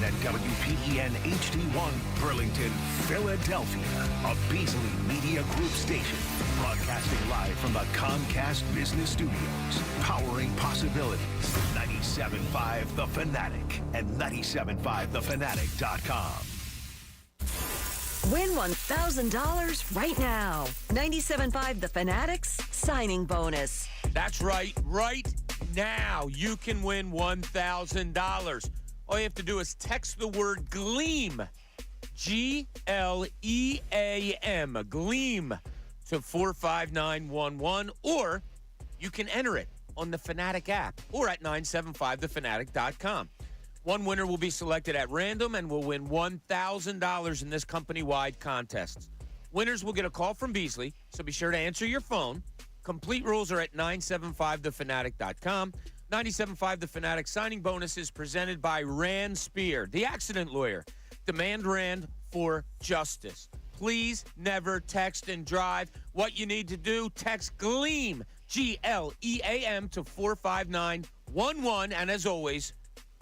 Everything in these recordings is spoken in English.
and WPEN HD1, Burlington, Philadelphia. A Beasley Media Group station. Broadcasting live from the Comcast Business Studios. Powering possibilities. 97.5 The Fanatic and 97.5thefanatic.com. Win $1,000 right now. 97.5 The Fanatic's signing bonus. That's right. Right now, you can win $1,000. All you have to do is text the word GLEAM, G-L-E-A-M, GLEAM, to 45911, or you can enter it on the Fanatic app or at 975thefanatic.com. One winner will be selected at random and will win $1,000 in this company-wide contest. Winners will get a call from Beasley, so be sure to answer your phone. Complete rules are at 975thefanatic.com. 97.5 The Fanatic signing bonus is presented by Rand Spear, the accident lawyer. Demand Rand for justice. Please never text and drive. What you need to do, text GLEAM, G-L-E-A-M, to 45911. And as always,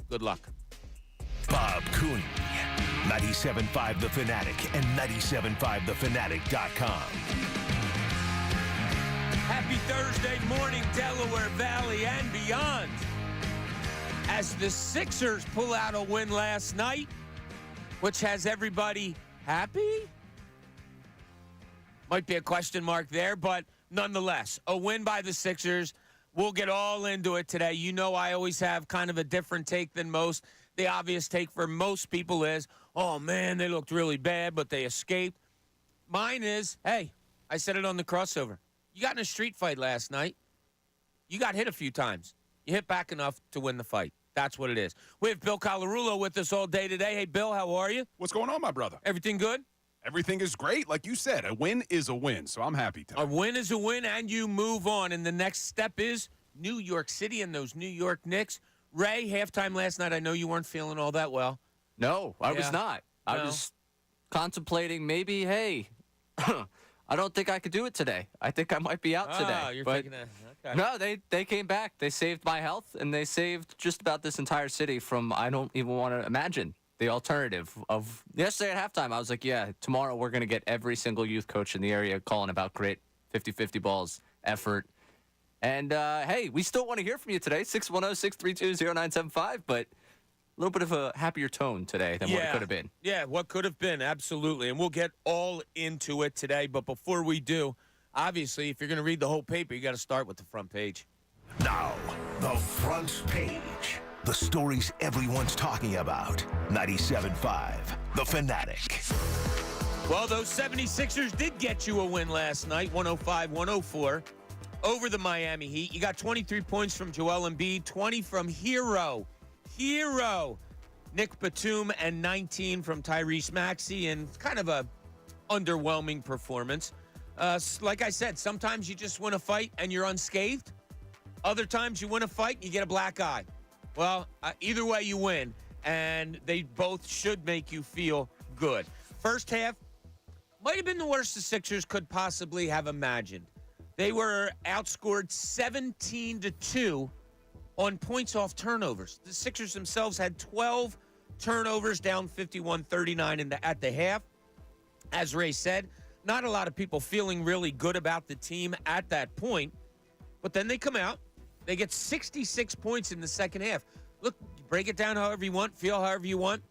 good luck. Bob Cooney, 97.5 The Fanatic and 97.5thefanatic.com. Happy Thursday morning, Delaware Valley and beyond. As the Sixers pull out a win last night, which has everybody happy? Might be a question mark there, but nonetheless, a win by the Sixers. We'll get all into it today. You know I always have kind of a different take than most. The obvious take for most people is, oh, man, they looked really bad, but they escaped. Mine is, hey, I said it on the crossover. You got in a street fight last night. You got hit a few times. You hit back enough to win the fight. That's what it is. We have Bill Colarulo with us all day today. Hey, Bill, how are you? What's going on, my brother? Everything good? Everything is great. Like you said, a win is a win, so I'm happy today. A win is a win, and you move on. And the next step is New York City and those New York Knicks. Ray, halftime last night, I know you weren't feeling all that well. No, I was not. I was contemplating maybe, hey, I don't think I could do it today. I think I might be out today. Oh, you're but thinking that. Okay. No, they came back. They saved my health, and they saved just about this entire city from, I don't even want to imagine the alternative of yesterday at halftime. I was like, yeah, tomorrow we're going to get every single youth coach in the area calling about great 50-50 balls, effort. And, hey, we still want to hear from you today, 610-632-0975, but a little bit of a happier tone today than what it could have been. Yeah, what could have been, absolutely. And we'll get all into it today. But before we do, obviously, if you're going to read the whole paper, you got to start with the front page. Now, the front page. The stories everyone's talking about. 97.5 The Fanatic. Well, those 76ers did get you a win last night, 105-104, over the Miami Heat. You got 23 points from Joel Embiid, 20 from Hero Nick Batum, and 19 from Tyrese Maxey, and kind of a underwhelming performance. Like I said, sometimes you just win a fight and you're unscathed. Other times you win a fight and you get a black eye. Well, either way you win, and they both should make you feel good. First half might have been the worst the Sixers could possibly have imagined. They were outscored 17-2 on points off turnovers. The Sixers themselves had 12 turnovers, down 51-39 at the half. As Ray said, not a lot of people feeling really good about the team at that point. But then they come out. They get 66 points in the second half. Look, break it down however you want, feel however you want.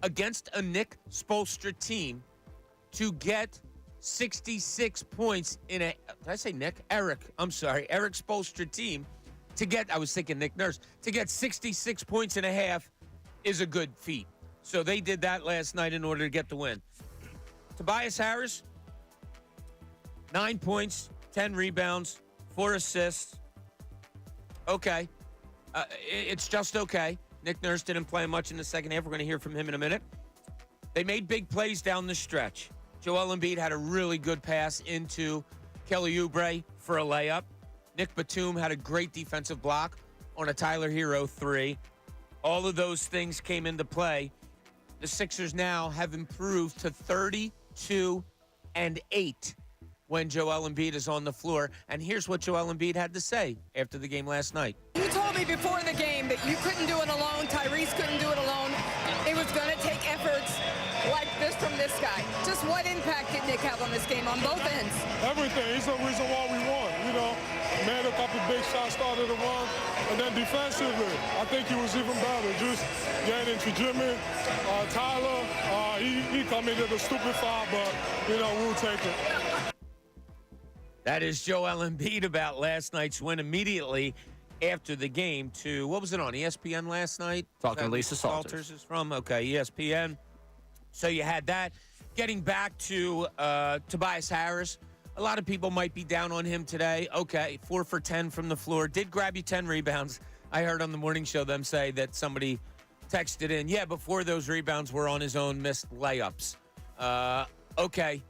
Against a Nick Spoelstra team, to get 66 points in a, did I say Nick? Eric Spoelstra team, to get, I was thinking Nick Nurse, to get 66 points and a half is a good feat. So they did that last night in order to get the win. Tobias Harris, 9 points, 10 rebounds, 4 assists. Okay. It's just okay. Nick Nurse didn't play much in the second half. We're going to hear from him in a minute. They made big plays down the stretch. Joel Embiid had a really good pass into Kelly Oubre for a layup. Nick Batum had a great defensive block on a Tyler Hero 3. All of those things came into play. The Sixers now have improved to 32-8 when Joel Embiid is on the floor. And here's what Joel Embiid had to say after the game last night. You told me before the game that you couldn't do it alone. Tyrese couldn't do it alone. It was going to take efforts like this from this guy. Just what impact did Nick have on this game on both ends? Everything. He's the reason why we won. You know, made a couple big shots, started to run, and then defensively, I think he was even better. Just getting into Jimmy, Tyler. He committed a stupid foul, but you know we'll take it. That is Joel Embiid about last night's win. Immediately after the game to, what was it on, ESPN last night? Talking to Lisa Salters. Is from, okay, ESPN. So you had that. Getting back to Tobias Harris, a lot of people might be down on him today. Okay, 4 for 10 from the floor. Did grab you 10 rebounds. I heard on the morning show them say that somebody texted in, yeah, before those rebounds were on his own missed layups. Okay,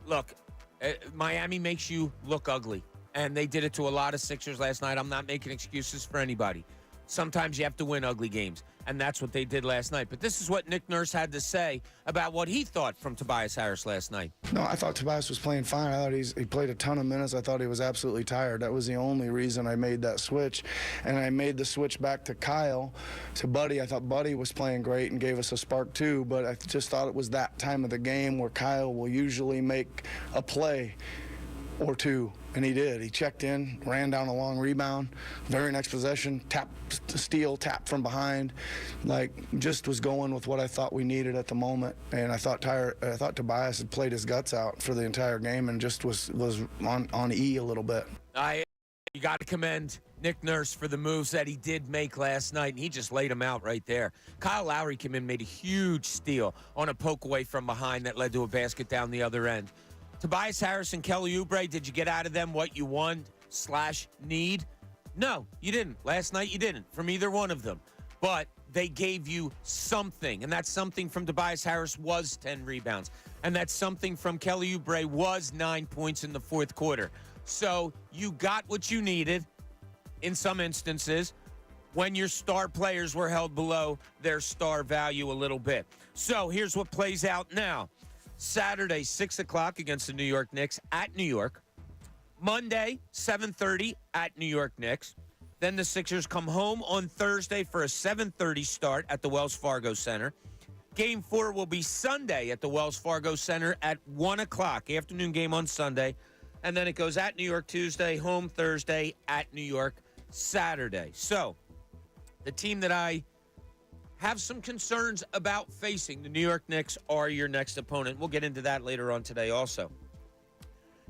look, Miami makes you look ugly. And they did it to a lot of Sixers last night. I'm not making excuses for anybody. Sometimes you have to win ugly games, and that's what they did last night. But this is what Nick Nurse had to say about what he thought from Tobias Harris last night. No, I thought Tobias was playing fine. I thought he played a ton of minutes. I thought he was absolutely tired. That was the only reason I made that switch. And I made the switch back to Kyle, to Buddy. I thought Buddy was playing great and gave us a spark too, but I just thought it was that time of the game where Kyle will usually make a play or two, and he did. He checked in, ran down a long rebound, very next possession, tap from behind, like just was going with what I thought we needed at the moment. And I thought Tobias had played his guts out for the entire game and just was on E a little bit. You got to commend Nick Nurse for the moves that he did make last night, and he just laid them out right there. Kyle Lowry came in, made a huge steal on a poke away from behind that led to a basket down the other end. Tobias Harris and Kelly Oubre, did you get out of them what you want/need? No, you didn't. Last night you didn't from either one of them. But they gave you something, and that something from Tobias Harris was 10 rebounds. And that something from Kelly Oubre was 9 points in the fourth quarter. So you got what you needed in some instances when your star players were held below their star value a little bit. So here's what plays out now. Saturday, 6 o'clock against the New York Knicks at New York. Monday, 7:30 at New York Knicks. Then the Sixers come home on Thursday for a 7:30 start at the Wells Fargo Center. Game 4 will be Sunday at the Wells Fargo Center at 1 o'clock, afternoon game on Sunday. And then it goes at New York Tuesday, home Thursday, at New York Saturday. So the team that I have some concerns about facing, the New York Knicks, are your next opponent. We'll get into that later on today also.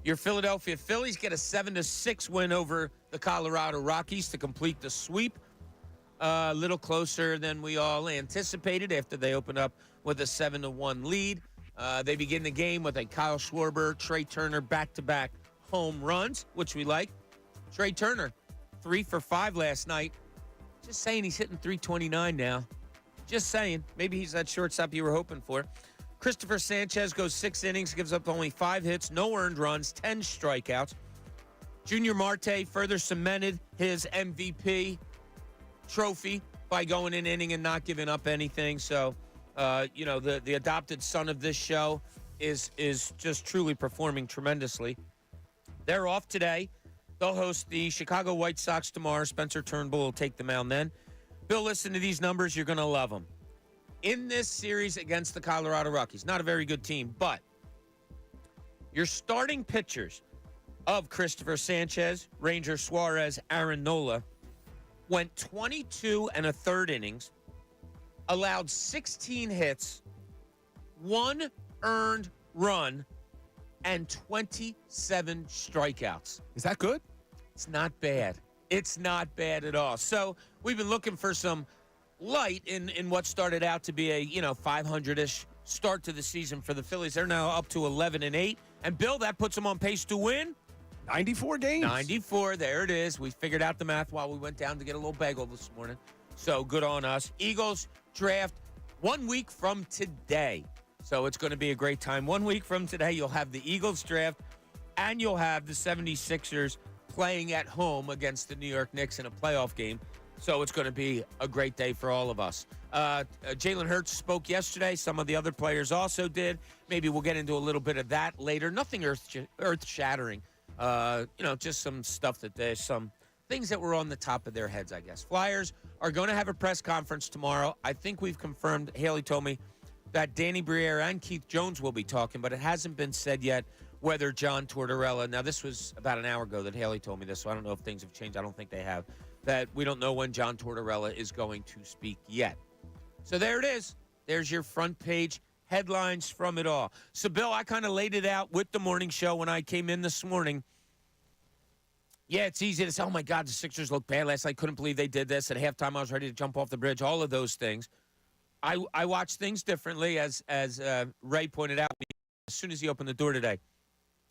Your Philadelphia Phillies get a 7-6 win over the Colorado Rockies to complete the sweep. A little closer than we all anticipated after they opened up with a 7-1 lead. They begin the game with a Kyle Schwarber, Trey Turner back-to-back home runs, which we like. Trey Turner, 3 for 5 last night. Just saying he's hitting 329 now. Just saying. Maybe he's that shortstop you were hoping for. Christopher Sanchez goes 6 innings, gives up only 5 hits, no earned runs, 10 strikeouts. Junior Marte further cemented his MVP trophy by going an inning and not giving up anything. So, the adopted son of this show is just truly performing tremendously. They're off today. They'll host the Chicago White Sox tomorrow. Spencer Turnbull will take the mound then. Bill, listen to these numbers. You're going to love them. In this series against the Colorado Rockies, not a very good team, but your starting pitchers of Christopher Sanchez, Ranger Suarez, Aaron Nola went 22 1/3 innings, allowed 16 hits, 1 earned run, and 27 strikeouts. Is that good? It's not bad. It's not bad at all. So we've been looking for some light in what started out to be a 500-ish start to the season for the Phillies. They're now up to 11-8. And Bill, that puts them on pace to win 94 games. 94. There it is. We figured out the math while we went down to get a little bagel this morning. So good on us. Eagles draft 1 week from today. So it's going to be a great time. 1 week from today, you'll have the Eagles draft and you'll have the 76ers playing at home against the New York Knicks in a playoff game. So it's going to be a great day for all of us. Jalen Hurts spoke yesterday. Some of the other players also did. Maybe we'll get into a little bit of that later. Nothing earth-shattering. Just some stuff that there's some things that were on the top of their heads, I guess. Flyers are going to have a press conference tomorrow. I think we've confirmed, Haley told me, that Danny Briere and Keith Jones will be talking, but it hasn't been said yet whether John Tortorella, now this was about an hour ago that Haley told me this, so I don't know if things have changed. I don't think they have. That we don't know when John Tortorella is going to speak yet. So there it is. There's your front page headlines from it all. So, Bill, I kind of laid it out with the morning show when I came in this morning. Yeah, it's easy to say, oh, my God, the Sixers look bad last night. Couldn't believe they did this. At halftime, I was ready to jump off the bridge, all of those things. I watch things differently, as Ray pointed out as soon as he opened the door today.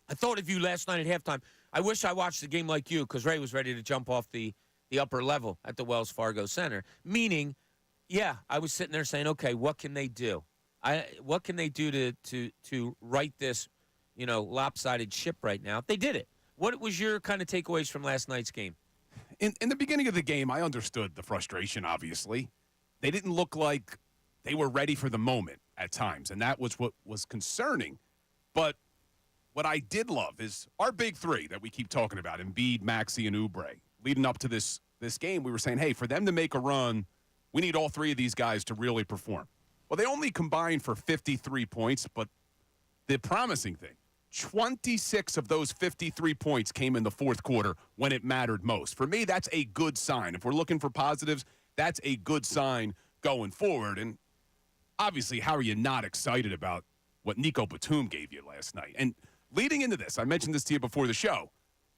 I thought of you last night at halftime. I wish I watched the game like you, because Ray was ready to jump off the upper level at the Wells Fargo Center. Meaning, yeah, I was sitting there saying, okay, what can they do? What can they do to right this, lopsided ship right now? They did it. What was your kind of takeaways from last night's game? In the beginning of the game, I understood the frustration, obviously. They didn't look like they were ready for the moment at times, and that was what was concerning. But what I did love is our big three that we keep talking about, Embiid, Maxey, and Oubre. Leading up to this game, we were saying, hey, for them to make a run, we need all three of these guys to really perform. Well, they only combined for 53 points, but the promising thing, 26 of those 53 points came in the fourth quarter when it mattered most. For me, that's a good sign. If we're looking for positives, that's a good sign going forward. And obviously, how are you not excited about what Nico Batum gave you last night? And leading into this, I mentioned this to you before the show.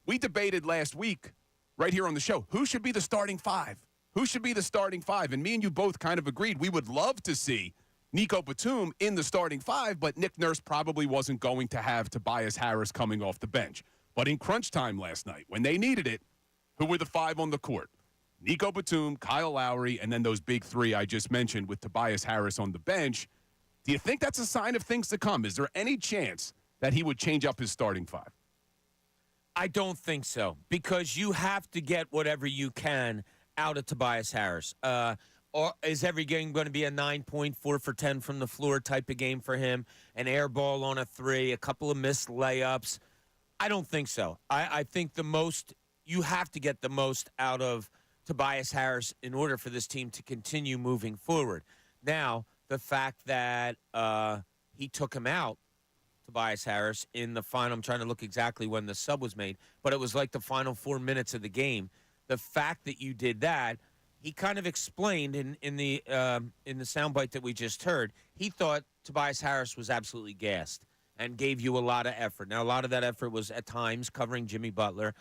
We debated last week right here on the show, who should be the starting five? Who should be the starting five? And me and you both kind of agreed we would love to see Nico Batum in the starting five, but Nick Nurse probably wasn't going to have Tobias Harris coming off the bench. But in crunch time last night, when they needed it, who were the five on the court? Nico Batum, Kyle Lowry, and then those big three I just mentioned with Tobias Harris on the bench. Do you think that's a sign of things to come? Is there any chance that he would change up his starting five? I don't think so, because you have to get whatever you can out of Tobias Harris. Or is every game going to be a 9.4 for 10 from the floor type of game for him? An air ball on a three, a couple of missed layups? I don't think so. I think you have to get the most out of Tobias Harris in order for this team to continue moving forward. Now, the fact that he took him out, Tobias Harris, in the final, I'm trying to look exactly when the sub was made, but it was like the final 4 minutes of the game. The fact that you did that, he kind of explained in the soundbite that we just heard, he thought Tobias Harris was absolutely gassed and gave you a lot of effort. Now, a lot of that effort was at times covering Jimmy Butler.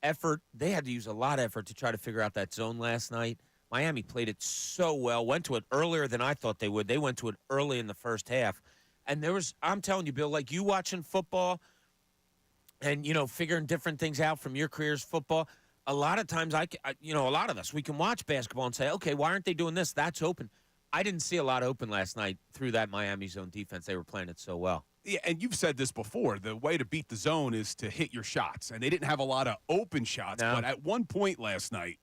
They had to use a lot of effort to try to figure out that zone last night. Miami played it so well, went to it earlier than I thought they would. They went to it early in the first half. And I'm telling you, Bill, like you watching football and, figuring different things out from your career's football, a lot of times, a lot of us, we can watch basketball and say, okay, why aren't they doing this? That's open. I didn't see a lot open last night through that Miami zone defense. They were playing it so well. Yeah, and you've said this before. The way to beat the zone is to hit your shots. And they didn't have a lot of open shots. No. But at one point last night,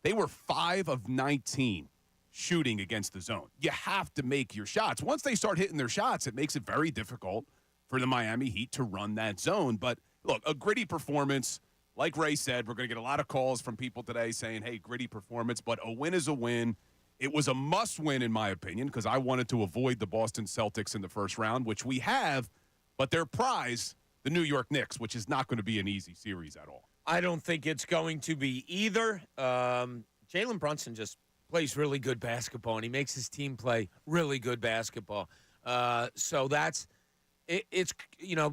they were 5 of 19 shooting against the zone. You have to make your shots. Once they start hitting their shots, it makes it very difficult for the Miami Heat to run that zone. But, look, a gritty performance. Like Ray said, we're going to get a lot of calls from people today saying, hey, gritty performance, but a win is a win. It was a must-win, in my opinion, because I wanted to avoid the Boston Celtics in the first round, which we have, but their prize, the New York Knicks, which is not going to be an easy series at all. I don't think it's going to be either. Jalen Brunson just plays really good basketball, and he makes his team play really good basketball. So that's it's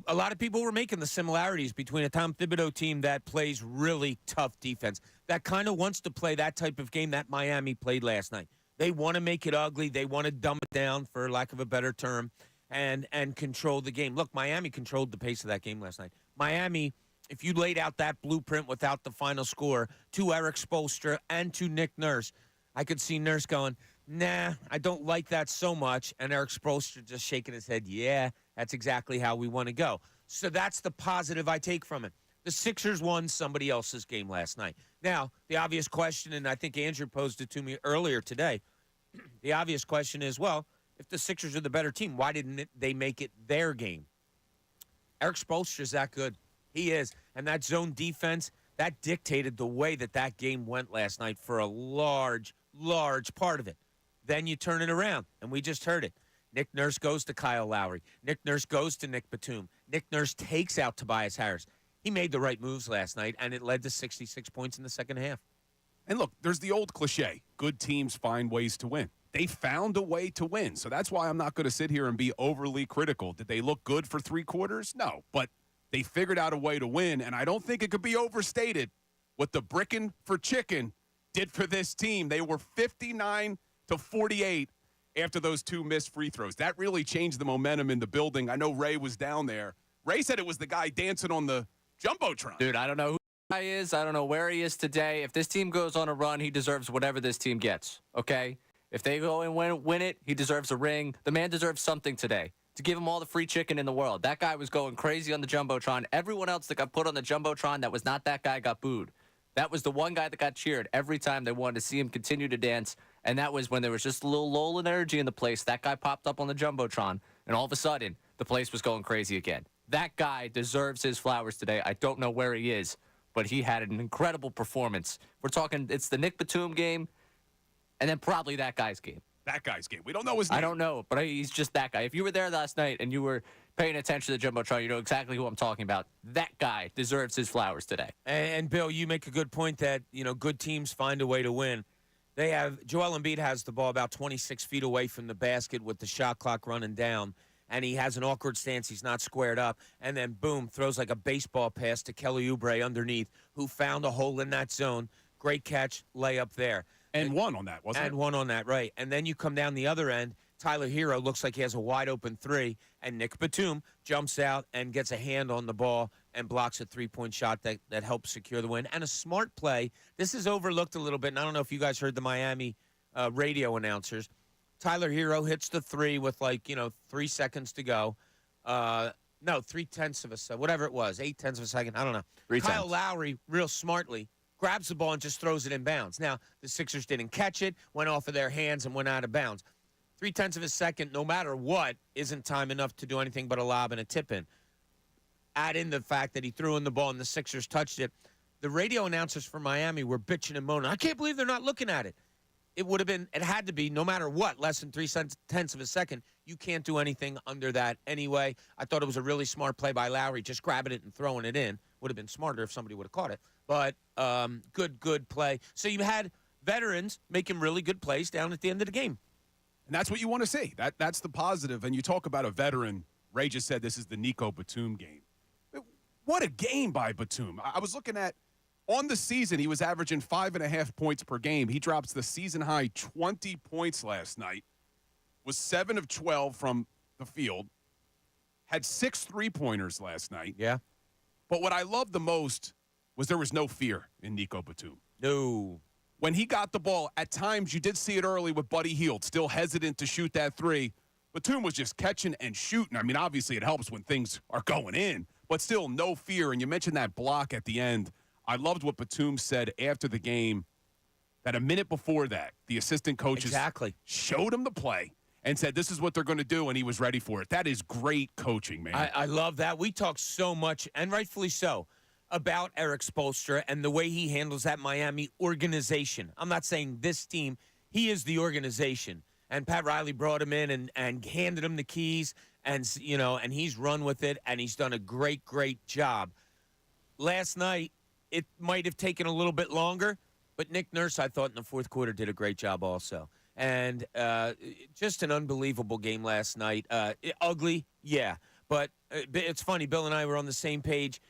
a lot of people were making the similarities between a Tom Thibodeau team that plays really tough defense, that kind of wants to play that type of game that Miami played last night. They want to make it ugly. They want to dumb it down, for lack of a better term, and control the game. Look, Miami controlled the pace of that game last night. Miami, if you laid out that blueprint without the final score to Eric Spoelstra and to Nick Nurse, I could see Nurse going, nah, I don't like that so much, and Eric Spoelstra just shaking his head, yeah, that's exactly how we want to go. So that's the positive I take from it. The Sixers won somebody else's game last night. Now, the obvious question, and I think Andrew posed it to me earlier today, the obvious question is, well, if the Sixers are the better team, why didn't they make it their game? Eric Spoelstra's that good. He is. And that zone defense, that dictated the way that game went last night for a large, large part of it. Then you turn it around, and we just heard it. Nick Nurse goes to Kyle Lowry. Nick Nurse goes to Nick Batum. Nick Nurse takes out Tobias Harris. He made the right moves last night, and it led to 66 points in the second half. And look, there's the old cliche, good teams find ways to win. They found a way to win, so that's why I'm not going to sit here and be overly critical. Did they look good for 3 quarters? No, but they figured out a way to win, and I don't think it could be overstated what the brickin' for chicken did for this team. They were 59-48 after those 2 missed free throws. That really changed the momentum in the building. I know Ray was down there. Ray said it was the guy dancing on the Jumbotron. Dude, I don't know who the guy is. I don't know where he is today. If this team goes on a run, he deserves whatever this team gets, okay? If they go and win it, he deserves a ring. The man deserves something today to give him all the free chicken in the world. That guy was going crazy on the Jumbotron. Everyone else that got put on the Jumbotron that was not that guy got booed. That was the one guy that got cheered every time they wanted to see him continue to dance, and that was when there was just a little lull in energy in the place. That guy popped up on the Jumbotron, and all of a sudden, the place was going crazy again. That guy deserves his flowers today. I don't know where he is, but he had an incredible performance. We're talking, it's the Nick Batum game, and then probably that guy's game. That guy's game. We don't know his name. I don't know, but he's just that guy. If you were there last night and you were paying attention to the Jumbotron, you know exactly who I'm talking about. That guy deserves his flowers today. And Bill, you make a good point that, good teams find a way to win. Joel Embiid has the ball about 26 feet away from the basket with the shot clock running down, and he has an awkward stance. He's not squared up, and then, boom, throws like a baseball pass to Kelly Oubre underneath, who found a hole in that zone. Great catch, layup there. And one on that, wasn't it? And one on that, right. And then you come down the other end. Tyler Hero looks like he has a wide-open 3, and Nick Batum jumps out and gets a hand on the ball and blocks a 3-point shot that helps secure the win. And a smart play. This is overlooked a little bit, and I don't know if you guys heard the Miami radio announcers. Tyler Hero hits the 3 with 3 seconds to go. No, 0.3 of a second, whatever it was, 0.8 of a second, I don't know. Kyle Lowry, real smartly, grabs the ball and just throws it in bounds. Now, the Sixers didn't catch it, went off of their hands and went out of bounds. 0.3 of a second, no matter what, isn't time enough to do anything but a lob and a tip-in. Add in the fact that he threw in the ball and the Sixers touched it. The radio announcers for Miami were bitching and moaning. I can't believe they're not looking at it. It had to be, no matter what, less than 0.3 of a second. You can't do anything under that anyway. I thought it was a really smart play by Lowry, just grabbing it and throwing it in. Would have been smarter if somebody would have caught it. But good play. So you had veterans making really good plays down at the end of the game. And that's what you want to see. That's the positive. And you talk about a veteran. Ray just said this is the Nico Batum game. What a game by Batum. I was looking at, on the season, he was averaging 5.5 points per game. He drops the season-high 20 points last night, was 7 of 12 from the field, had 6 3-pointers last night. Yeah. But what I loved the most was there was no fear in Nico Batum. No. When he got the ball, at times you did see it early with Buddy Hield, still hesitant to shoot that 3. Batum was just catching and shooting. I mean, obviously it helps when things are going in, but still no fear. And you mentioned that block at the end. I loved what Batum said after the game, that a minute before that, the assistant coaches showed him the play and said, this is what they're going to do, and he was ready for it. That is great coaching, man. I love that. We talk so much, and rightfully so, about Eric Spoelstra and the way he handles that Miami organization. I'm not saying this team. He is the organization. And Pat Riley brought him in and handed him the keys, and he's run with it, and he's done a great job. Last night, it might have taken a little bit longer, but Nick Nurse, I thought, in the fourth quarter did a great job also. And just an unbelievable game last night. Ugly, yeah. But it's funny, Bill and I were on the same page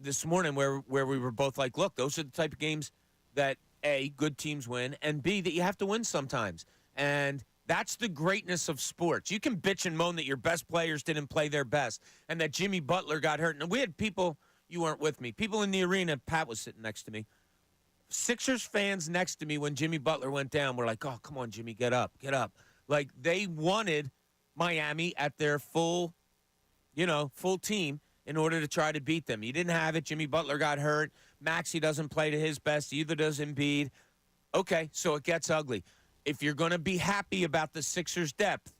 this morning where we were both like, look, those are the type of games that, A, good teams win, and B, that you have to win sometimes. And that's the greatness of sports. You can bitch and moan that your best players didn't play their best and that Jimmy Butler got hurt. And we had people, you weren't with me, people in the arena, Pat was sitting next to me, Sixers fans next to me when Jimmy Butler went down were like, oh, come on, Jimmy, get up. Like, they wanted Miami at their full team in order to try to beat them. You didn't have it. Jimmy Butler got hurt. Maxey doesn't play to his best. Either does Embiid. Okay, so it gets ugly. If you're going to be happy about the Sixers' depth,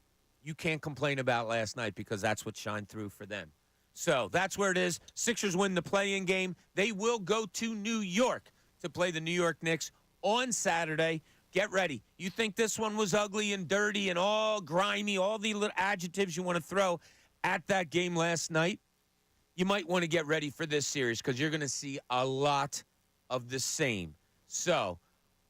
you can't complain about last night because that's what shined through for them. So that's where it is. Sixers win the play-in game. They will go to New York to play the New York Knicks on Saturday. Get ready. You think this one was ugly and dirty and all grimy, all the little adjectives you want to throw at that game last night? You might want to get ready for this series because you're going to see a lot of the same. So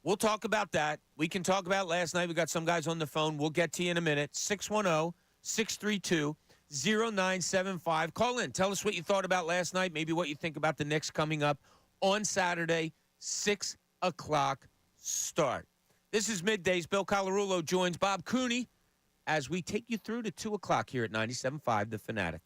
we'll talk about that. We can talk about last night. We got some guys on the phone. We'll get to you in a minute. 610-632-0975. Call in. Tell us what you thought about last night, maybe what you think about the Knicks coming up on Saturday, 6 o'clock start. This is Middays. Bill Colarulo joins Bob Cooney as we take you through to 2 o'clock here at 97.5 The Fanatic.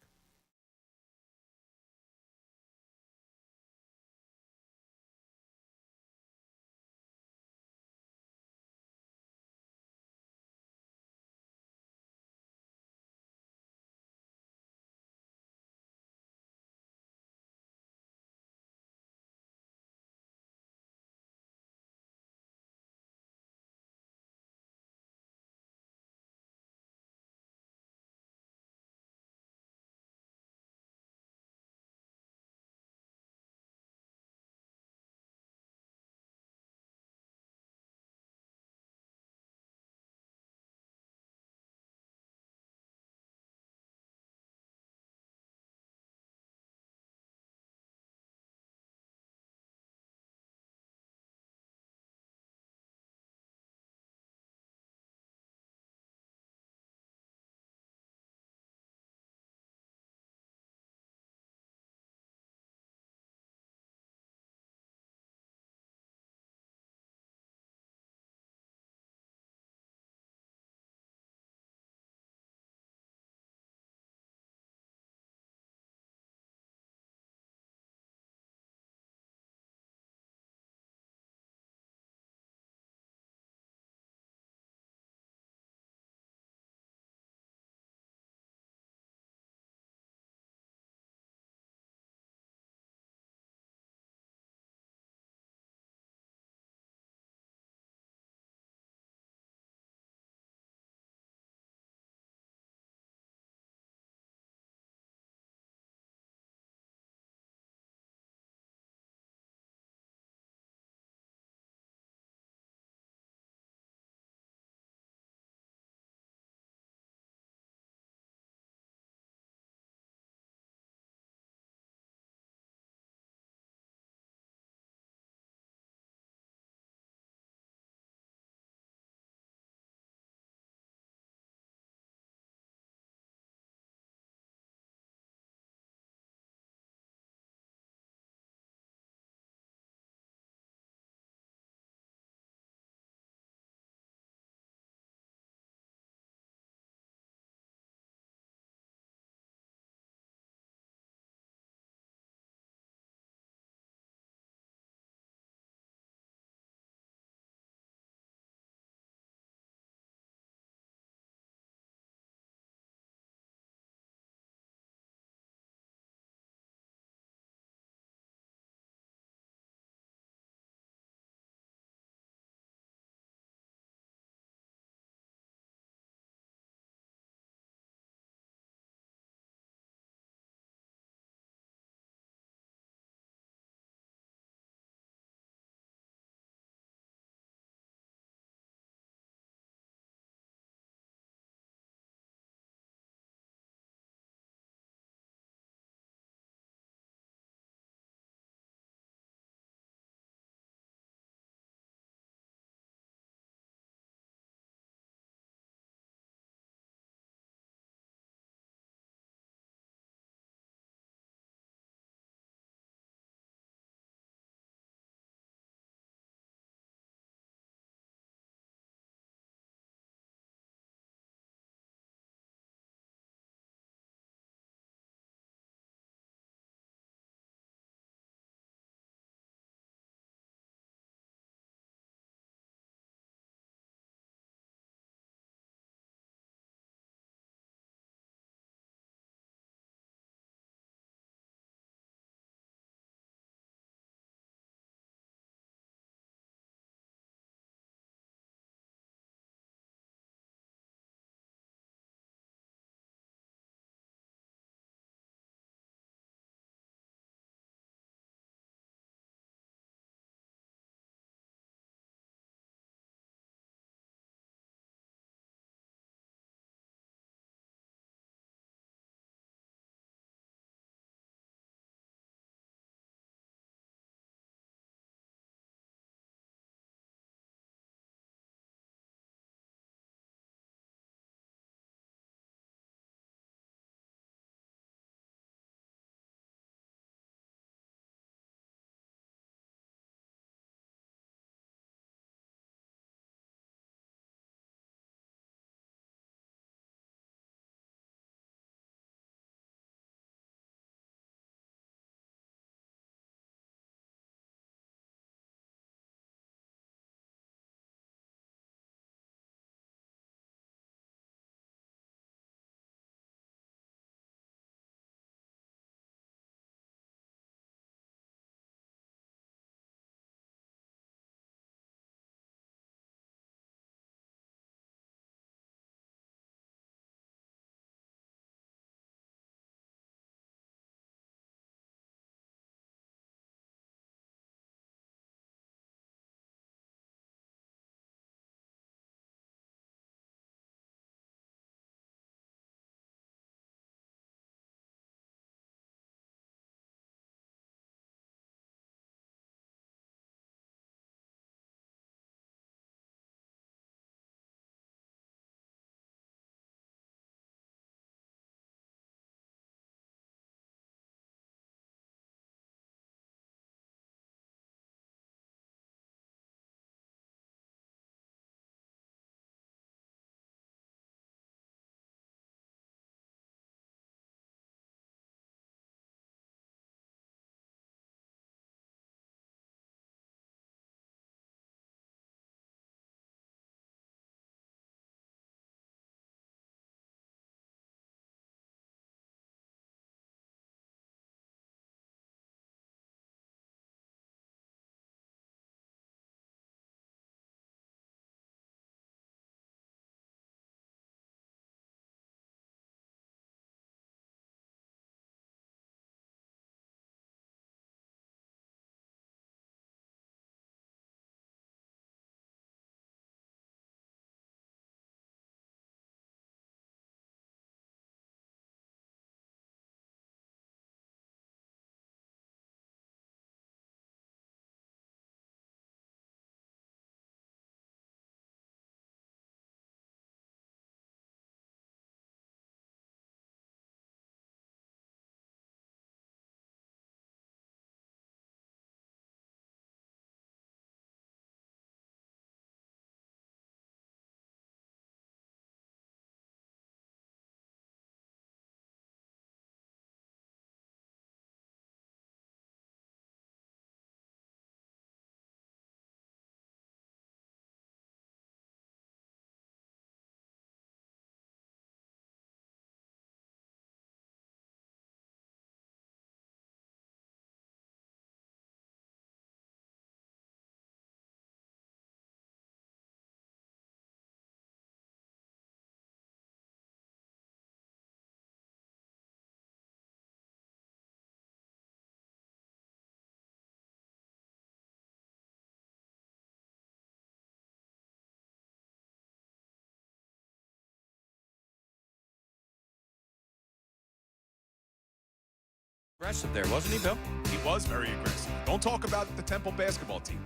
Aggressive there, wasn't he, Bill? He was very aggressive. Don't talk about the Temple basketball team.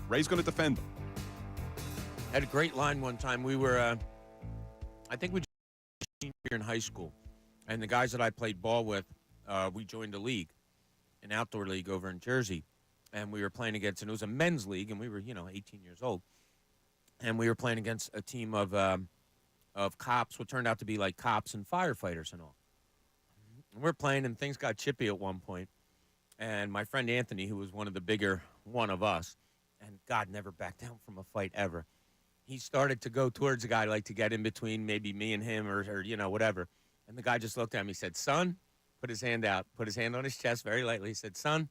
Ray's going to defend them. Had a great line one time. We were, I think we here in high school, and the guys that I played ball with, we joined a league, an outdoor league over in Jersey, and we were playing against, and it was a men's league, and we were, 18 years old, and we were playing against a team of cops, what turned out to be like cops and firefighters and all. And we're playing, and things got chippy at one point, and my friend Anthony, who was one of the bigger one of us, and God never backed down from a fight ever, he started to go towards a guy, like to get in between maybe me and him or whatever. And the guy just looked at him. He said, son, put his hand out, put his hand on his chest very lightly. He said, son,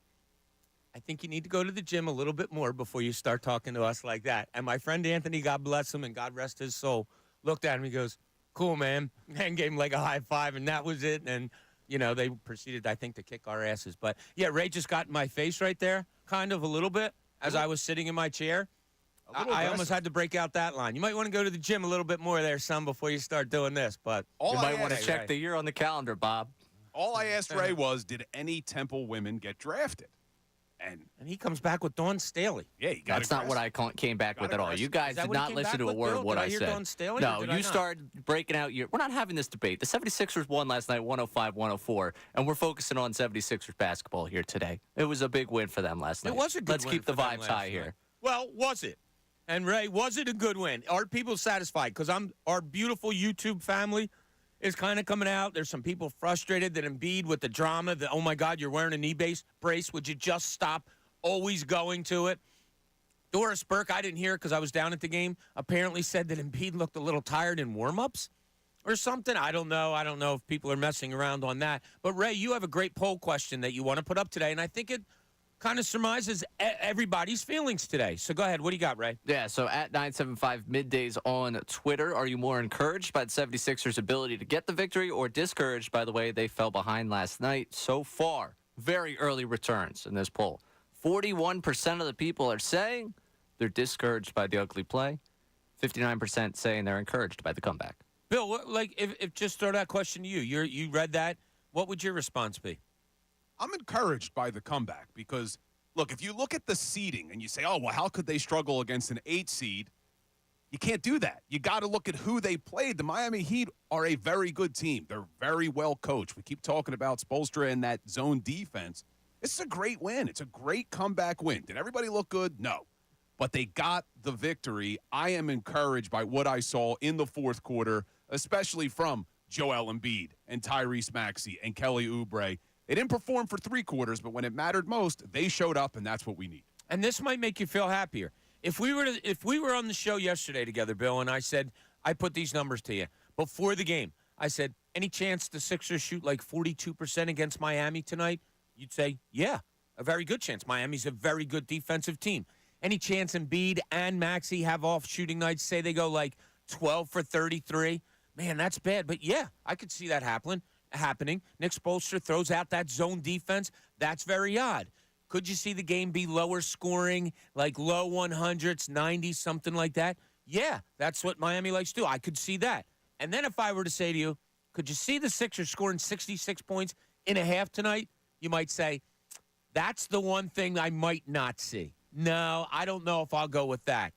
I think you need to go to the gym a little bit more before you start talking to us like that. And my friend Anthony, God bless him and God rest his soul, looked at him. He goes, cool, man. And gave him like a high five, and that was it. And, they proceeded, I think, to kick our asses. But, yeah, Ray just got in my face right there, kind of a little bit, as I was sitting in my chair. I almost had to break out that line. You might want to go to the gym a little bit more there, son, before you start doing this. But you might want to check the year on the calendar, Bob. All I asked Ray was, did any Temple women get drafted? And he comes back with Dawn Staley. Yeah, he got That's not what I came back with at all. You guys did not listen to a word of what I said. Dawn Staley, no, you started breaking out your... We're not having this debate. The 76ers won last night 105-104, and we're focusing on 76ers basketball here today. It was a big win for them last night. It was a good Let's win keep the for them vibes last high night. here. Well, was it? And Ray, was it a good win? Are people satisfied? Because our beautiful YouTube family is kind of coming out. There's some people frustrated that Embiid with the drama, that, oh, my God, you're wearing a knee brace. Would you just stop always going to it? Doris Burke, I didn't hear it because I was down at the game, apparently said that Embiid looked a little tired in warm-ups or something. I don't know. I don't know if people are messing around on that. But, Ray, you have a great poll question that you want to put up today, and I think it kind of surmises everybody's feelings today. So go ahead. What do you got, Ray? Yeah, so at 975 middays on Twitter, are you more encouraged by the 76ers' ability to get the victory or discouraged by the way they fell behind last night? So far, very early returns in this poll. 41% of the people are saying they're discouraged by the ugly play. 59% saying they're encouraged by the comeback. Bill, if just throw that question to you. You read that. What would your response be? I'm encouraged by the comeback because, look, if you look at the seeding and you say, oh, well, how could they struggle against an 8 seed? You can't do that. You got to look at who they played. The Miami Heat are a very good team. They're very well coached. We keep talking about Spoelstra and that zone defense. This is a great win. It's a great comeback win. Did everybody look good? No. But they got the victory. I am encouraged by what I saw in the fourth quarter, especially from Joel Embiid and Tyrese Maxey and Kelly Oubre. They didn't perform for 3 quarters, but when it mattered most, they showed up, and that's what we need. And this might make you feel happier. If we were on the show yesterday together, Bill, and I said, I put these numbers to you before the game. I said, any chance the Sixers shoot like 42% against Miami tonight? You'd say, yeah, a very good chance. Miami's a very good defensive team. Any chance Embiid and Maxey have off shooting nights, say they go like 12 for 33? Man, that's bad. But, yeah, I could see that happening. Nick Spoelstra throws out that zone defense. That's very odd. Could you see the game be lower scoring, like low 100s, 90s, something like that? Yeah, that's what Miami likes to do. I could see that. And then if I were to say to you, could you see the Sixers scoring 66 points in a half tonight? You might say, that's the one thing I might not see. No, I don't know if I'll go with that.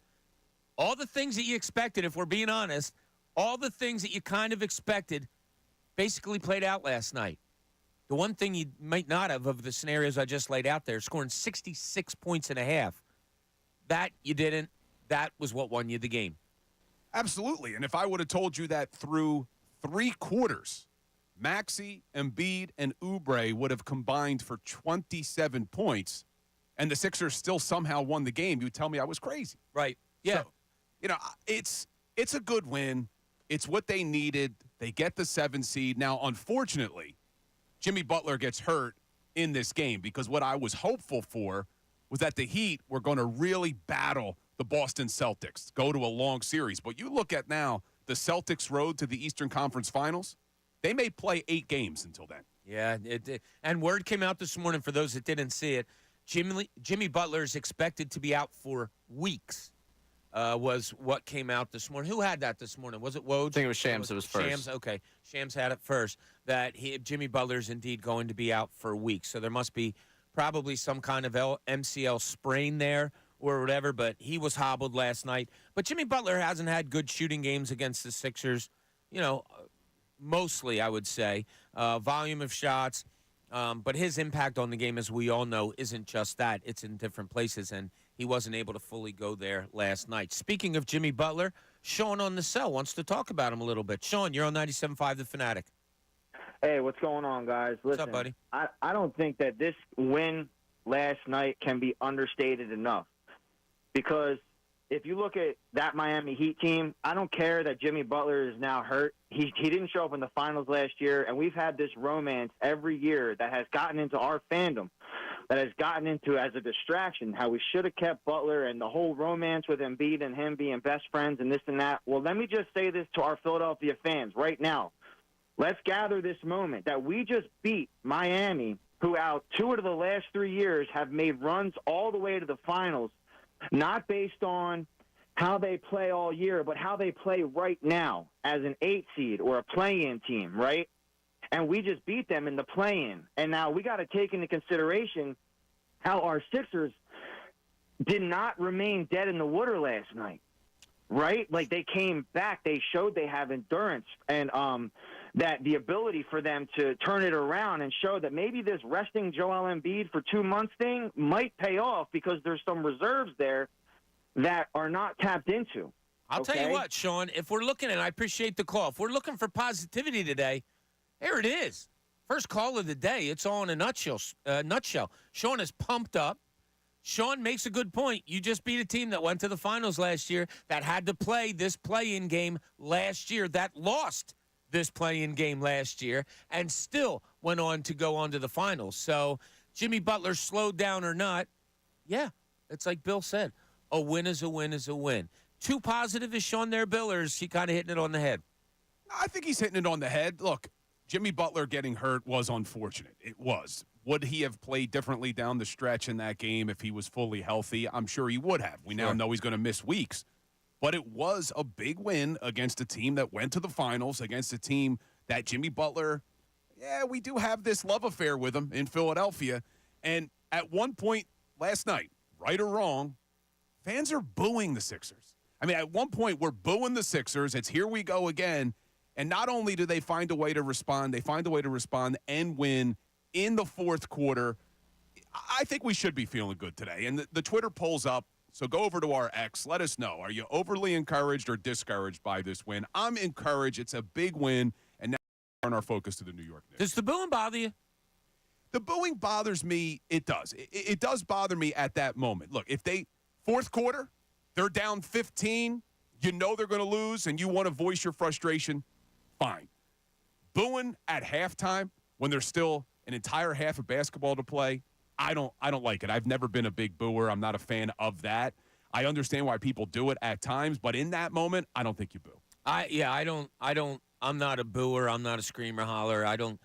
All the things that you expected, if we're being honest, all the things that you kind of expected basically played out last night. The one thing you might not have of the scenarios I just laid out there, scoring 66 points in a half, that you didn't. That was what won you the game. Absolutely. And if I would have told you that through 3 quarters, Maxey, Embiid, and Oubre would have combined for 27 points, and the Sixers still somehow won the game, you'd tell me I was crazy. Right. Yeah. So, it's a good win. It's what they needed. They get the 7 seed. Now, unfortunately, Jimmy Butler gets hurt in this game because what I was hopeful for was that the Heat were going to really battle the Boston Celtics, go to a long series. But you look at now the Celtics' road to the Eastern Conference Finals, they may play 8 games until then. Yeah, and word came out this morning for those that didn't see it. Jimmy Butler is expected to be out for weeks. was what came out this morning. Who had that this morning? Was it Woj? I think it was Shams. It was first. Shams, okay. Shams had it first, that Jimmy Butler's indeed going to be out for weeks. So there must be probably some kind of MCL sprain there or whatever, but he was hobbled last night. But Jimmy Butler hasn't had good shooting games against the Sixers, mostly, I would say. Volume of shots, but his impact on the game, as we all know, isn't just that. It's in different places, and he wasn't able to fully go there last night. Speaking of Jimmy Butler, Sean on the cell wants to talk about him a little bit. Sean, you're on 97.5 The Fanatic. Hey, what's going on, guys? Listen, What's up, buddy? I don't think that this win last night can be understated enough. Because if you look at that Miami Heat team, I don't care that Jimmy Butler is now hurt. He didn't show up in the finals last year, and we've had this romance every year that has gotten into our fandom, that has gotten into as a distraction, how we should have kept Butler and the whole romance with Embiid and him being best friends and this and that. Well, let me just say this to our Philadelphia fans right now. Let's gather this moment that we just beat Miami, who out 2 of the last 3 years have made runs all the way to the finals, not based on how they play all year, but how they play right now as an 8 seed or a play-in team, right? And we just beat them in the play-in. And now we got to take into consideration how our Sixers did not remain dead in the water last night, right? Like, they came back. They showed they have endurance and that the ability for them to turn it around and show that maybe this resting Joel Embiid for 2 months thing might pay off because there's some reserves there that are not tapped into. I'll tell you what, Sean, if we're looking, and I appreciate the call, if we're looking for positivity today, here it is. First call of the day. It's all in a nutshell. Sean is pumped up. Sean makes a good point. You just beat a team that went to the finals last year, that had to play this play-in game last year, that lost this play-in game last year, and still went on to go on to the finals. So Jimmy Butler slowed down or not, yeah, it's like Bill said, a win is a win is a win. Too positive is Sean there, Bill, or is he kind of hitting it on the head? I think he's hitting it on the head. Look, Jimmy Butler getting hurt was unfortunate. It was. Would he have played differently down the stretch in that game if he was fully healthy? I'm sure he would have. We now know he's going to miss weeks. But it was a big win against a team that went to the finals, against a team that Jimmy Butler, we do have this love affair with him in Philadelphia. And at one point last night, right or wrong, fans are booing the Sixers. I mean, at one point, we're booing the Sixers. It's here we go again. And not only do they find a way to respond, they find a way to respond and win in the fourth quarter. I think we should be feeling good today. And the Twitter poll's up. So go over to our X. Let us know. Are you overly encouraged or discouraged by this win? I'm encouraged. It's a big win. And now we turn our focus to the New York Knicks. Does the booing bother you? The booing bothers me. It does. It does bother me at that moment. Look, if fourth quarter, they're down 15, you know they're going to lose, and you want to voice your frustration, fine. Booing at halftime when there's still an entire half of basketball to play, I don't like it. I've never been a big booer. I'm not a fan of that. I understand why people do it at times, but in that moment, I don't think you boo. I'm not a booer. I'm not a screamer, holler. I don't,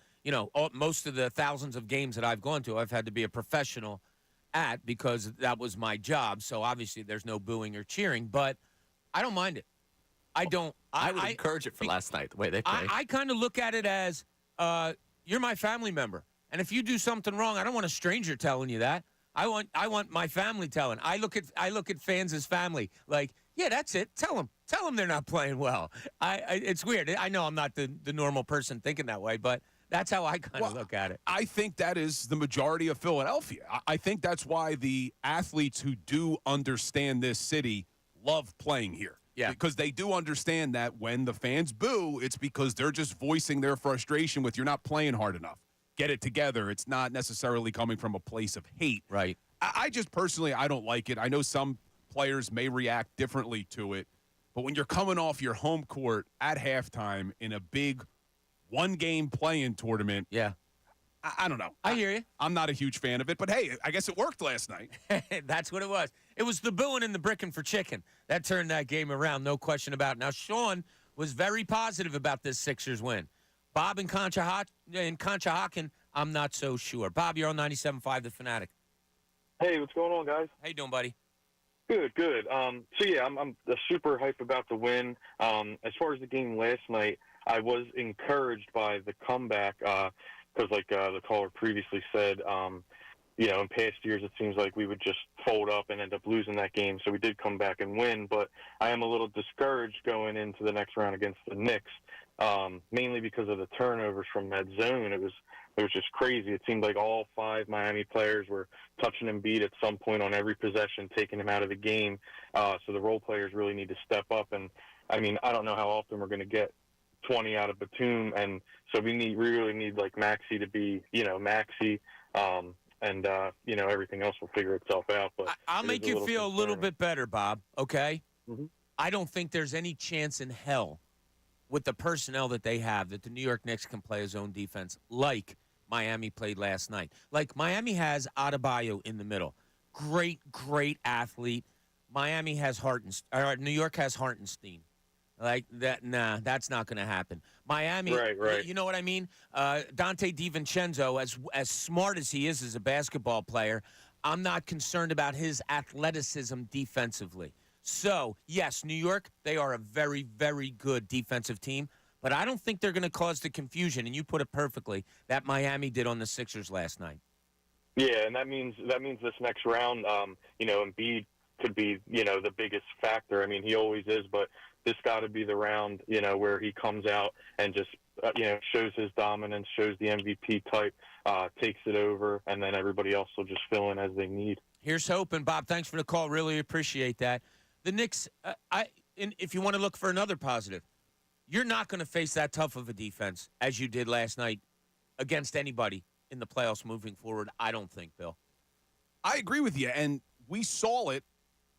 most of the thousands of games that I've gone to, I've had to be a professional at because that was my job. So obviously there's no booing or cheering, but I don't mind it. I don't. I would encourage it for last night, the way they played. I kind of look at it as you're my family member. And if you do something wrong, I don't want a stranger telling you that. I want my family telling. I look at fans as family. Like, yeah, that's it. Tell them they're not playing well. It's weird. I know I'm not the normal person thinking that way, but that's how I kind of look at it. I think that is the majority of Philadelphia. I think that's why the athletes who do understand this city love playing here. Yeah. Because they do understand that when the fans boo, it's because they're just voicing their frustration with you're not playing hard enough. Get it together. It's not necessarily coming from a place of hate. Right. I just personally, I don't like it. I know some players may react differently to it, but when you're coming off your home court at halftime in a big one-game play-in tournament, I don't know. I hear you. I'm not a huge fan of it, but hey, I guess it worked last night. That's what it was. It was the booing and the bricking for chicken that turned that game around, no question about it. Now, Sean was very positive about this Sixers win. Bob and Conshohocken, I'm not so sure. Bob, you're on 97.5 The Fanatic. Hey, what's going on, guys? How you doing, buddy? Good, good. So yeah, I'm super hype about the win. As far as the game last night, I was encouraged by the comeback because, like the caller previously said, in past years it seems like we would just fold up and end up losing that game. So we did come back and win, but I am a little discouraged going into the next round against the Knicks, mainly because of the turnovers from that zone. It was just crazy. It seemed like all 5 Miami players were touching Embiid at some point on every possession, taking him out of the game. So the role players really need to step up. And I mean, I don't know how often we're going to get 20 out of Batum, and so we really need like Maxey to be, Maxey, and everything else will figure itself out. But I'll make you feel a little bit better, Bob. Okay. Mm-hmm. I don't think there's any chance in hell with the personnel that they have that the New York Knicks can play his own defense like Miami played last night. Like Miami has Adebayo in the middle. Great, great athlete. Miami has New York has Hartenstein. Like that, nah, that's not going to happen. Miami, right. You know what I mean? Dante DiVincenzo, as smart as he is as a basketball player, I'm not concerned about his athleticism defensively. So, yes, New York, they are a very, very good defensive team, but I don't think they're going to cause the confusion, and you put it perfectly, that Miami did on the Sixers last night. Yeah, and that means this next round, Embiid could be, the biggest factor. I mean, he always is, but this got to be the round, where he comes out and just, shows his dominance, shows the MVP type, takes it over, and then everybody else will just fill in as they need. Here's hoping. Bob, thanks for the call. Really appreciate that. The Knicks, if you want to look for another positive, you're not going to face that tough of a defense as you did last night against anybody in the playoffs moving forward, I don't think, Bill. I agree with you, and we saw it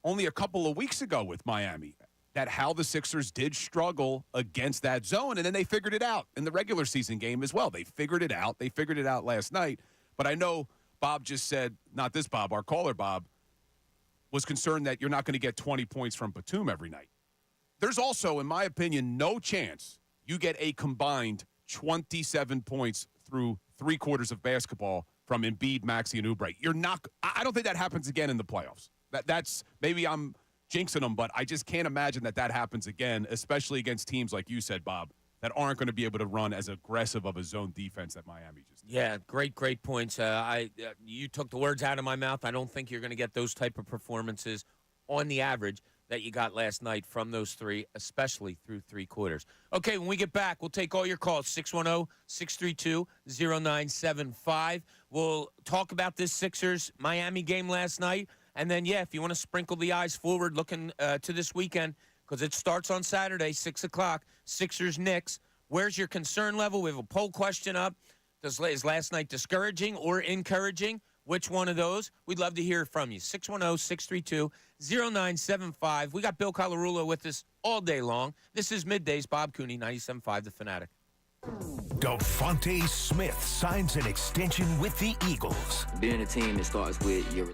only a couple of weeks ago with Miami, that how the Sixers did struggle against that zone, and then they figured it out in the regular season game as well. They figured it out. They figured it out last night. But I know Bob just said, not this Bob, our caller Bob, was concerned that you're not going to get 20 points from Batum every night. There's also, in my opinion, no chance you get a combined 27 points through 3 quarters of basketball from Embiid, Maxey, and Oubre. I don't think that happens again in the playoffs. That's maybe I'm jinxing them, but I just can't imagine that happens again, especially against teams like you said, Bob, that aren't going to be able to run as aggressive of a zone defense that Miami just did. Yeah, great points. You took the words out of my mouth. I don't think you're going to get those type of performances on the average that you got last night from those 3, especially through 3 quarters. Okay, when we get back, we'll take all your calls, 610-632-0975. We'll talk about this Sixers-Miami game last night. And then, if you want to sprinkle the eyes forward looking to this weekend, because it starts on Saturday, 6 o'clock, Sixers-Knicks. Where's your concern level? We have a poll question up. Is last night discouraging or encouraging? Which one of those? We'd love to hear from you. 610-632-0975. We got Bill Colarulo with us all day long. This is Middays. Bob Cooney, 97.5 The Fanatic. Devontae Smith signs an extension with the Eagles. Being a team, it starts with your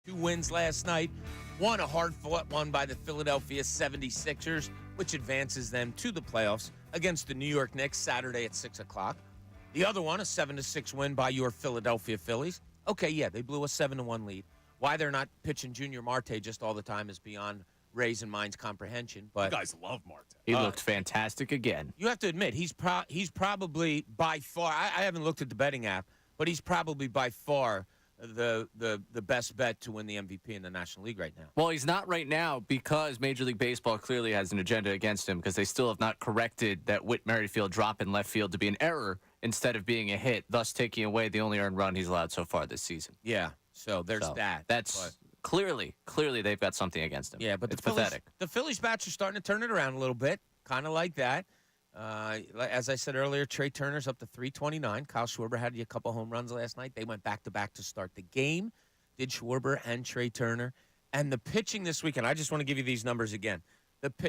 2 wins last night. One, a hard-fought one by the Philadelphia 76ers, which advances them to the playoffs against the New York Knicks Saturday at 6 o'clock. The other one, a 7-6 win by your Philadelphia Phillies. Okay, yeah, they blew a 7-1 lead. Why they're not pitching Junior Marte just all the time is beyond Ray's and mine's comprehension. But you guys love Marte. He looked fantastic again. You have to admit, he's probably by far, I haven't looked at the betting app, but he's probably by far the best bet to win the MVP in the National League right now. Well, he's not right now because Major League Baseball clearly has an agenda against him because they still have not corrected that Whit Merrifield drop in left field to be an error instead of being a hit, thus taking away the only earned run he's allowed so far this season. Yeah, so there's that. That's clearly they've got something against him. Yeah, but it's pathetic. pathetic. The Phillies bats are starting to turn it around a little bit, kind of like that. As I said earlier, Trey Turner's up to 329. Kyle Schwarber had a couple home runs last night. They went back-to-back to start the game. Did Schwarber and Trey Turner. And the pitching this weekend, I just want to give you these numbers again.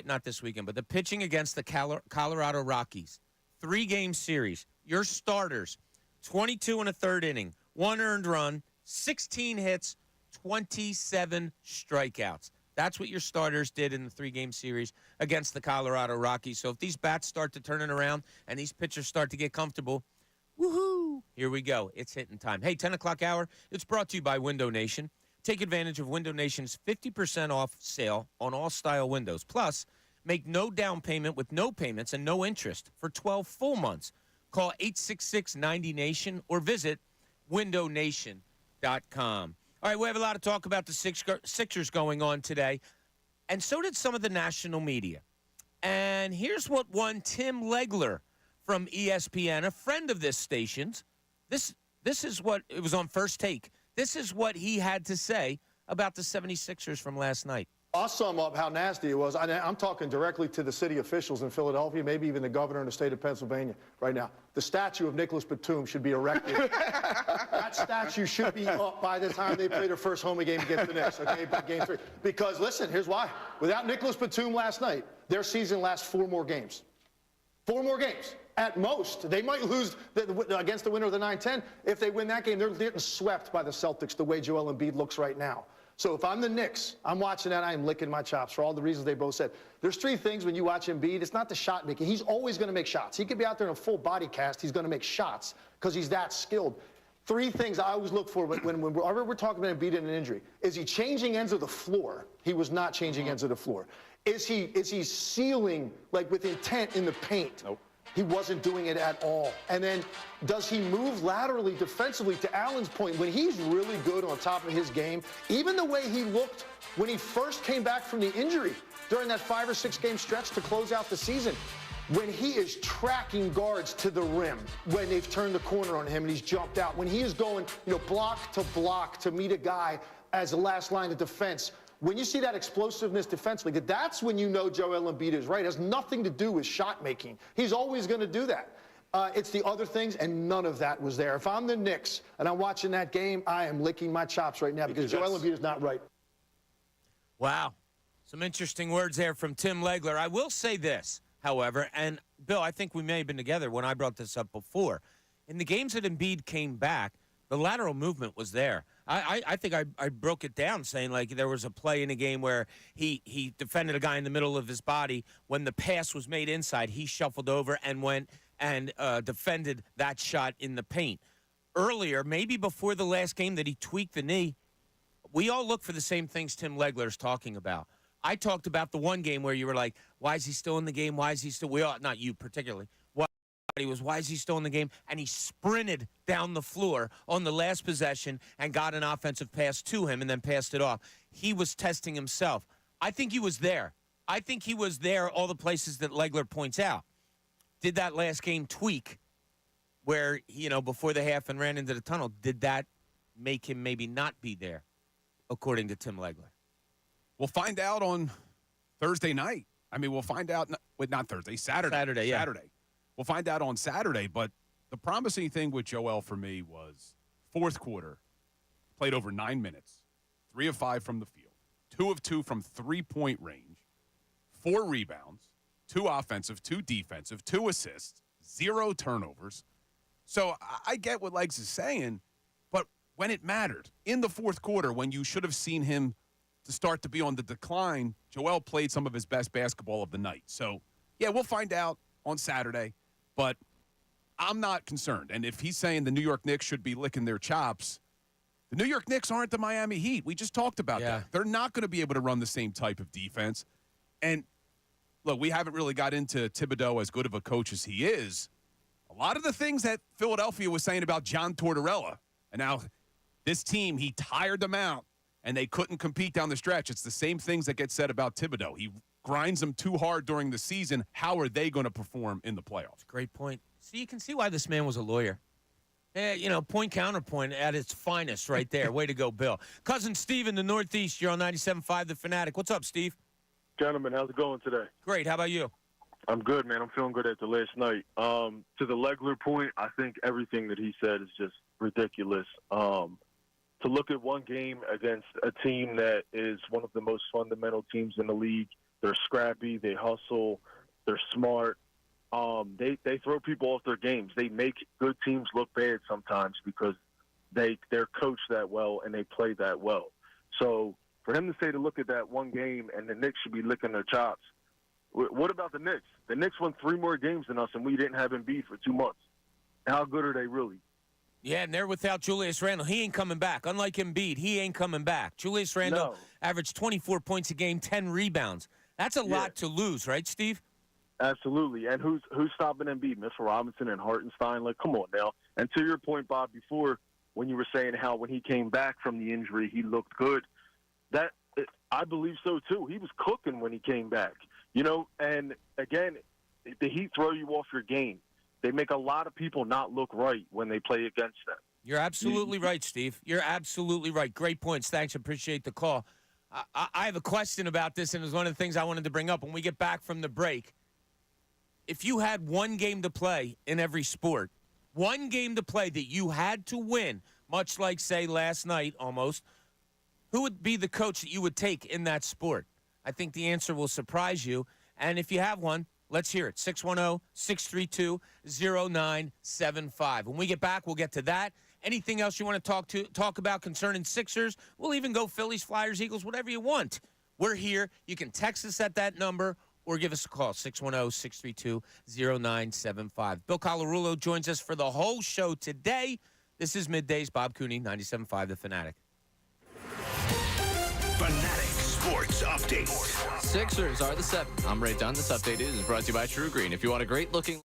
Not this weekend, but the pitching against the Colorado Rockies. 3-game series. Your starters, 22 and a third inning, 1 earned run, 16 hits, 27 strikeouts. That's what your starters did in the 3-game series against the Colorado Rockies. So if these bats start to turn it around and these pitchers start to get comfortable, woohoo, here we go. It's hitting time. Hey, 10 o'clock hour, it's brought to you by Window Nation. Take advantage of Window Nation's 50% off sale on all style windows. Plus, make no down payment with no payments and no interest for 12 full months. Call 866-90-NATION or visit windownation.com. All right, we have a lot of talk about the Sixers going on today, and so did some of the national media. And here's what one Tim Legler from ESPN, a friend of this station's, this is what, it was on First Take, this is what he had to say about the 76ers from last night. I'll sum up how nasty it was. I'm talking directly to the city officials in Philadelphia, maybe even the governor in the state of Pennsylvania right now. The statue of Nicholas Batum should be erected. That statue should be up by the time they play their first home game against the Knicks, okay, by game 3. Because, listen, here's why. Without Nicholas Batum last night, their season lasts 4 more games. 4 more games. At most. They might lose against the winner of the 9-10. If they win that game, they're getting swept by the Celtics the way Joel Embiid looks right now. So if I'm the Knicks, I'm watching that, I am licking my chops for all the reasons they both said. There's 3 things when you watch Embiid. It's not the shot making. He's always going to make shots. He could be out there in a full body cast. He's going to make shots because he's that skilled. 3 things I always look for when we're talking about Embiid and an injury. Is he changing ends of the floor? He was not changing ends of the floor. Is he sealing, like, with intent in the paint? Nope. He wasn't doing it at all. And then does he move laterally defensively? To Allen's point, when he's really good on top of his game, even the way he looked when he first came back from the injury during that 5 or 6 game stretch to close out the season, when he is tracking guards to the rim, when they've turned the corner on him and he's jumped out, when he is going, block to meet a guy as the last line of defense, when you see that explosiveness defensively, that's when you know Joel Embiid is right. It has nothing to do with shot making. He's always going to do that. It's the other things, and none of that was there. If I'm the Knicks and I'm watching that game, I am licking my chops right now because Joel Embiid is not right. Wow. Some interesting words there from Tim Legler. I will say this, however, and Bill, I think we may have been together when I brought this up before. In the games that Embiid came back, the lateral movement was there. I think I broke it down saying, like, there was a play in a game where he defended a guy in the middle of his body. When the pass was made inside, he shuffled over and went and defended that shot in the paint. Earlier, maybe before the last game that he tweaked the knee, we all look for the same things Tim Legler's talking about. I talked about the one game where you were like, why is he still in the game? Why is he still – we all, not you particularly – why is he still in the game? And he sprinted down the floor on the last possession and got an offensive pass to him and then passed it off. He was testing himself. I think he was there. I think he was there all the places that Legler points out. Did that last game tweak where, before the half and ran into the tunnel, did that make him maybe not be there, according to Tim Legler? We'll find out on Thursday night. I mean, we'll find out not Thursday, Saturday. Saturday. We'll find out on Saturday, but the promising thing with Joel for me was fourth quarter, played over 9 minutes, 3 of 5 from the field, 2 of 2 from three-point range, 4 rebounds, 2 offensive, 2 defensive, 2 assists, 0 turnovers. So I get what Legs is saying, but when it mattered. In the fourth quarter, when you should have seen him to start to be on the decline, Joel played some of his best basketball of the night. So, yeah, we'll find out on Saturday, but I'm not concerned. And if he's saying the New York Knicks should be licking their chops, the New York Knicks aren't the Miami Heat. We just talked about that. They're not going to be able to run the same type of defense. And, look, we haven't really got into Thibodeau, as good of a coach as he is. A lot of the things that Philadelphia was saying about John Tortorella, and now this team, he tired them out, and they couldn't compete down the stretch. It's the same things that get said about Thibodeau. He grinds them too hard during the season. How are they going to perform in the playoffs? Great point. So you can see why this man was a lawyer. Point counterpoint at its finest right there. Way to go, Bill. Cousin Steve in the Northeast, you're on 97.5 The Fanatic. What's up, Steve? Gentlemen, how's it going today? Great. How about you? I'm good, man. I'm feeling good after last night. To the Legler point, I think everything that he said is just ridiculous. To look at one game against a team that is one of the most fundamental teams in the league, they're scrappy, they hustle, they're smart. They throw people off their games. They make good teams look bad sometimes because they're coached that well and they play that well. So for him to say to look at that one game and the Knicks should be licking their chops, what about the Knicks? The Knicks won 3 more games than us, and we didn't have Embiid for 2 months. How good are they really? Yeah, and they're without Julius Randle. He ain't coming back. Unlike Embiid, he ain't coming back. Julius Randle averaged 24 points a game, 10 rebounds. That's a lot to lose, right, Steve? Absolutely. And who's stopping Embiid? Mitchell Robinson and Hartenstein? Like, come on now. And to your point, Bob, before when you were saying how when he came back from the injury, he looked good, I believe so, too. He was cooking when he came back. And, again, the Heat throw you off your game. They make a lot of people not look right when they play against them. You're absolutely right, Steve. You're absolutely right. Great points. Thanks. Appreciate the call. I have a question about this, and it was one of the things I wanted to bring up when we get back from the break. If you had one game to play in every sport, one game to play that you had to win, much like, say, last night almost, who would be the coach that you would take in that sport? I think the answer will surprise you. And if you have one, let's hear it. 610-632-0975. When we get back, we'll get to that. Anything else you want to talk about concerning Sixers? We'll even go Phillies, Flyers, Eagles, whatever you want. We're here. You can text us at that number or give us a call, 610-632-0975. Bill Colarulo joins us for the whole show today. This is Middays. Bob Cooney, 97.5 The Fanatic. Fanatic Sports Update. Sixers are the 7th. I'm Ray Dunn. This update is brought to you by True Green. If you want a great-looking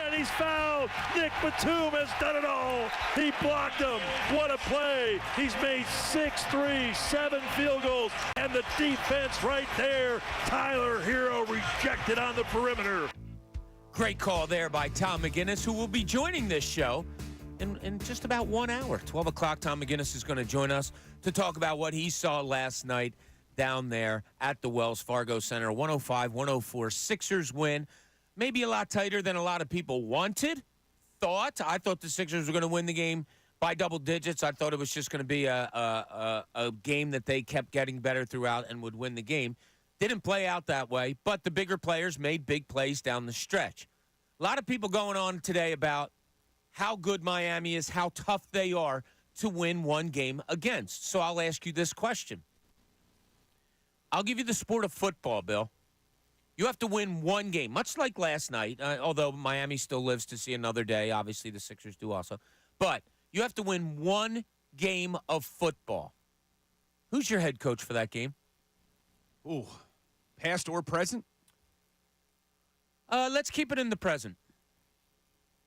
And he's fouled. Nick Batum has done it all. He blocked him. What a play. He's made 6 threes, 7 field goals, and the defense right there. Tyler Hero rejected on the perimeter. Great call there by Tom McGinnis, who will be joining this show in just about 1 hour. 12 o'clock, Tom McGinnis is going to join us to talk about what he saw last night down there at the Wells Fargo Center. 105-104 Sixers win. Maybe a lot tighter than a lot of people wanted, thought. I thought the Sixers were going to win the game by double digits. I thought it was just going to be a game that they kept getting better throughout and would win the game. Didn't play out that way, but the bigger players made big plays down the stretch. A lot of people going on today about how good Miami is, how tough they are to win one game against. So I'll ask you this question. I'll give you the sport of football, Bill. You have to win one game, much like last night, although Miami still lives to see another day. Obviously, the Sixers do also. But you have to win one game of football. Who's your head coach for that game? Ooh, past or present? Let's keep it in the present.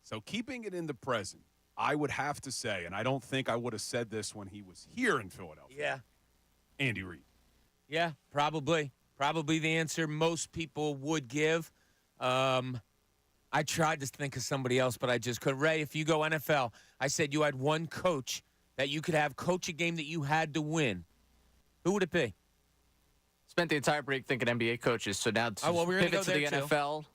So keeping it in the present, I would have to say, and I don't think I would have said this when he was here in Philadelphia. Yeah. Andy Reid. Yeah, probably. Probably the answer most people would give. I tried to think of somebody else, but I just couldn't. Ray, if you go NFL, I said you had one coach that you could have coach a game that you had to win. Who would it be? Spent the entire break thinking NBA coaches, so now to pivot to the NFL.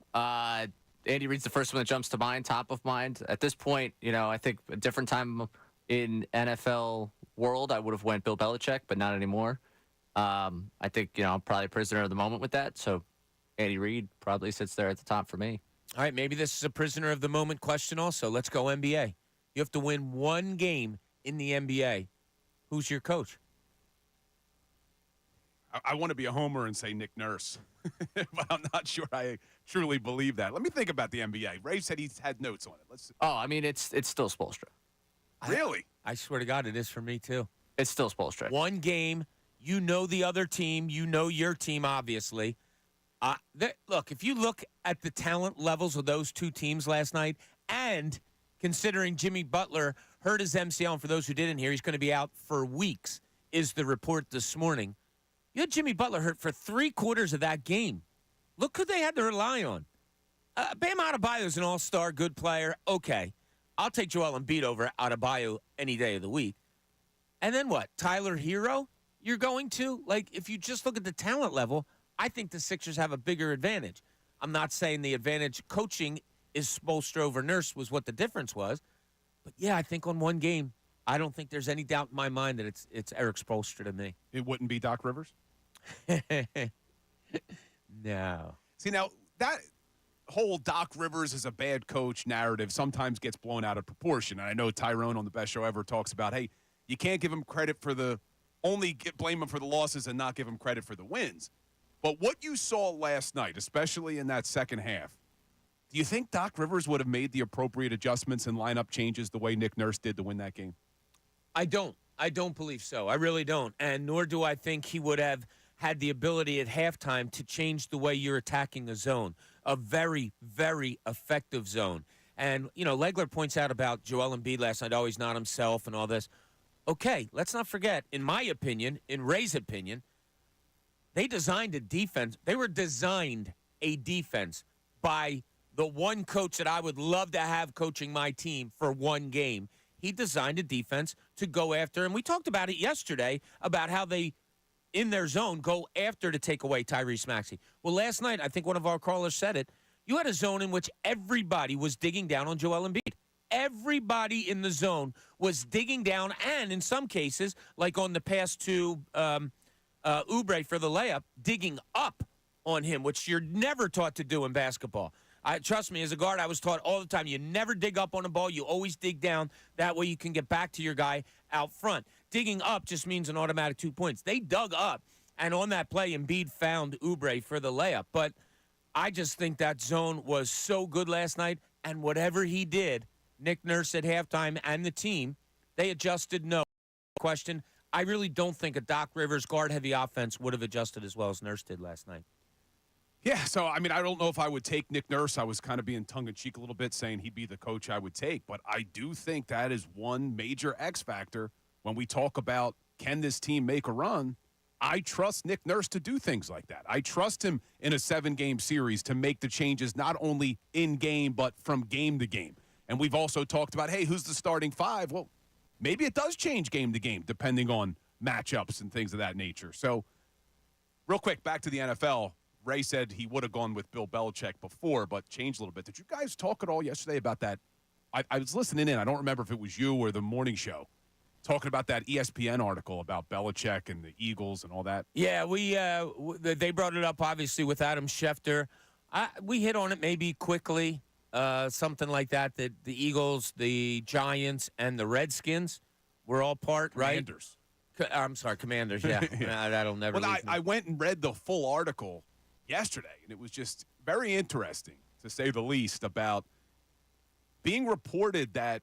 Andy Reid's the first one that jumps to mind, top of mind. At this point, I think a different time in NFL world, I would have went Bill Belichick, but not anymore. I think, I'm probably a prisoner of the moment with that. So Andy Reid probably sits there at the top for me. All right, maybe this is a prisoner of the moment question also. Let's go NBA. You have to win one game in the NBA. Who's your coach? I want to be a homer and say Nick Nurse, but I'm not sure I truly believe that. Let me think about the NBA. Ray said he's had notes on it. Let's. Oh, I mean, it's still Spoelstra. Really? I swear to God, it is for me too. It's still Spoelstra. One game. You know the other team. You know your team, obviously. Look, if you look at the talent levels of those two teams last night, and considering Jimmy Butler hurt his MCL, and for those who didn't hear, he's going to be out for weeks, is the report this morning. You had Jimmy Butler hurt for 3/4 of that game. Look who they had to rely on. Bam Adebayo's an all-star, good player. Okay. I'll take Joel Embiid over Adebayo any day of the week. And then what? Tyler Hero? You're going to? Like, if you just look at the talent level, I think the Sixers have a bigger advantage. I'm not saying the advantage coaching is Spoelstra over Nurse was what the difference was. But, yeah, I think on one game, I don't think there's any doubt in my mind that it's Eric Spoelstra to me. It wouldn't be Doc Rivers? No. See, now, that whole Doc Rivers is a bad coach narrative sometimes gets blown out of proportion. And I know Tyrone on the Best Show Ever talks about, hey, you can't give him credit for blame him for the losses and not give him credit for the wins. But what you saw last night, especially in that second half, do you think Doc Rivers would have made the appropriate adjustments and lineup changes the way Nick Nurse did to win that game? I don't. I don't believe so. I really don't. And nor do I think he would have had the ability at halftime to change the way you're attacking a zone, a very, very effective zone. And, Legler points out about Joel Embiid last night, he's not himself and all this. Okay, let's not forget, in my opinion, in Ray's opinion, they designed a defense. They were designed a defense by the one coach that I would love to have coaching my team for one game. He designed a defense to go after, and we talked about it yesterday, about how they, in their zone, go after to take away Tyrese Maxey. Well, last night, I think one of our callers said it, you had a zone in which everybody was digging down on Joel Embiid. Everybody in the zone was digging down, and in some cases, like on the pass to Oubre for the layup, digging up on him, which you're never taught to do in basketball. Trust me, as a guard, I was taught all the time, you never dig up on a ball. You always dig down. That way you can get back to your guy out front. Digging up just means an automatic 2 points. They dug up, and on that play, Embiid found Oubre for the layup. But I just think that zone was so good last night, and whatever he did, Nick Nurse at halftime and the team, they adjusted, no question. I really don't think a Doc Rivers guard-heavy offense would have adjusted as well as Nurse did last night. Yeah, so, I mean, I don't know if I would take Nick Nurse. I was kind of being tongue-in-cheek a little bit, saying he'd be the coach I would take. But I do think that is one major X factor when we talk about, can this team make a run? I trust Nick Nurse to do things like that. I trust him in a 7-game series to make the changes not only in-game but from game to game. And we've also talked about, hey, who's the starting 5? Well, maybe it does change game to game depending on matchups and things of that nature. So, real quick, back to the NFL. Ray said he would have gone with Bill Belichick before, but changed a little bit. Did you guys talk at all yesterday about that? I was listening in. I don't remember if it was you or the morning show talking about that ESPN article about Belichick and the Eagles and all that. Yeah, they brought it up, obviously, with Adam Schefter. We hit on it maybe quickly, something like that the Eagles, the Giants, and the Redskins were all part, Commanders. Right? I'm sorry, Commanders, yeah. That'll never Well, leave me. I went and read the full article yesterday, and it was just very interesting, to say the least, about being reported that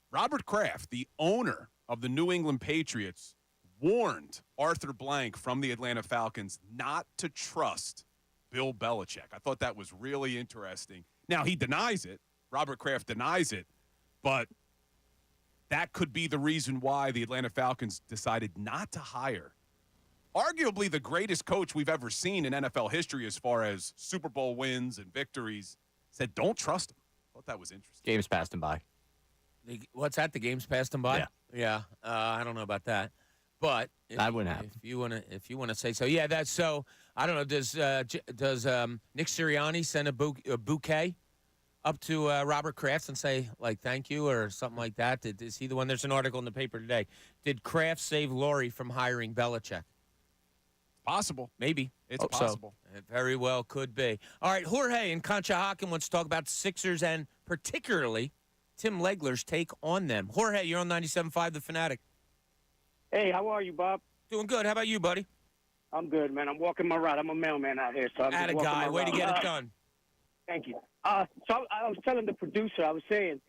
Robert Kraft, the owner of the New England Patriots, warned Arthur Blank from the Atlanta Falcons not to trust Bill Belichick. I thought that was really interesting. Now, he denies it. Robert Kraft denies it, but that could be the reason why the Atlanta Falcons decided not to hire arguably the greatest coach we've ever seen in NFL history as far as Super Bowl wins and victories. Said, don't trust him. I thought that was interesting. Games passed him by. What's that? The game's passed him by? Yeah. Yeah. I don't know about that. But I wouldn't have. If you want to say so. Yeah, that's so. I don't know. Does Nick Sirianni send a bouquet up to Robert Kraft and say, like, thank you or something like that? Is he the one? There's an article in the paper today. Did Kraft save Laurie from hiring Belichick? Possible. Maybe. It's possible. So. It very well could be. All right, Jorge and Conshohocken wants to talk about the Sixers and particularly Tim Legler's take on them. Jorge, you're on 97.5 The Fanatic. Hey, how are you, Bob? Doing good. How about you, buddy? I'm good, man. I'm walking my route. I'm a mailman out here, so I'm just walking my Way route. to get it done. Thank you. So I was telling the producer, I was saying,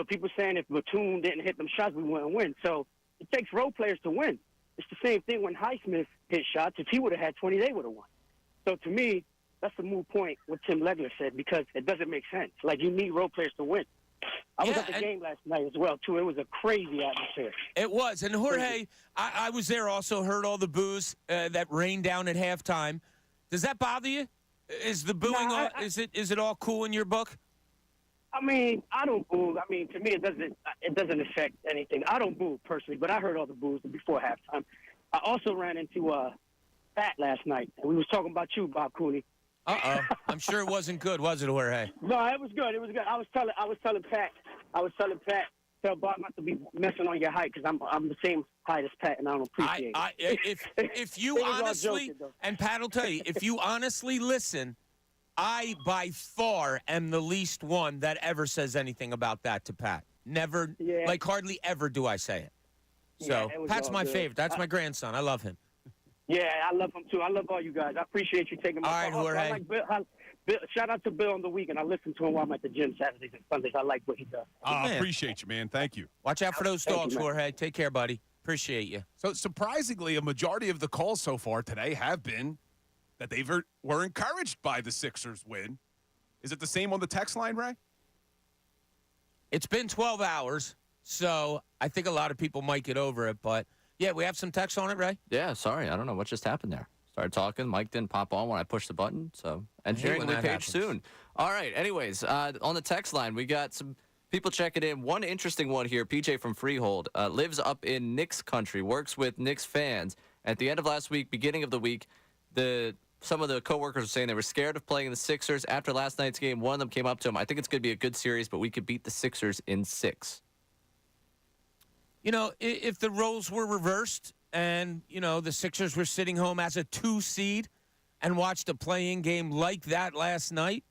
people saying if Batum didn't hit them shots, we wouldn't win. So it takes role players to win. It's the same thing when Highsmith hit shots. If he would have had 20, they would have won. So to me, that's the moot point what Tim Legler said because it doesn't make sense. Like, you need role players to win. I was at the game last night as well, too. It was a crazy atmosphere. It was. And, Jorge, I was there also, heard all the boos that rained down at halftime. Does that bother you? Is the booing, is it all cool in your book? I mean, I don't boo. I mean, to me, it doesn't affect anything. I don't boo personally, but I heard all the boos before halftime. I also ran into Pat last night, and we was talking about you, Bob Cooney. I'm sure it wasn't good, was it, Jorge? No, it was good. It was good. I was telling Pat, tell Bob not to be messing on your height because I'm the same height as Pat, and I don't appreciate it. If you honestly, and Pat will tell you, if you honestly listen, I, by far, am the least one that ever says anything about that to Pat. Never, hardly ever do I say it. So, Pat's my favorite. That's my grandson. I love him. Yeah, I love him, too. I love all you guys. I appreciate you taking my call. Jorge. I like Bill, shout out to Bill on the weekend. I listen to him while I'm at the gym Saturdays and Sundays. I like what he does. I appreciate you, man. Thank you. Watch out for those dogs, Jorge. Take care, buddy. Appreciate you. So, surprisingly, a majority of the calls so far today have been that they were encouraged by the Sixers win. Is it the same on the text line, Ray? It's been 12 hours, so I think a lot of people might get over it. But, yeah, we have some text on it, Ray? Yeah, sorry. I don't know what just happened there. Started talking. Mic didn't pop on when I pushed the button. So, engineering the page soon. All right. Anyways, on the text line, we got some people checking in. One interesting one here. PJ from Freehold lives up in Knicks country, works with Knicks fans. At the end of last week, beginning of the week, some of the coworkers were saying they were scared of playing the Sixers. After last night's game, one of them came up to him. I think it's going to be a good series, but we could beat the Sixers in 6. If the roles were reversed and, the Sixers were sitting home as a 2 seed and watched a play-in game like that last night,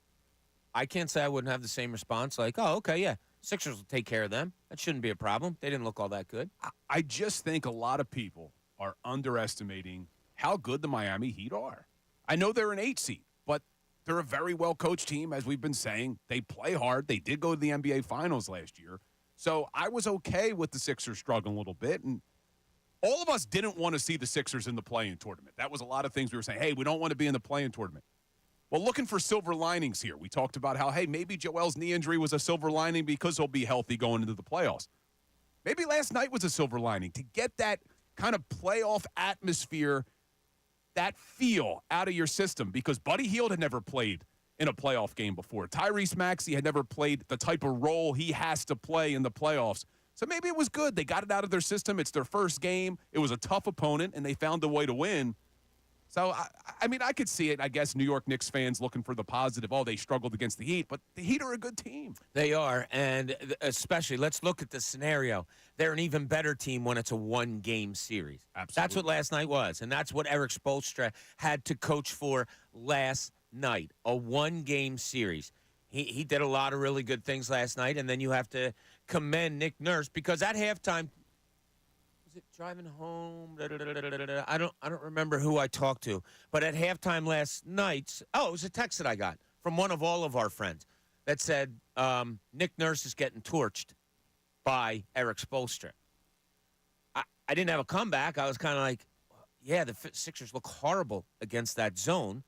I can't say I wouldn't have the same response. Like, oh, okay, yeah, Sixers will take care of them. That shouldn't be a problem. They didn't look all that good. I just think a lot of people are underestimating how good the Miami Heat are. I know they're an 8 seed, but they're a very well-coached team, as we've been saying. They play hard. They did go to the NBA Finals last year. So I was okay with the Sixers struggling a little bit, and all of us didn't want to see the Sixers in the play-in tournament. That was a lot of things we were saying, hey, we don't want to be in the play-in tournament. Well, looking for silver linings here. We talked about how, hey, maybe Joel's knee injury was a silver lining because he'll be healthy going into the playoffs. Maybe last night was a silver lining to get that kind of playoff atmosphere, that feel out of your system, because Buddy Hield had never played in a playoff game before. Tyrese Maxey had never played the type of role he has to play in the playoffs. So maybe it was good. They got it out of their system. It's their first game. It was a tough opponent, and they found a way to win. So, I mean, I could see it. I guess New York Knicks fans looking for the positive. Oh, they struggled against the Heat, but the Heat are a good team. They are, and especially, let's look at the scenario. They're an even better team when it's a one-game series. Absolutely. That's what last night was, and that's what Eric Spoelstra had to coach for last night, a one-game series. He did a lot of really good things last night, and then you have to commend Nick Nurse, because at halftime, was it driving home? I don't remember who I talked to, but at halftime last night, it was a text that I got from one of all of our friends that said Nick Nurse is getting torched by Eric Spoelstra. I didn't have a comeback. I was kind of like, yeah, the Sixers look horrible against that zone.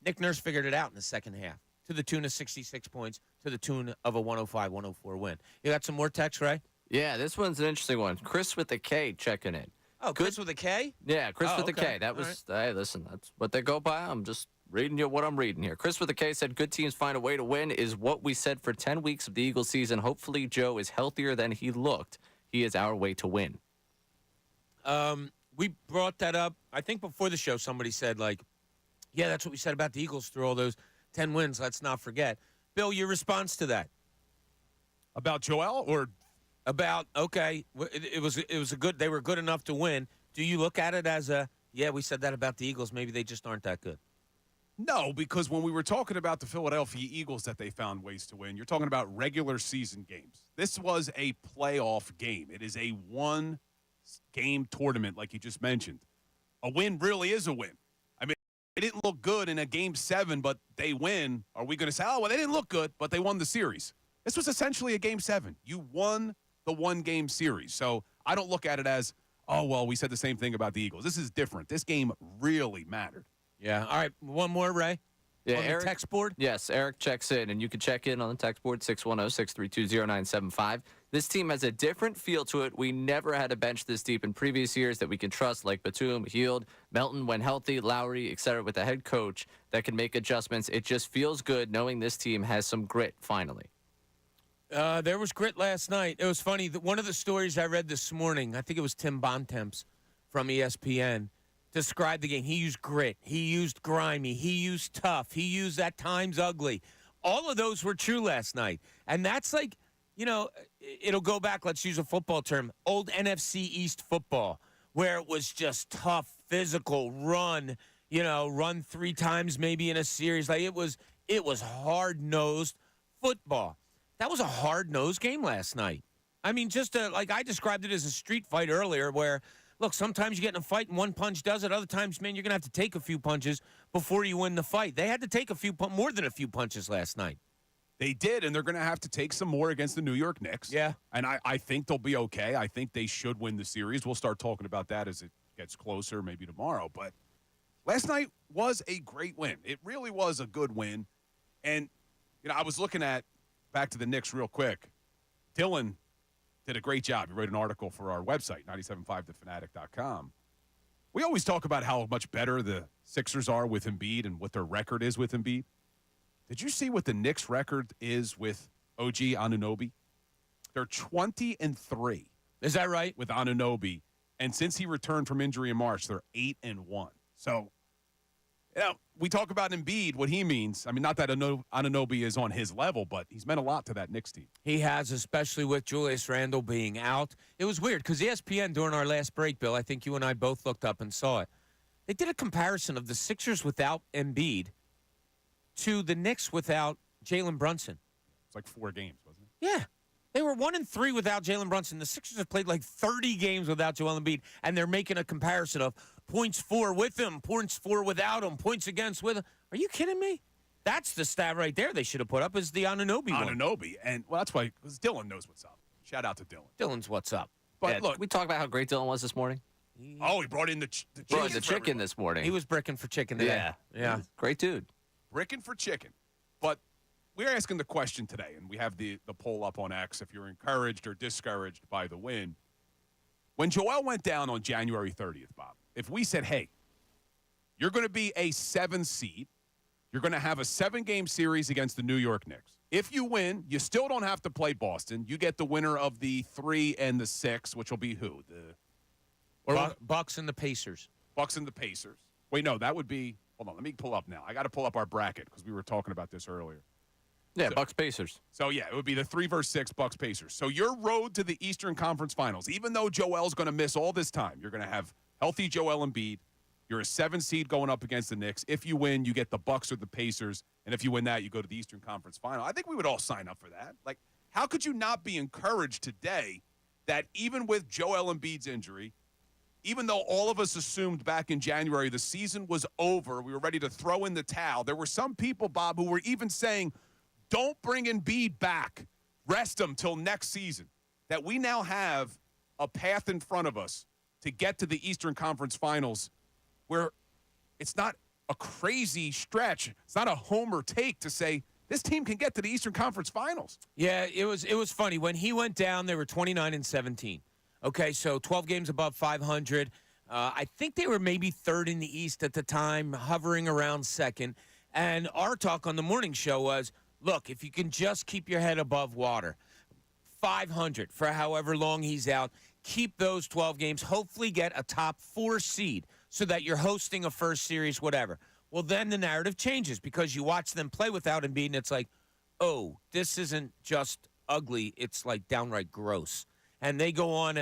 Nick Nurse figured it out in the second half to the tune of 66 points, to the tune of a 105-104 win. You got some more text, Ray? Yeah, this one's an interesting one. Chris with a K checking in. Oh, Chris with a K? Yeah, Chris with a okay. K. That was, All hey, listen, that's what they go by. I'm just reading you what I'm reading here. Chris with a K said, good teams find a way to win is what we said for 10 weeks of the Eagles season. Hopefully Joe is healthier than he looked. He is our way to win. We brought that up. I think before the show, somebody said, like, yeah, that's what we said about the Eagles through all those 10 wins. Let's not forget. Bill, your response to that? About Joel or about, okay, it was a good, they were good enough to win. Do you look at it as yeah, we said that about the Eagles. Maybe they just aren't that good. No, because when we were talking about the Philadelphia Eagles that they found ways to win, you're talking about regular season games. This was a playoff game. It is a one-game tournament, like you just mentioned. A win really is a win. I mean, they didn't look good in a Game 7, but they win. Are we going to say, oh, well, they didn't look good, but they won the series? This was essentially a Game 7. You won the one-game series. So I don't look at it as, oh, well, we said the same thing about the Eagles. This is different. This game really mattered. Yeah. All right. One more, Ray. Yeah, on Eric, the text board? Yes, Eric checks in, and you can check in on the text board, 610-632-0975. This team has a different feel to it. We never had a bench this deep in previous years that we can trust, like Batum, Hield, Melton when healthy, Lowry, etc., with a head coach that can make adjustments. It just feels good knowing this team has some grit, finally. There was grit last night. It was funny. One of the stories I read this morning, I think it was Tim Bontemps from ESPN, described the game. He used grit. He used grimy. He used tough. He used at times ugly. All of those were true last night. And that's like, you know, it'll go back, let's use a football term, old NFC East football, where it was just tough, physical, run 3 times maybe in a series. Like it was hard-nosed football. That was a hard-nosed game last night. I mean, just like I described it as a street fight earlier where, look, sometimes you get in a fight and one punch does it. Other times, man, you're going to have to take a few punches before you win the fight. They had to take more than a few punches last night. They did, and they're going to have to take some more against the New York Knicks. Yeah. And I think they'll be okay. I think they should win the series. We'll start talking about that as it gets closer, maybe tomorrow. But last night was a great win. It really was a good win. And, I was looking at, back to the Knicks real quick. Dylan did a great job. He wrote an article for our website, 975thefanatic.com. We always talk about how much better the Sixers are with Embiid and what their record is with Embiid. Did you see what the Knicks' record is with OG Anunoby? They're 20-3. Is that right? With Anunoby. And since he returned from injury in March, they're 8-1. So, we talk about Embiid, what he means. I mean, not that Anunoby is on his level, but he's meant a lot to that Knicks team. He has, especially with Julius Randle being out. It was weird because ESPN, during our last break, Bill, I think you and I both looked up and saw it. They did a comparison of the Sixers without Embiid to the Knicks without Jalen Brunson. It's like 4 games, wasn't it? Yeah. They were 1-3 without Jalen Brunson. The Sixers have played like 30 games without Joel Embiid, and they're making a comparison of points for with him, points for without him, points against with him. Are you kidding me? That's the stat right there they should have put up is the Anunoby one. Anunoby. And, well, that's why, because Dylan knows what's up. Shout out to Dylan. Dylan's what's up. But, look. We talked about how great Dylan was this morning. Oh, he brought in the chicken this morning. He was bricking for chicken today. Yeah. Great dude. bricking for chicken. But we're asking the question today, and we have the poll up on X if you're encouraged or discouraged by the win. When Joel went down on January 30th, Bob, if we said, hey, you're going to be a 7 seed, you're going to have a 7-game series against the New York Knicks. If you win, you still don't have to play Boston. You get the winner of the 3 and the 6, which will be who? Bucks and the Pacers. Bucks and the Pacers. Wait, no, that would be – hold on, let me pull up now. I got to pull up our bracket because we were talking about this earlier. Yeah, Bucks Pacers. So, yeah, it would be the 3 versus 6 Bucks Pacers. So your road to the Eastern Conference Finals, even though Joel's going to miss all this time, you're going to have healthy Joel Embiid. You're a 7 seed going up against the Knicks. If you win, you get the Bucks or the Pacers. And if you win that, you go to the Eastern Conference Final. I think we would all sign up for that. Like, how could you not be encouraged today that even with Joel Embiid's injury, even though all of us assumed back in January the season was over, we were ready to throw in the towel, there were some people, Bob, who were even saying, don't bring Embiid back. Rest him till next season. That we now have a path in front of us to get to the Eastern Conference Finals where it's not a crazy stretch. It's not a homer take to say this team can get to the Eastern Conference Finals. Yeah, it was funny. When he went down, they were 29-17. Okay, so 12 games above 500. I think they were maybe third in the East at the time, hovering around second. And our talk on the morning show was, look, if you can just keep your head above water, 500 for however long he's out, keep those 12 games, hopefully get a top 4 seed so that you're hosting a first series, whatever. Well, then the narrative changes because you watch them play without Embiid, and it's like, oh, this isn't just ugly. It's like downright gross. And they go on,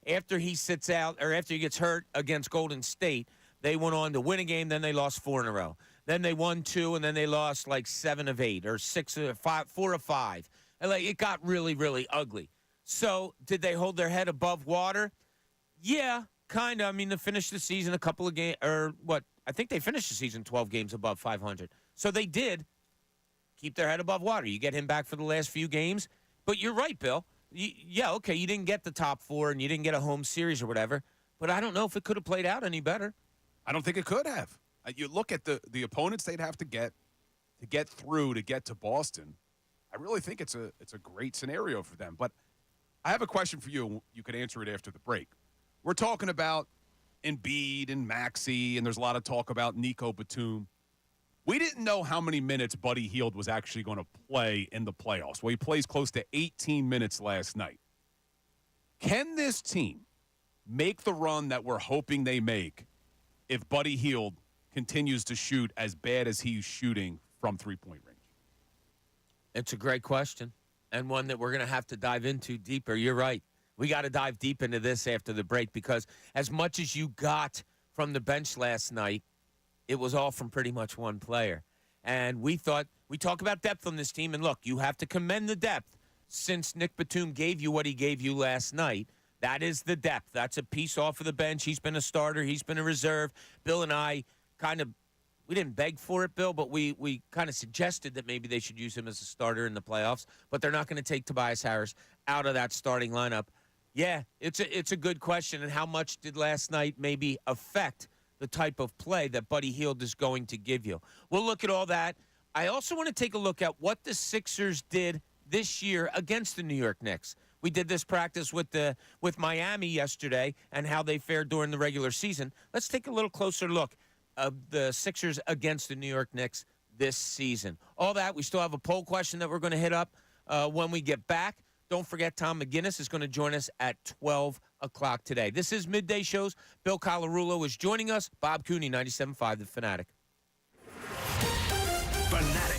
after he sits out or after he gets hurt against Golden State, they went on to win a game, then they lost 4 in a row. Then they won 2, and then they lost like 7 of 8 or 6 of 5, 4 of 5. And like, it got really, really ugly. So did they hold their head above water? Yeah, kind of. I mean, to finish the season a couple of games, or what? I think they finished the season 12 games above 500. So they did keep their head above water. You get him back for the last few games. But you're right, Bill. Yeah, okay, you didn't get the top 4 and you didn't get a home series or whatever. But I don't know if it could have played out any better. I don't think it could have. You look at the opponents they'd have to get through to get to Boston. I really think it's a great scenario for them. But I have a question for you. You can answer it after the break. We're talking about Embiid and Maxey, and there's a lot of talk about Nico Batum. We didn't know how many minutes Buddy Hield was actually going to play in the playoffs. Well, he plays close to 18 minutes last night. Can this team make the run that we're hoping they make if Buddy Hield continues to shoot as bad as he's shooting from three-point range? It's a great question, and one that we're going to have to dive into deeper. You're right. We got to dive deep into this after the break because as much as you got from the bench last night, it was all from pretty much one player. And we talk about depth on this team, and look, you have to commend the depth since Nick Batum gave you what he gave you last night. That is the depth. That's a piece off of the bench. He's been a starter. He's been a reserve. Bill and I we didn't beg for it, Bill, but we kind of suggested that maybe they should use him as a starter in the playoffs, but they're not going to take Tobias Harris out of that starting lineup. Yeah, it's a good question, and how much did last night maybe affect the type of play that Buddy Hield is going to give you? We'll look at all that. I also want to take a look at what the Sixers did this year against the New York Knicks. We did this practice with Miami yesterday and how they fared during the regular season. Let's take a little closer look of the Sixers against the New York Knicks this season. All that, we still have a poll question that we're going to hit up when we get back. Don't forget, Tom McGinnis is going to join us at 12 o'clock today. This is Midday Shows. Bill Colarulo is joining us. Bob Cooney, 97.5 The Fanatic. Fanatic.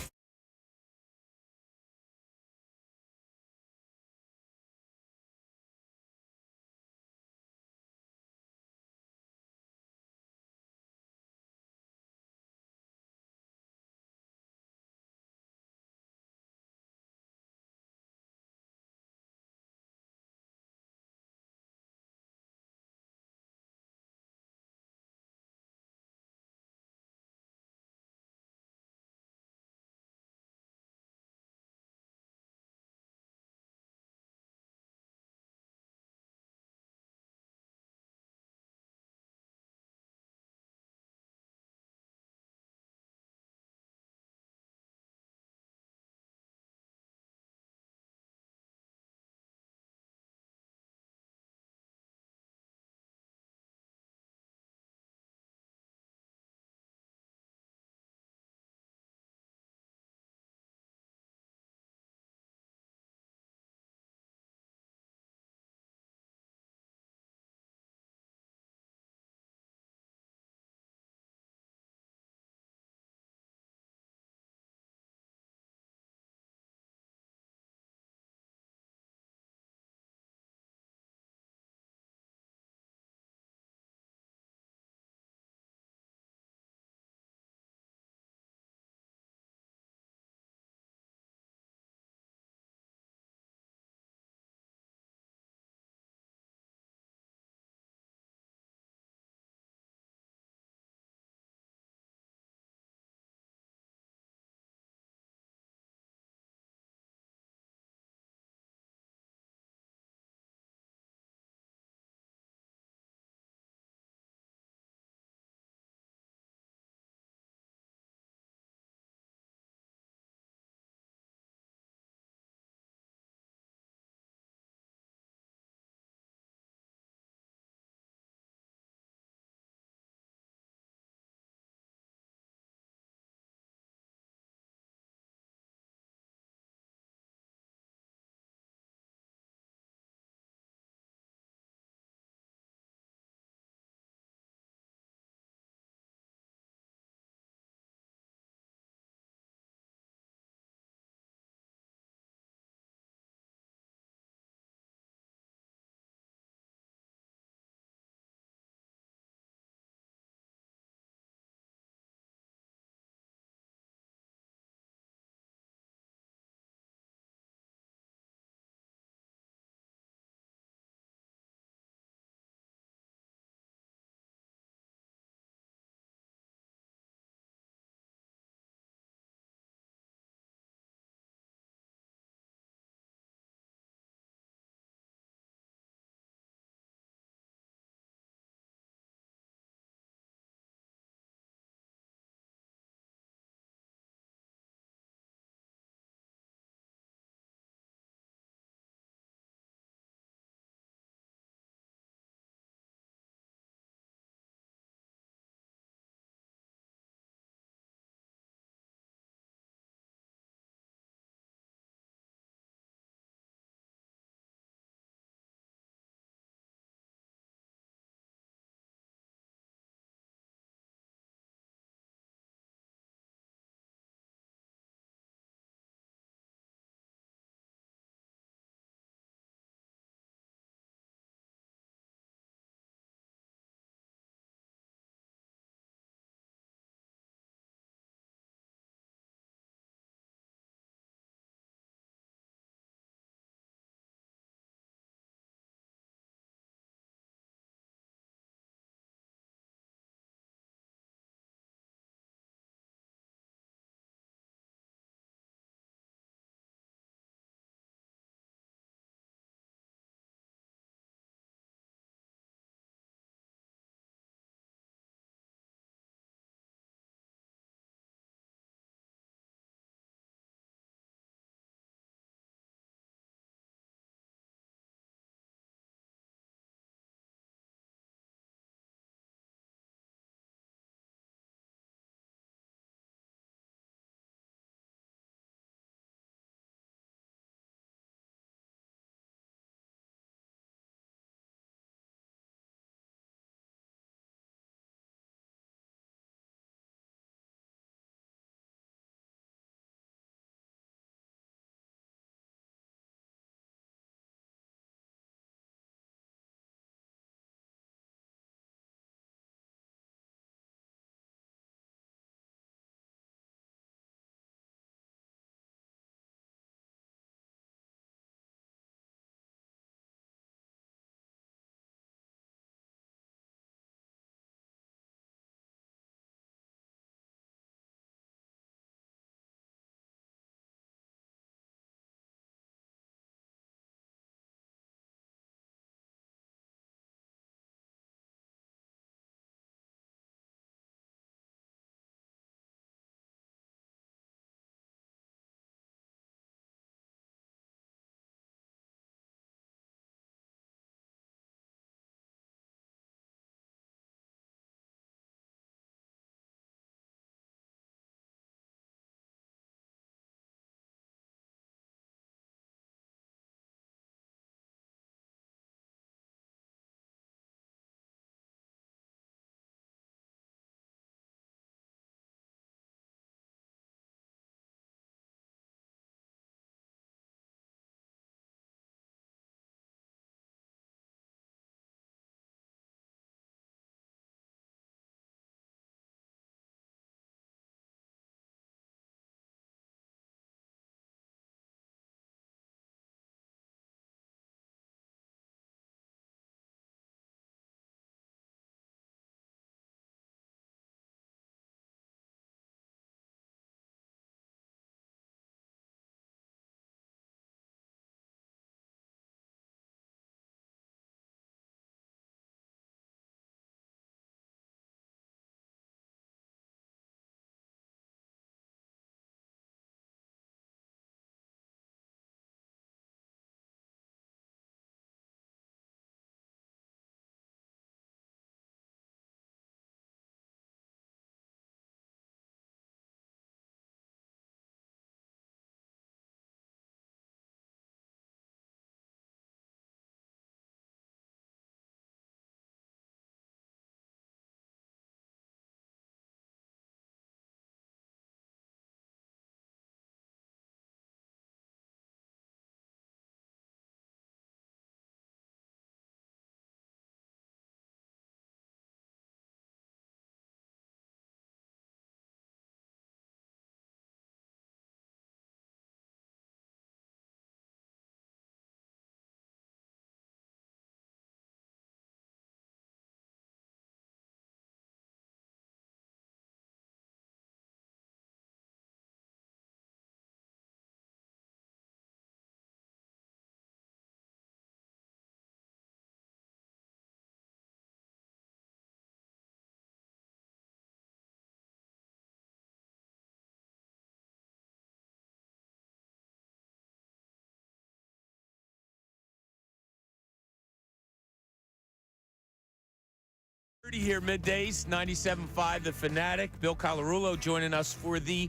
Here, middays, 97.5 The Fanatic. Bill Colarulo joining us for the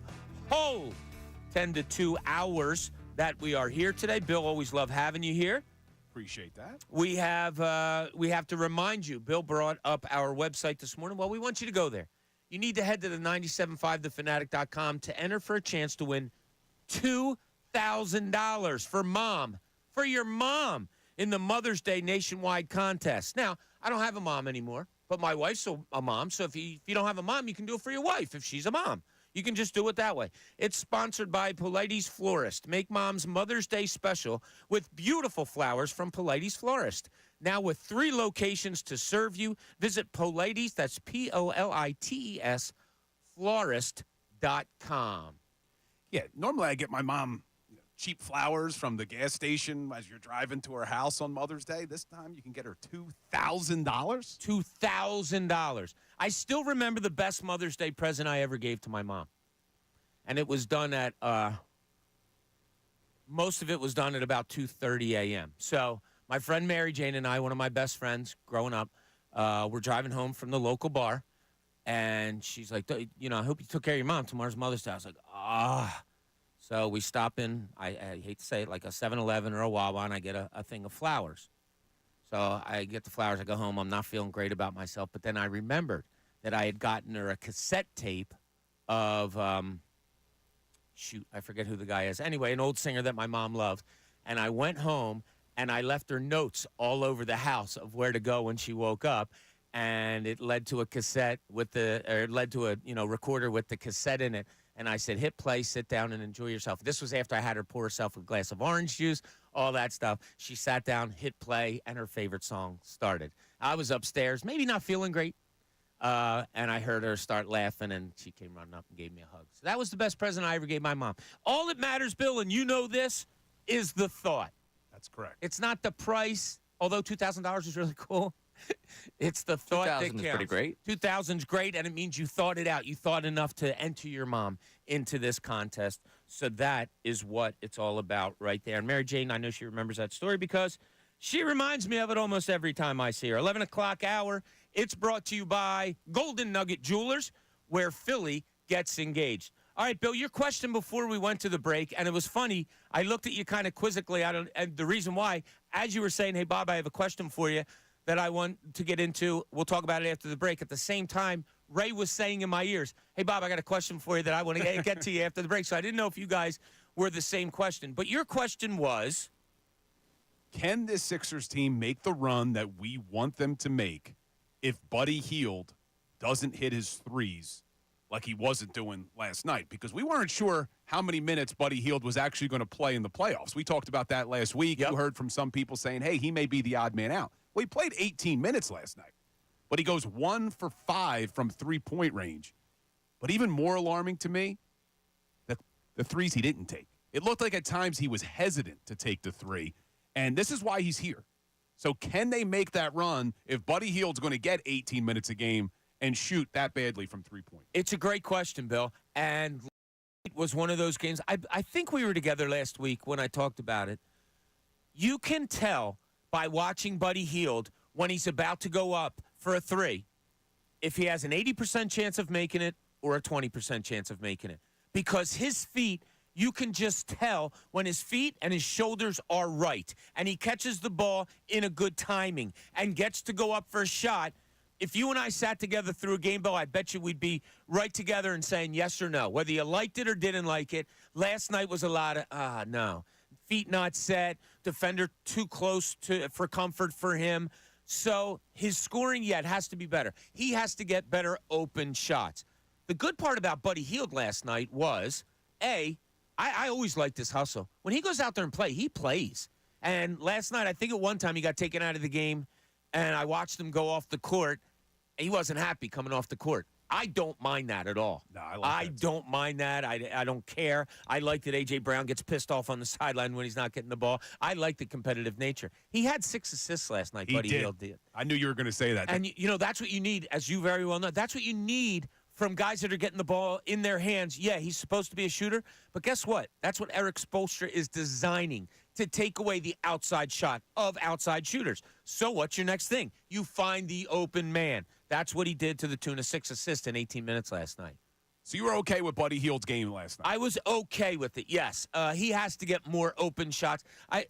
whole 10 to 2 hours that we are here today. Bill, always love having you here. Appreciate that. We have to remind you, Bill brought up our website this morning. Well, we want you to go there. You need to head to the 975thefanatic.com to enter for a chance to win $2,000 for your mom in the Mother's Day nationwide contest. Now, I don't have a mom anymore, but my wife's a mom. So if you don't have a mom, you can do it for your wife if she's a mom. You can just do it that way. It's sponsored by Polites Florist. Make Mom's Mother's Day special with beautiful flowers from Polites Florist. Now with 3 locations to serve you, visit Polites, that's Polites, florist.com. Yeah, normally I get my mom cheap flowers from the gas station as you're driving to her house on Mother's Day. This time you can get her $2,000? $2,000. I still remember the best Mother's Day present I ever gave to my mom. And it was done at, most of it was done at about 2:30 a.m. So my friend Mary Jane and I, one of my best friends growing up, were driving home from the local bar. And she's like, I hope you took care of your mom. Tomorrow's Mother's Day. I was like, So we stop in, I hate to say it, like a 7-Eleven or a Wawa, and I get a thing of flowers. So I get the flowers, I go home, I'm not feeling great about myself, but then I remembered that I had gotten her a cassette tape of, I forget who the guy is. Anyway, an old singer that my mom loved. And I went home, and I left her notes all over the house of where to go when she woke up. And it led to a recorder with the cassette in it. And I said, hit play, sit down, and enjoy yourself. This was after I had her pour herself a glass of orange juice, all that stuff. She sat down, hit play, and her favorite song started. I was upstairs, maybe not feeling great, and I heard her start laughing, and she came running up and gave me a hug. So that was the best present I ever gave my mom. All that matters, Bill, and you know this, is the thought. That's correct. It's not the price, although $2,000 is really cool. It's the thought that counts. 2,000 is pretty great. 2,000's great, and it means you thought it out. You thought enough to enter your mom into this contest. So that is what it's all about right there. And Mary Jane, I know she remembers that story because she reminds me of it almost every time I see her. 11 o'clock hour, it's brought to you by Golden Nugget Jewelers, where Philly gets engaged. All right, Bill, your question before we went to the break, and it was funny. I looked at you kind of quizzically, and the reason why, as you were saying, hey, Bob, I have a question for you that I want to get into. We'll talk about it after the break. At the same time, Ray was saying in my ears, hey, Bob, I got a question for you that I want to get to you after the break. So I didn't know if you guys were the same question. But your question was, can this Sixers team make the run that we want them to make if Buddy Hield doesn't hit his threes like he wasn't doing last night? Because we weren't sure how many minutes Buddy Hield was actually going to play in the playoffs. We talked about that last week. Yep. You heard from some people saying, hey, he may be the odd man out. Well, he played 18 minutes last night, but he goes 1 for 5 from three-point range. But even more alarming to me, the threes he didn't take. It looked like at times he was hesitant to take the three, and this is why he's here. So can they make that run if Buddy Hield's going to get 18 minutes a game and shoot that badly from three-point? It's a great question, Bill. And it was one of those games. I think we were together last week when I talked about it. You can tell by watching Buddy Hield when he's about to go up for a three if he has an 80% chance of making it or a 20% chance of making it. Because his feet, you can just tell when his feet and his shoulders are right. And he catches the ball in a good timing and gets to go up for a shot. If you and I sat together through a game, Bill, I bet you we'd be right together and saying yes or no. Whether you liked it or didn't like it, last night was a lot of, no. Feet not set, defender too close for comfort for him. So his scoring yet has to be better. He has to get better open shots. The good part about Buddy Hield last night was, I always liked this hustle. When he goes out there and play, he plays. And last night, I think at one time he got taken out of the game, and I watched him go off the court. He wasn't happy coming off the court. I don't mind that at all. No, I don't mind that. I don't care. I like that A.J. Brown gets pissed off on the sideline when he's not getting the ball. I like the competitive nature. He had 6 assists last night, Buddy Hield did. I knew you were going to say that. And, that's what you need, as you very well know. That's what you need from guys that are getting the ball in their hands. Yeah, he's supposed to be a shooter, but guess what? That's what Eric Spoelstra is designing, to take away the outside shot of outside shooters. So what's your next thing? You find the open man. That's what he did to the tune of 6 assists in 18 minutes last night. So you were okay with Buddy Hield's game last night? I was okay with it, yes. He has to get more open shots.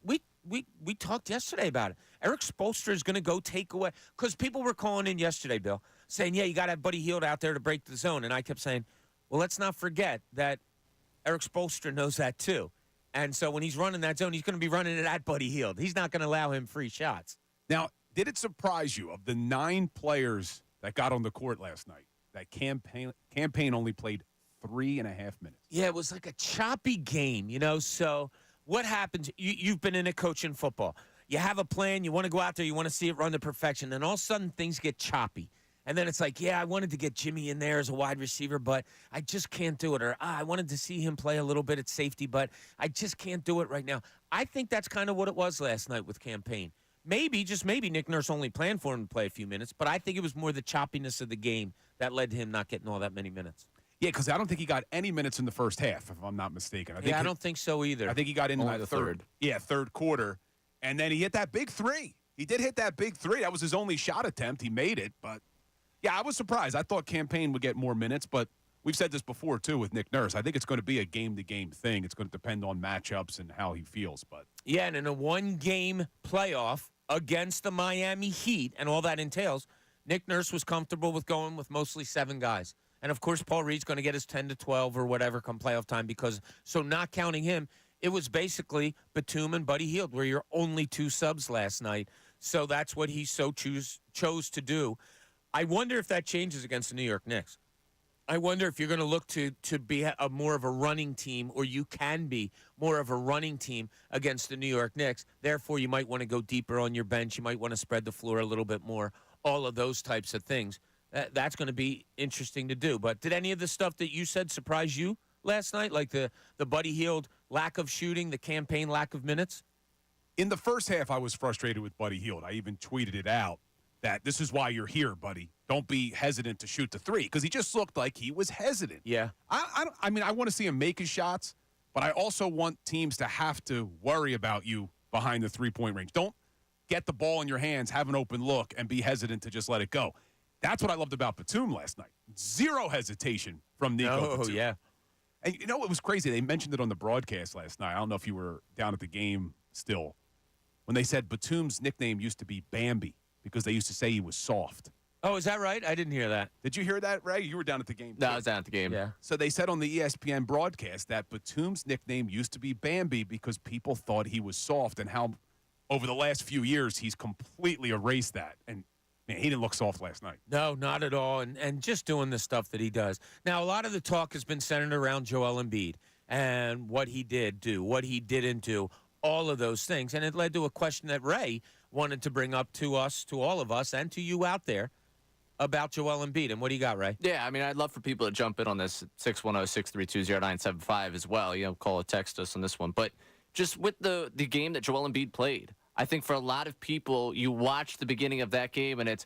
We talked yesterday about it. Eric Spoelstra is going to go take away, because people were calling in yesterday, Bill, saying, yeah, you got to have Buddy Hield out there to break the zone. And I kept saying, well, let's not forget that Eric Spoelstra knows that too. And so when he's running that zone, he's going to be running it at Buddy Hield. He's not going to allow him free shots. Now, did it surprise you, of the 9 players that got on the court last night, that campaign only played 3.5 minutes? Yeah, it was like a choppy game, So what happens? You've been in a coaching football. You have a plan. You want to go out there. You want to see it run to perfection. Then all of a sudden things get choppy. And then it's like, yeah, I wanted to get Jimmy in there as a wide receiver, but I just can't do it. Or I wanted to see him play a little bit at safety, but I just can't do it right now. I think that's kind of what it was last night with campaign. Maybe, just maybe, Nick Nurse only planned for him to play a few minutes, but I think it was more the choppiness of the game that led to him not getting all that many minutes. Yeah, because I don't think he got any minutes in the first half, if I'm not mistaken. I don't think so either. I think he got in Only the the third. Yeah, third quarter. And then he hit that big 3. He did hit that big 3. That was his only shot attempt. He made it. But, yeah, I was surprised. I thought campaign would get more minutes, but we've said this before, too, with Nick Nurse. I think it's going to be a game-to-game thing. It's going to depend on matchups and how he feels. But yeah, and in a one-game playoff against the Miami Heat and all that entails, Nick Nurse was comfortable with going with mostly 7 guys. And, of course, Paul Reed's going to get his 10 to 12 or whatever come playoff time so not counting him, it was basically Batum and Buddy Hield, where you're only 2 subs last night. So that's what he chose to do. I wonder if that changes against the New York Knicks. I wonder if you're going to look to be more of a running team, or you can be more of a running team against the New York Knicks. Therefore, you might want to go deeper on your bench. You might want to spread the floor a little bit more, all of those types of things. That's going to be interesting to do. But did any of the stuff that you said surprise you last night, like the Buddy Hield lack of shooting, the campaign lack of minutes? in the first half, I was frustrated with Buddy Hield. I even tweeted it out that this is why you're here, buddy. Don't be hesitant to shoot the three, because he just looked like he was hesitant. Yeah. I mean, I want to see him make his shots, but I also want teams to have to worry about you behind the three-point range. Don't get the ball in your hands, have an open look, and be hesitant to just let it go. That's what I loved about Batum last night. Zero hesitation from Nico Batum. Yeah. And you know, it was crazy. They mentioned it on the broadcast last night. I don't know if you were down at the game still, when they said Batum's nickname used to be Bambi because they used to say he was soft. Oh, is that right? I didn't hear that. Did you hear that, Ray? You were down at the game. No, I was down at the game. Yeah. So they said on the ESPN broadcast that Batum's nickname used to be Bambi because people thought he was soft, and how over the last few years he's completely erased that. And man, he didn't look soft last night. No, not at all. And just doing the stuff that he does. Now, a lot of the talk has been centered around Joel Embiid and what he did do, what he didn't do, all of those things. And it led to a question that Ray wanted to bring up to us, to all of us, and to you out there about Joel Embiid. And what do you got, Ray? Yeah, I mean, I'd love for people to jump in on this 610-632-0975 as well. You know, call or text us on this one. But just with the game that Joel Embiid played, I think for a lot of people, you watch the beginning of that game and it's,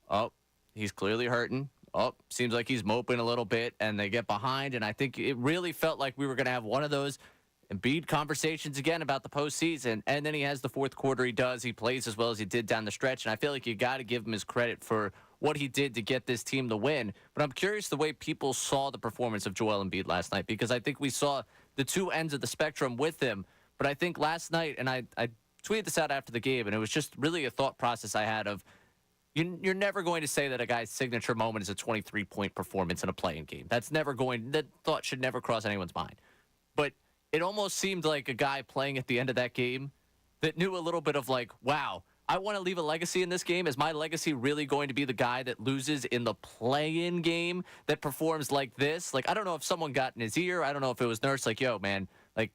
oh, he's clearly hurting. Oh, seems like he's moping a little bit, and they get behind. And I think it really felt like we were going to have one of those Embiid conversations again about the postseason. And then he has the fourth quarter he does. He plays as well as he did down the stretch. And I feel like you got to give him his credit for what he did to get this team to win. But I'm curious the way people saw the performance of Joel Embiid last night, because I think we saw the two ends of the spectrum with him. But I think last night, and I tweeted this out after the game, and it was just really a thought process I had of, you're never going to say that a guy's signature moment is a 23-point performance in a playing game. That thought should never cross anyone's mind. But it almost seemed like a guy playing at the end of that game that knew a little bit of like, wow, I want to leave a legacy in this game. Is my legacy really going to be the guy that loses in the play-in game that performs like this? Like, I don't know if someone got in his ear. I don't know if it was Nurse like, yo, man, like,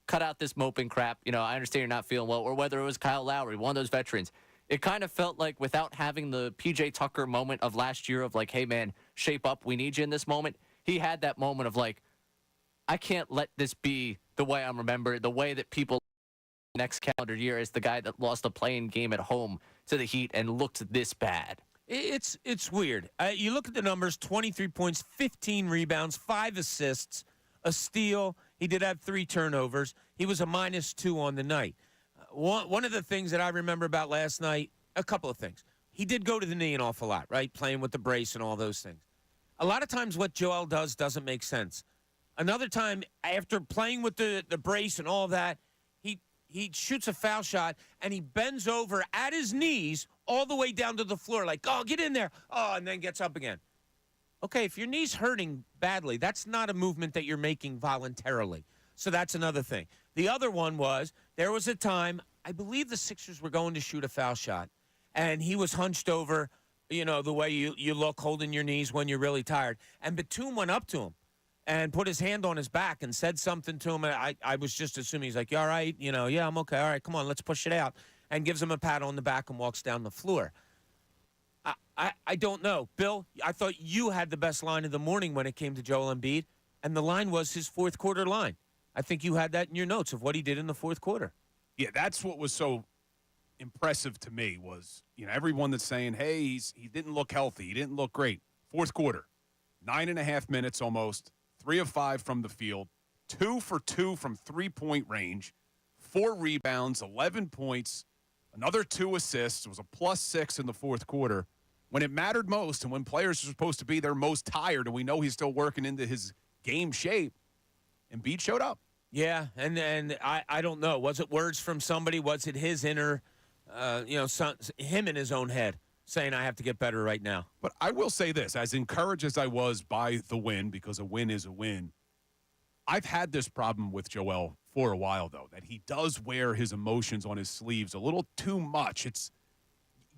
cut out this moping crap. You know, I understand you're not feeling well. Or whether it was Kyle Lowry, one of those veterans. It kind of felt like without having the P.J. Tucker moment of last year of like, hey, man, shape up. We need you in this moment. He had that moment of like, I can't let this be the way I'm remembered, the way that people next calendar year as the guy that lost a playing game at home to the Heat and looked this bad. It's weird. You look at the numbers, 23 points, 15 rebounds, 5 assists, a steal. He did have 3 turnovers. He was a -2 on the night. One of the things that I remember about last night, a couple of things. he did go to the knee an awful lot, right? Playing with the brace and all those things. A lot of times what Joel does doesn't make sense. Another time, after playing with the brace and all that, he shoots a foul shot, and he bends over at his knees all the way down to the floor like, oh, get in there. Oh, and then gets up again. Okay, if your knee's hurting badly, that's not a movement that you're making voluntarily. So that's another thing. The other one was, there was a time, I believe the Sixers were going to shoot a foul shot, and he was hunched over, you know, the way you look holding your knees when you're really tired. And Batum went up to him and put his hand on his back and said something to him. And I was just assuming, he's like, you all right? You know, yeah, I'm okay. All right, come on, let's push it out. And gives him a pat on the back and walks down the floor. I don't know. Bill, I thought you had the best line of the morning when it came to Joel Embiid, and the line was his fourth quarter line. I think you had that in your notes of what he did in the fourth quarter. Yeah, that's what was so impressive to me was, you know, everyone that's saying, hey, he didn't look healthy. He didn't look great. Fourth quarter, 9.5 minutes almost, 3 of 5 from the field, 2 for 2 from three-point range, 4 rebounds, 11 points, another 2 assists. It was a +6 in the fourth quarter. When it mattered most and when players are supposed to be their most tired, and we know he's still working into his game shape, Embiid showed up. Yeah, and I don't know. Was it words from somebody? Was it his inner, him in his own head saying, I have to get better right now? But I will say this, as encouraged as I was by the win, because a win is a win, I've had this problem with Joel for a while, though, that he does wear his emotions on his sleeves a little too much.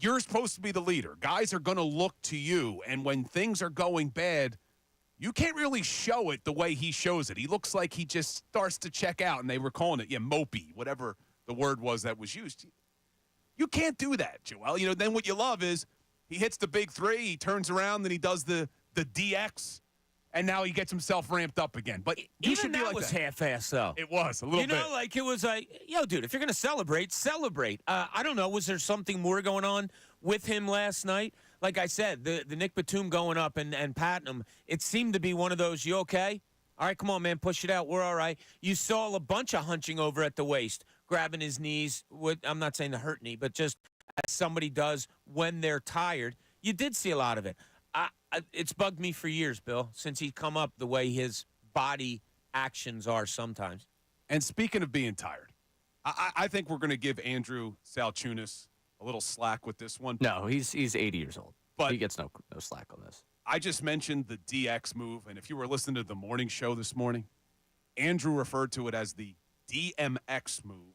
You're supposed to be the leader. Guys are going to look to you, and when things are going bad, you can't really show it the way he shows it. He looks like he just starts to check out, and they were calling it, mopey, whatever the word was that was used. You can't do that, Joel. You know, then what you love is he hits the big three, he turns around, then he does the DX, and now he gets himself ramped up again. But you should be like that. Even that was half-assed, though. It was, a little bit. You know, like it was like, yo, dude, if you're going to celebrate, celebrate. I don't know, was there something more going on with him last night? Like I said, the Nick Batum going up and patting him, it seemed to be one of those, you okay? All right, come on, man, push it out. We're all right. You saw a bunch of hunching over at the waist, grabbing his knees. I'm not saying the hurt knee, but just as somebody does when they're tired. You did see a lot of it. It's bugged me for years, Bill, since he's come up the way his body actions are sometimes. And speaking of being tired, I think we're going to give Andrew Salciunas a little slack with this one. No, he's 80 years old. But he gets no slack on this. I just mentioned the DX move, and if you were listening to the morning show this morning, Andrew referred to it as the DMX move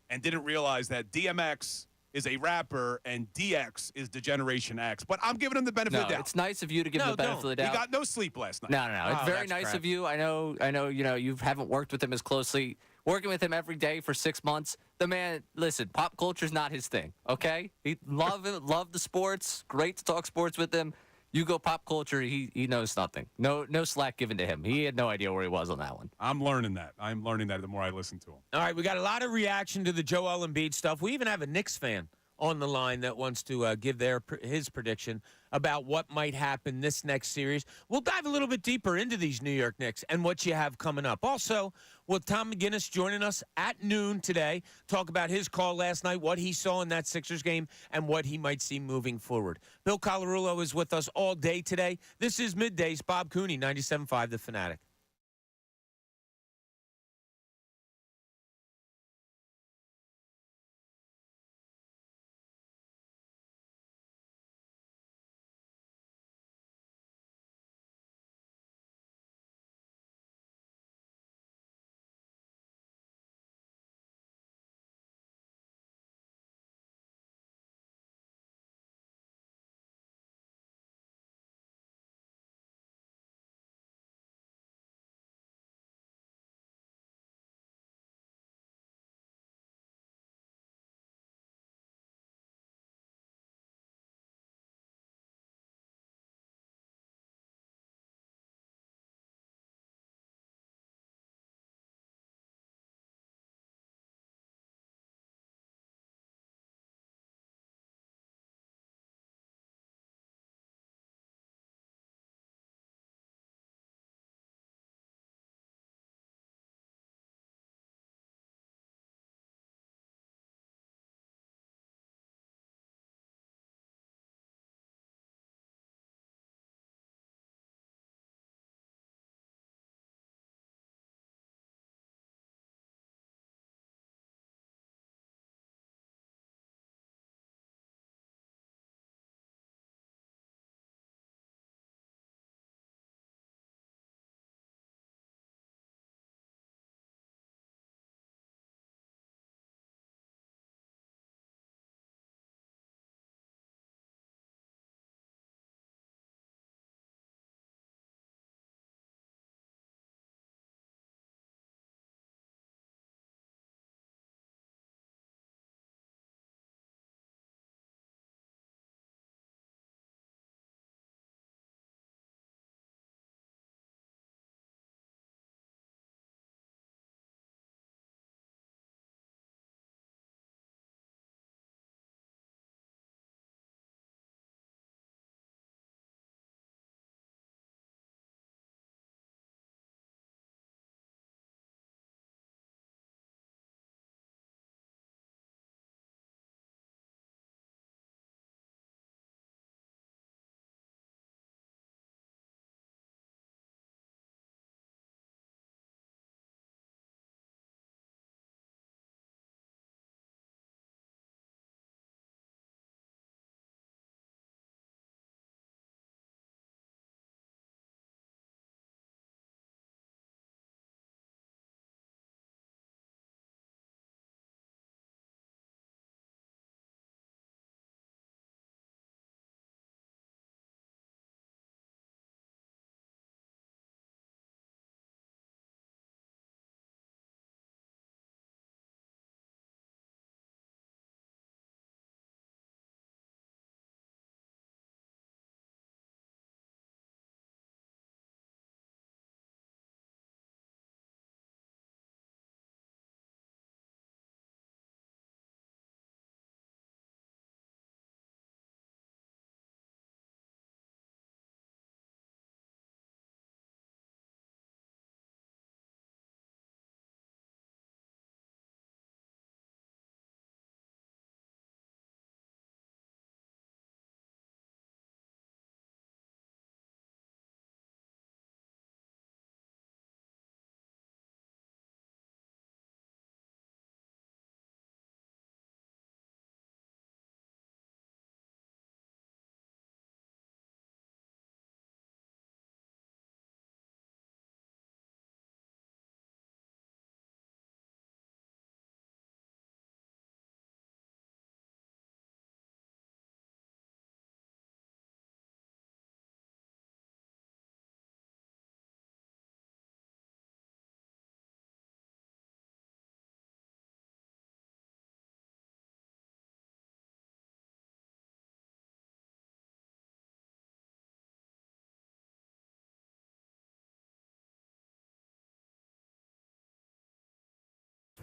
and didn't realize that DMX is a rapper and DX is Degeneration X. But I'm giving him the benefit of the doubt. It's nice of you to give him the benefit of the doubt. He got no sleep last night. No. It's very nice of you. I know, you haven't worked with him as closely. Working with him every day for 6 months, the man, listen, pop culture's not his thing, okay? He loved the sports, great to talk sports with him. You go pop culture, he knows nothing. No slack given to him. He had no idea where he was on that one. I'm learning that. I'm learning that the more I listen to him. All right, we got a lot of reaction to the Joel Embiid stuff. We even have a Knicks fan on the line that wants to give his prediction about what might happen this next series. We'll dive a little bit deeper into these New York Knicks and what you have coming up. Also, with Tom McGinnis joining us at noon today, talk about his call last night, what he saw in that Sixers game, and what he might see moving forward. Bill Colarulo is with us all day today. This is Middays. Bob Cooney, 97.5 The Fanatic.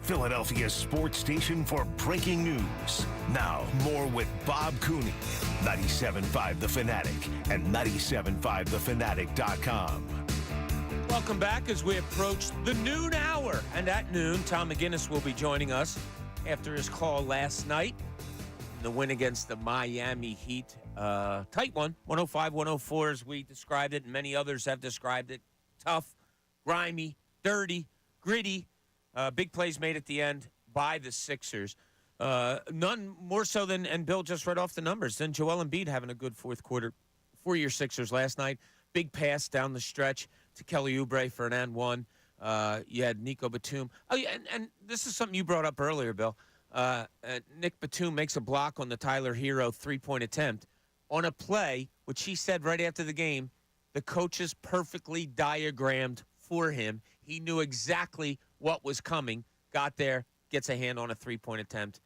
Philadelphia's sports station for breaking news. Now, more with Bob Cooney, 97.5 The Fanatic and 97.5thefanatic.com. Welcome back as we approach the noon hour. And at noon, Tom McGinnis will be joining us after his call last night. The win against the Miami Heat. Tight one, 105-104 as we described it, and many others have described it. Tough, grimy, dirty, gritty. Big plays made at the end by the Sixers. None more so than, and Bill just read off the numbers, than Joel Embiid having a good fourth quarter for your Sixers last night. Big pass down the stretch to Kelly Oubre for an and one. You had Nico Batum. Oh, yeah, and this is something you brought up earlier, Bill. Nick Batum makes a block on the Tyler Hero three-point attempt on a play, which he said right after the game, the coaches perfectly diagrammed for him. He knew exactly what was coming, got there, gets a hand on a three-point attempt.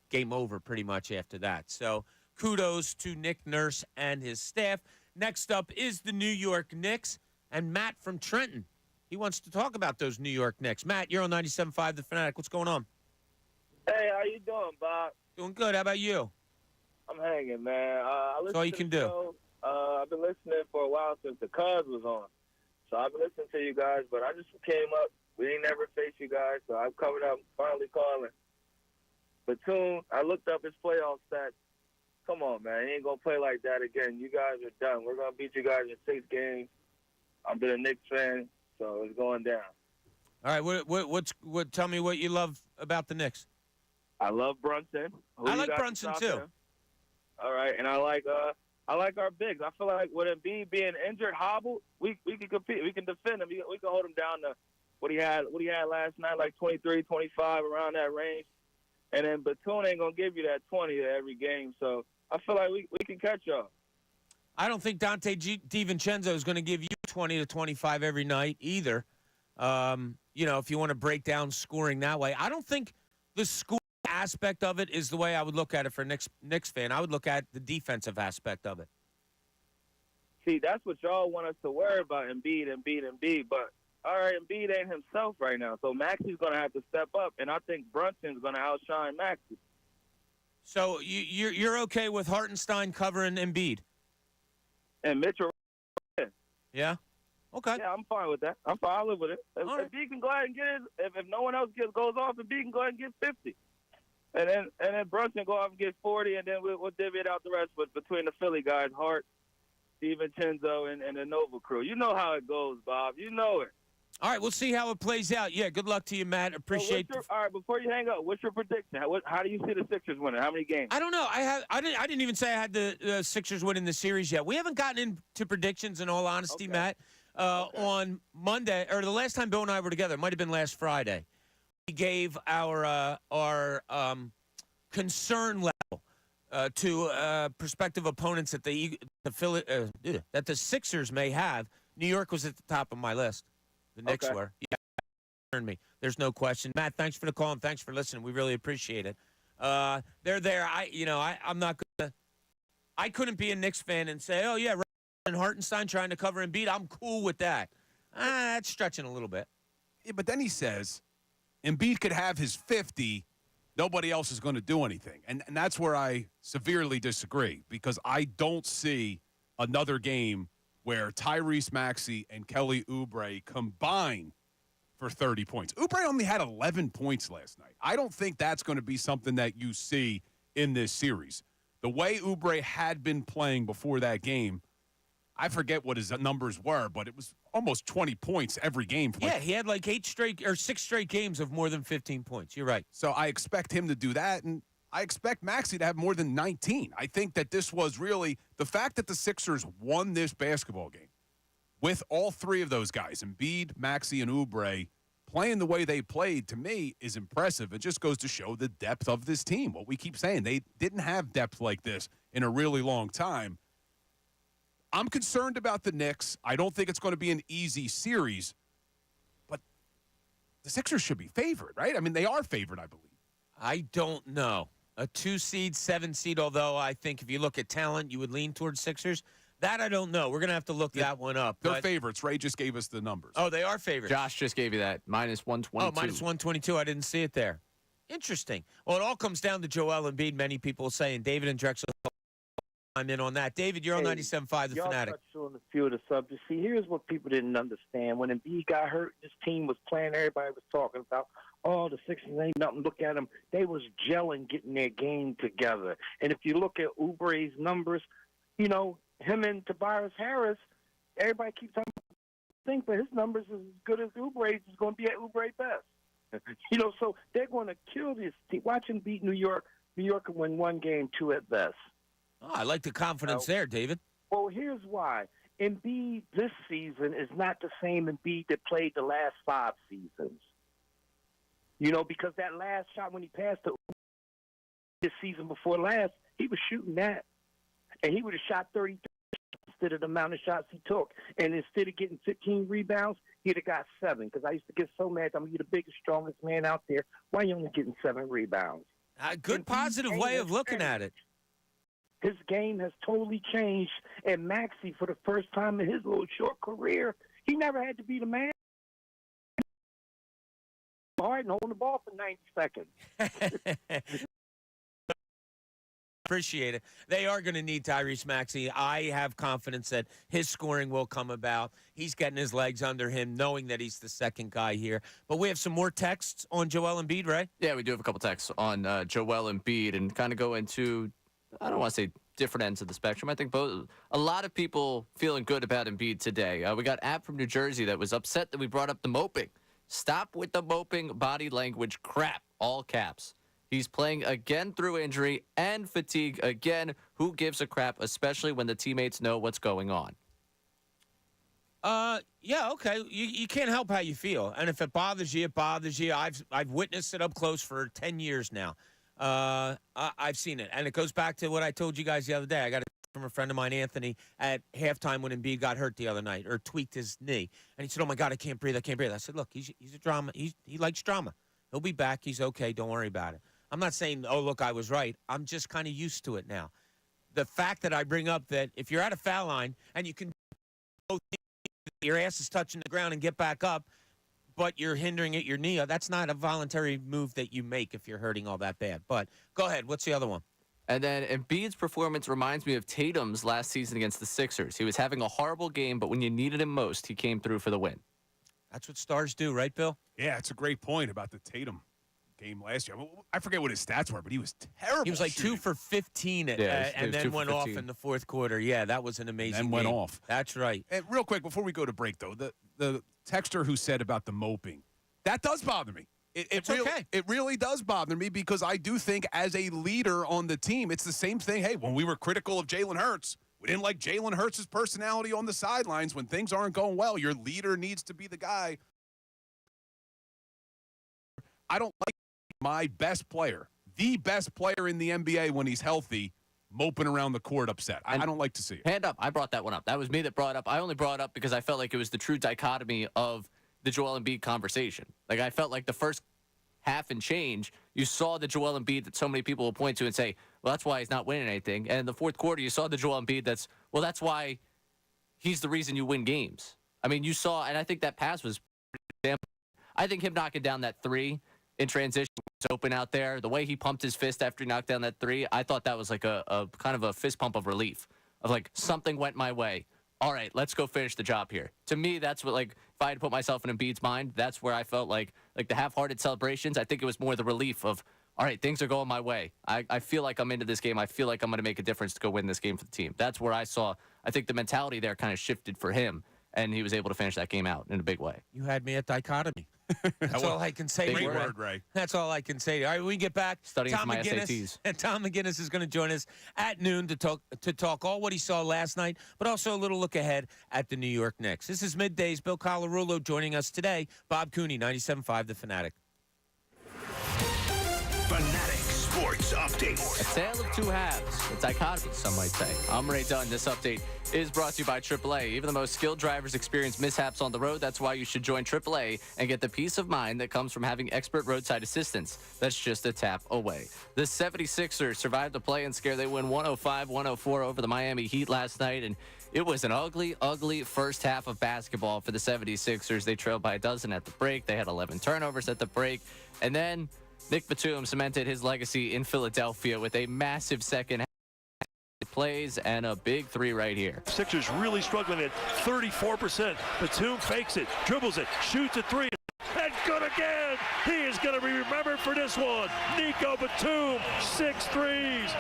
Game over pretty much after that. So kudos to Nick Nurse and his staff. Next up is the New York Knicks and Matt from Trenton. He wants to talk about those New York Knicks. Matt, you're on 97.5 The Fanatic. What's going on? Hey, how you doing, Bob? Doing good. How about you? I'm hanging, man. That's all you can do. I've been listening for a while since the Cubs was on. So I've been listening to you guys, but I just came up. We ain't never faced you guys, so I'm coming up, finally calling. Batum, I looked up his playoff stats. Come on, man. He ain't going to play like that again. You guys are done. We're going to beat you guys in 6 games. I've been a Knicks fan, so it's going down. All right, tell me what you love about the Knicks. I love Brunson. I like Brunson too. Him? All right, and I like our bigs. I feel like with Embiid being injured, hobbled, we can compete. We can defend him. We can hold him down to what he had last night, like 23, 25, around that range. And then Batum ain't gonna give you that 20 every game. So I feel like we can catch y'all. I don't think Dante DiVincenzo is going to give you 20 to 25 every night either. If you want to break down scoring that way, I don't think the score aspect of it is the way I would look at it for a Knicks fan. I would look at the defensive aspect of it. See, that's what y'all want us to worry about, Embiid. But, all right, Embiid ain't himself right now. So Maxi's going to have to step up, and I think Brunson's going to outshine Maxi. So you're okay with Hartenstein covering Embiid? And Mitchell. Yeah? Okay. Yeah, I'm fine with that. I'm fine. I live with it. If Embiid can go ahead and get it, if no one else goes off, Embiid can go ahead and get 50. And then Brunson go off and get 40, and then we'll divvy it out the rest between the Philly guys, Hart, DiVincenzo, and the Nova crew. You know how it goes, Bob. You know it. All right, we'll see how it plays out. Yeah, good luck to you, Matt. Appreciate it. All right, before you hang up, what's your prediction? How do you see the Sixers winning? How many games? I don't know. I didn't even say I had the Sixers winning the series yet. We haven't gotten into predictions, in all honesty, Matt. On Monday, or the last time Bill and I were together, it might have been last Friday, we gave our concern level to prospective opponents that that the Sixers may have. New York was at the top of my list. The Knicks were. Yeah, concerned me. There's no question. Matt, thanks for the call and thanks for listening. We really appreciate it. They're there. I'm not gonna. I couldn't be a Knicks fan and say, oh yeah, and Hartenstein trying to cover Embiid. I'm cool with that. That's stretching a little bit. Yeah, but then he says Embiid could have his 50. Nobody else is going to do anything. And that's where I severely disagree, because I don't see another game where Tyrese Maxey and Kelly Oubre combine for 30 points. Oubre only had 11 points last night. I don't think that's going to be something that you see in this series. The way Oubre had been playing before that game, I forget what his numbers were, but it was almost 20 points every game. Yeah, he had like 6 straight games of more than 15 points. You're right. So I expect him to do that, and I expect Maxey to have more than 19. I think that this was really the fact that the Sixers won this basketball game with all three of those guys, Embiid, Maxey, and Oubre, playing the way they played, to me, is impressive. It just goes to show the depth of this team. What we keep saying, they didn't have depth like this in a really long time. I'm concerned about the Knicks. I don't think it's going to be an easy series, but the Sixers should be favored, right? I mean, they are favored, I believe. I don't know. A 2 seed, 7 seed, although I think if you look at talent, you would lean towards Sixers. That I don't know. We're going to have to look that one up. They're favorites. Ray just gave us the numbers. Oh, they are favorites. Josh just gave you that. -122. Oh, -122. I didn't see it there. Interesting. Well, it all comes down to Joel Embiid. Many people saying David and Drexel. I'm in on that. David, you're on 97.5 The y'all Fanatic. touched on a few of the subjects. See, here's what people didn't understand. When Embiid got hurt, this team was playing. Everybody was talking about, oh, the Sixers ain't nothing. Look at them. They was gelling, getting their game together. And if you look at Oubre's numbers, you know, him and Tobias Harris, everybody keeps talking about but his numbers is as good as Oubre's is going to be at Oubre best. You know, so they're going to kill this team. Watch them beat New York. New York can win 1 game, 2 at best. Oh, I like the confidence there, David. Well, here's why. Embiid this season is not the same Embiid that played the last 5 seasons. You know, because that last shot when he passed to this season before last, he was shooting that. And he would have shot 33 instead of the amount of shots he took. And instead of getting 15 rebounds, he'd have got 7. Because I used to get so mad. I'm you're the biggest, strongest man out there. Why are you only getting 7 rebounds? Good positive way of looking at it. His game has totally changed. And Maxey, for the first time in his little short career, he never had to be the man. Hard and holding the ball for 90 seconds. Appreciate it. They are going to need Tyrese Maxey. I have confidence that his scoring will come about. He's getting his legs under him, knowing that he's the second guy here. But we have some more texts on Joel Embiid, right? Yeah, we do have a couple texts on Joel Embiid and kind of go into, I don't want to say different ends of the spectrum. I think both. A lot of people feeling good about Embiid today. We got App from New Jersey that was upset that we brought up the moping. Stop with the moping body language crap, all caps. He's playing again through injury and fatigue again. Who gives a crap, especially when the teammates know what's going on? Yeah, okay. You can't help how you feel. And if it bothers you, it bothers you. I've witnessed it up close for 10 years now. I've seen it. And it goes back to what I told you guys the other day. I got it from a friend of mine, Anthony, at halftime when Embiid got hurt the other night or tweaked his knee. And he said, oh, my God, I can't breathe. I can't breathe. I said, look, he's a drama. He likes drama. He'll be back. He's okay. Don't worry about it. I'm not saying, oh, look, I was right. I'm just kind of used to it now. The fact that I bring up that if you're at a foul line and you can your ass is touching the ground and get back up, but you're hindering at your knee, that's not a voluntary move that you make if you're hurting all that bad. But go ahead. What's the other one? And then Embiid's performance reminds me of Tatum's last season against the Sixers. He was having a horrible game, but when you needed him most, he came through for the win. That's what stars do, right, Bill? Yeah, it's a great point about the Tatum game last year. I forget what his stats were, but he was terrible. He was like shooting. 2 for 15 and then went off in the fourth quarter. Yeah, that was an amazing And game. went off. That's right. And real quick, before we go to break, though, the texter who said about the moping, that does bother me. It's okay. It really does bother me because I do think as a leader on the team, it's the same thing. Hey, when we were critical of Jalen Hurts, we didn't like Jalen Hurts' personality on the sidelines. When things aren't going well, your leader needs to be the guy. I don't like my best player, the best player in the NBA when he's healthy, moping around the court upset. I don't like to see it. Hand up. I brought that one up. That was me that brought it up. I only brought it up because I felt like it was the true dichotomy of the Joel Embiid conversation. Like, I felt like the first half and change, you saw the Joel Embiid that so many people will point to and say, well, that's why he's not winning anything. And in the fourth quarter, you saw the Joel Embiid that's why he's the reason you win games. I mean, you saw, and I think that pass was damn. I think him knocking down that 3 in transition was open out there. The way he pumped his fist after he knocked down that 3, I thought that was like a kind of a fist pump of relief of like something went my way. All right, let's go finish the job here. To me, that's what, like, if I had to put myself in Embiid's mind, that's where I felt like the half-hearted celebrations, I think it was more the relief of, all right, things are going my way. I feel like I'm into this game. I feel like I'm going to make a difference to go win this game for the team. That's where I saw, I think the mentality there kind of shifted for him, and he was able to finish that game out in a big way. You had me at dichotomy. That's all I can say. Great word, Ray. That's all I can say. All right, we get back. Studying Tom for my McGinnis, SATs. And Tom McGinnis is going to join us at noon to talk all what he saw last night, but also a little look ahead at the New York Knicks. This is Middays. Bill Colarulo joining us today. Bob Cooney, 97.5 The Fanatic. Fanatic Sports Update. A tale of two halves. A dichotomy, some might say. I'm Ray Dunn. This update is brought to you by AAA. Even the most skilled drivers experience mishaps on the road. That's why you should join AAA and get the peace of mind that comes from having expert roadside assistance. That's just a tap away. The 76ers survived the play-in scare. They win 105-104 over the Miami Heat last night, and It was an ugly, ugly first half of basketball for the 76ers. They trailed by a dozen at the break. They had 11 turnovers at the break. And then Nick Batum cemented his legacy in Philadelphia with a massive second half plays and a big three right here. Sixers really struggling at 34%. Batum fakes it, dribbles it, shoots a three, and good again. He is going to be remembered for this one. Nico Batum, 6 threes.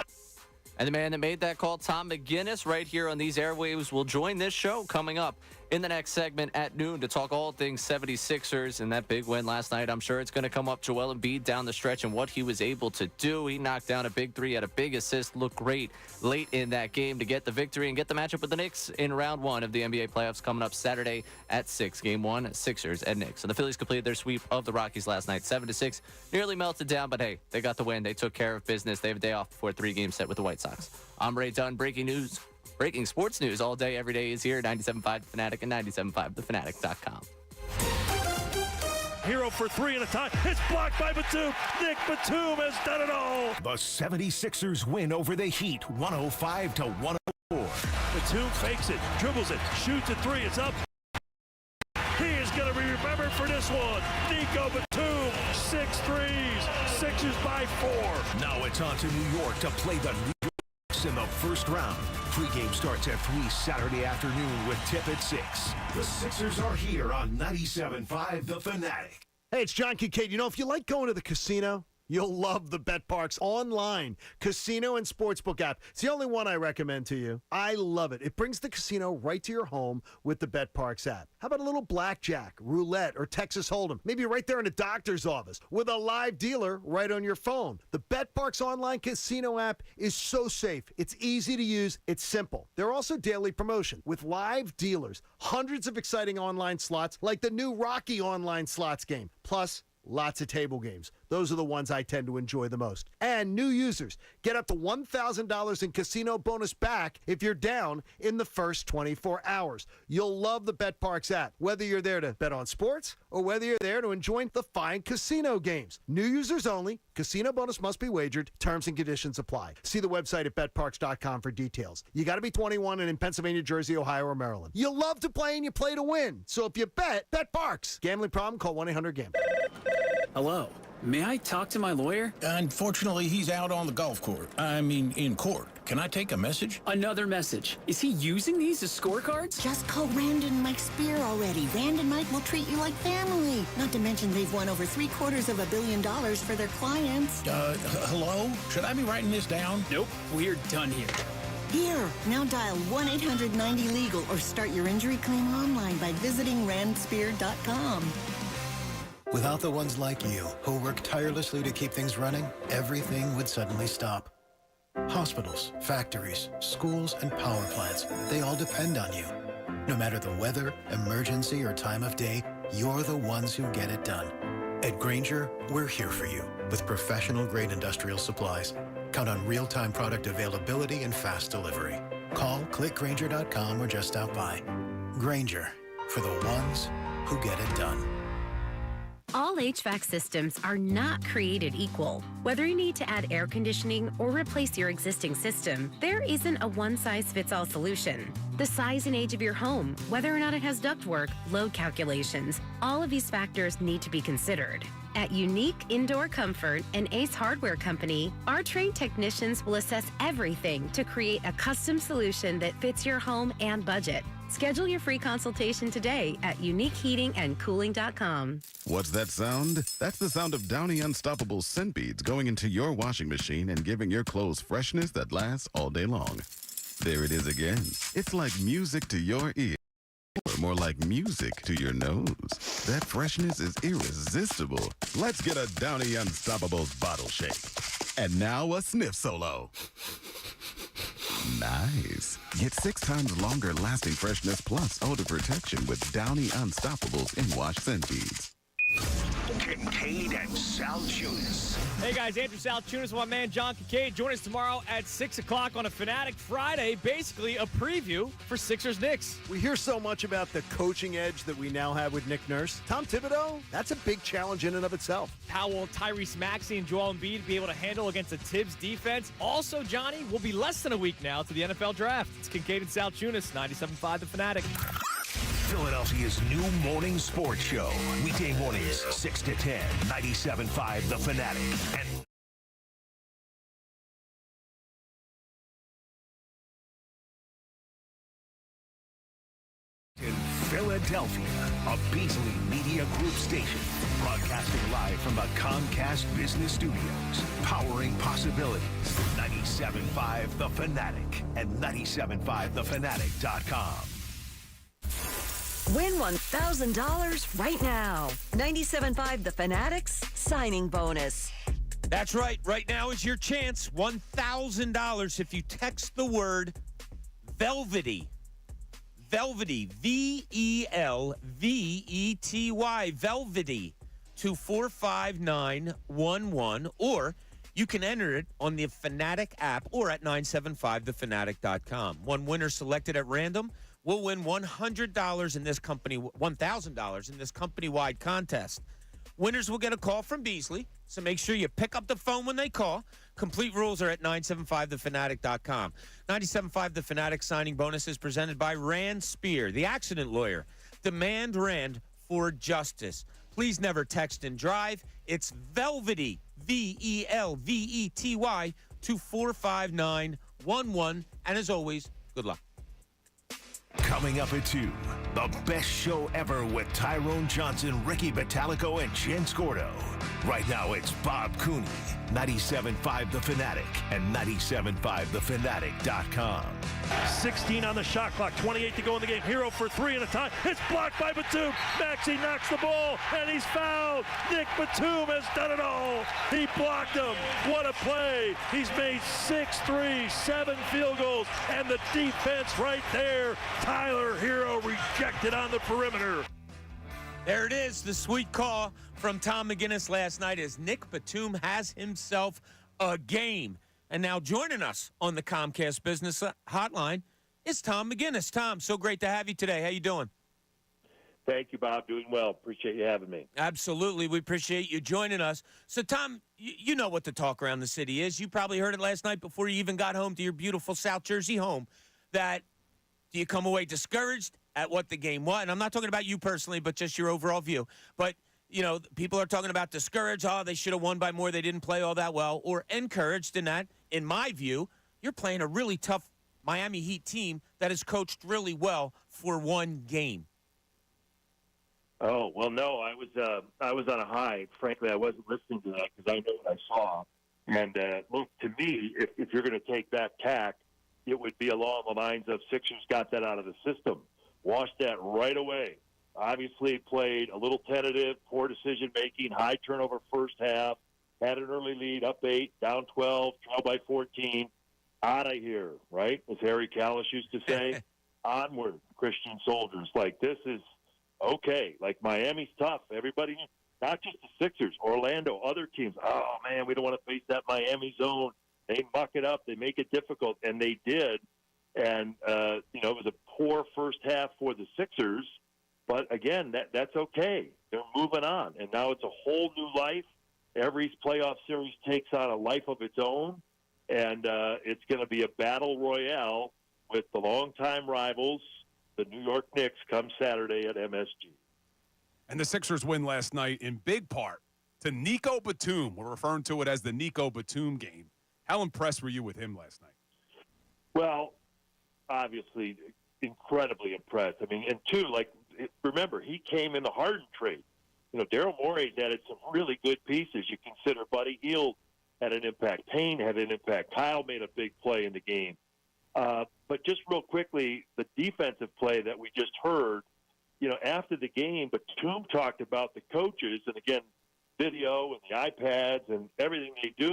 And the man that made that call, Tom McGinnis, right here on these airwaves, will join this show coming up in the next segment at noon to talk all things 76ers and that big win last night. I'm sure it's going to come up Joel Embiid down the stretch and what he was able to do. He knocked down a big three, had a big assist, looked great late in that game to get the victory and get the matchup with the Knicks in round one of the NBA playoffs coming up Saturday at 6. Game 1, Sixers and Knicks. So the Phillies completed their sweep of the Rockies last night, 7-6. Nearly melted down, but hey, they got the win. They took care of business. They have a day off before a 3-game set with the White Sox. I'm Ray Dunn. Breaking sports news all day, every day is here. 97.5 The Fanatic and 97.5thefanatic.com. Hero for three and a tie. It's blocked by Batum. Nick Batum has done it all. The 76ers win over the Heat, 105-104. Batum fakes it, dribbles it, shoots a three. It's up. He is going to be remembered for this one. Nico Batum, 6 threes. Sixers by 4. Now it's on to New York to play the New York Knicks in the first round. Pregame starts at 3 Saturday afternoon with tip at 6. The Sixers are here on 97.5 The Fanatic. Hey, it's John Kincade. You know, if you like going to the casino, you'll love the BetParx online casino and sportsbook app. It's the only one I recommend to you. I love it. It brings the casino right to your home with the BetParx app. How about a little blackjack, roulette, or Texas Hold'em? Maybe right there in a doctor's office with a live dealer right on your phone. The BetParx online casino app is so safe. It's easy to use. It's simple. There are also daily promotions with live dealers, hundreds of exciting online slots like the new Rocky online slots game, plus lots of table games. Those are the ones I tend to enjoy the most. And new users get up to $1,000 in casino bonus back if you're down in the first 24 hours. You'll love the BetParx app, whether you're there to bet on sports or whether you're there to enjoy the fine casino games. New users only. Casino bonus must be wagered. Terms and conditions apply. See the website at betparx.com for details. You got to be 21 and in Pennsylvania, Jersey, Ohio, or Maryland. You'll love to play and you play to win. So if you bet BetParx. Gambling problem? Call 1-800-GAMBLER. Hello. May I talk to my lawyer? Unfortunately, he's out on the golf court. I mean, in court. Can I take a message? Another message. Is he using these as scorecards? Just call Rand and Mike Spear already. Rand and Mike will treat you like family. Not to mention they've won over $750 million for their clients. Hello? Should I be writing this down? Nope. We're done here. Here, now dial 1-800-90-LEGAL or start your injury claim online by visiting randspear.com. Without the ones like you, who work tirelessly to keep things running, everything would suddenly stop. Hospitals, factories, schools, and power plants, they all depend on you. No matter the weather, emergency, or time of day, you're the ones who get it done. At Grainger, we're here for you with professional-grade industrial supplies. Count on real-time product availability and fast delivery. Call, click Grainger.com, or just stop by. Grainger, for the ones who get it done. All HVAC systems are not created equal. Whether you need to add air conditioning or replace your existing system, there isn't a one-size-fits-all solution. The size and age of your home, whether or not it has ductwork, load calculations, all of these factors need to be considered. At Unique Indoor Comfort, an Ace Hardware company, our trained technicians will assess everything to create a custom solution that fits your home and budget. Schedule your free consultation today at uniqueheatingandcooling.com. What's that sound? That's the sound of Downy Unstoppable scent beads going into your washing machine and giving your clothes freshness that lasts all day long. There it is again. It's like music to your ear. Or more like music to your nose. That freshness is irresistible. Let's get a Downy Unstoppables bottle shake. And now a sniff solo. Nice. Get 6 times longer lasting freshness plus odor protection with Downy Unstoppables in wash scent beads. Kincade and Salciunas. Hey guys, Andrew Salciunas with my man John Kincade. Join us tomorrow at 6 o'clock on a Fanatic Friday, basically a preview for Sixers-Knicks. We hear so much about the coaching edge that we now have with Nick Nurse. Tom Thibodeau, that's a big challenge in and of itself. How will Tyrese Maxey and Joel Embiid be able to handle against a Tibbs defense? Also, Johnny, will be less than a week now to the NFL Draft. It's Kincade and Salciunas, 97.5 The Fanatic. Philadelphia's new morning sports show. Weekday mornings, 6 to 10, 97.5 The Fanatic. And in Philadelphia, a Beasley Media Group station, broadcasting live from the Comcast Business Studios, powering possibilities. 97.5 The Fanatic and 97.5thefanatic.com. Win $1,000 right now. 97.5 The Fanatic's signing bonus. That's right. Right now is your chance. $1,000 if you text the word Velvety. Velvety. V-E-L-V-E-T-Y. Velvety to 45911. Or you can enter it on the Fanatic app or at 975thefanatic.com. One winner selected at random will win $100 in this company, $1,000 in this company-wide contest. Winners will get a call from Beasley, so make sure you pick up the phone when they call. Complete rules are at 975thefanatic.com. 97.5 The Fanatic signing bonus is presented by Rand Spear, the accident lawyer. Demand Rand for justice. Please never text and drive. It's Velvety, V-E-L-V-E-T-Y, to 45911. And as always, good luck. Coming up at 2, the best show ever with Tyrone Johnson, Ricky Batalico, and Jen Scordo. Right now, it's Bob Cooney, 97.5 The Fanatic and 97.5thefanatic.com. 16 on the shot clock, 28 to go in the game. Hero for three and a tie. It's blocked by Batum. Maxey knocks the ball, and he's fouled. Nick Batum has done it all. He blocked him. What a play. He's made 6 threes, 7 field goals, and the defense right there. Tyler Hero rejected on the perimeter. There it is, the sweet call from Tom McGinnis last night as Nick Batum has himself a game. And now joining us on the Comcast Business Hotline is Tom McGinnis. Tom, so great to have you today. How you doing? Thank you, Bob. Doing well. Appreciate you having me. Absolutely. We appreciate you joining us. So, Tom, you know what the talk around the city is. You probably heard it last night before you even got home to your beautiful South Jersey home, that do you come away discouraged at what the game was? And I'm not talking about you personally, but just your overall view. But, you know, people are talking about discouraged. Oh, they should have won by more. They didn't play all that well. Or encouraged in that, in my view, you're playing a really tough Miami Heat team that is coached really well for one game. Oh, well, no, I was on a high. Frankly, I wasn't listening to that because I know what I saw. And, look, to me, if you're going to take that tack, it would be along the lines of Sixers got that out of the system. Washed that right away. Obviously played a little tentative, poor decision-making, high turnover first half, had an early lead, up 8, down 12, trailed by 14. Out of here, right? As Harry Callis used to say, onward, Christian soldiers. Like, this is okay. Like, Miami's tough. Everybody, not just the Sixers, Orlando, other teams. Oh, man, we don't want to face that Miami zone. They muck it up. They make it difficult, and they did. And, you know, it was a poor first half for the Sixers. But, again, that's okay. They're moving on. And now it's a whole new life. Every playoff series takes on a life of its own. And it's going to be a battle royale with the longtime rivals, the New York Knicks, come Saturday at MSG. And the Sixers win last night in big part to Nico Batum. We're referring to it as the Nico Batum game. How impressed were you with him last night? Well, obviously, incredibly impressed. I mean, and two, like, remember, he came in the Harden trade. You know, Daryl Morey's added some really good pieces. You consider Buddy Hield had an impact. Payne had an impact. Kyle made a big play in the game. But just real quickly, the defensive play that we just heard, you know, after the game, Batum talked about the coaches, and again, video and the iPads and everything they do,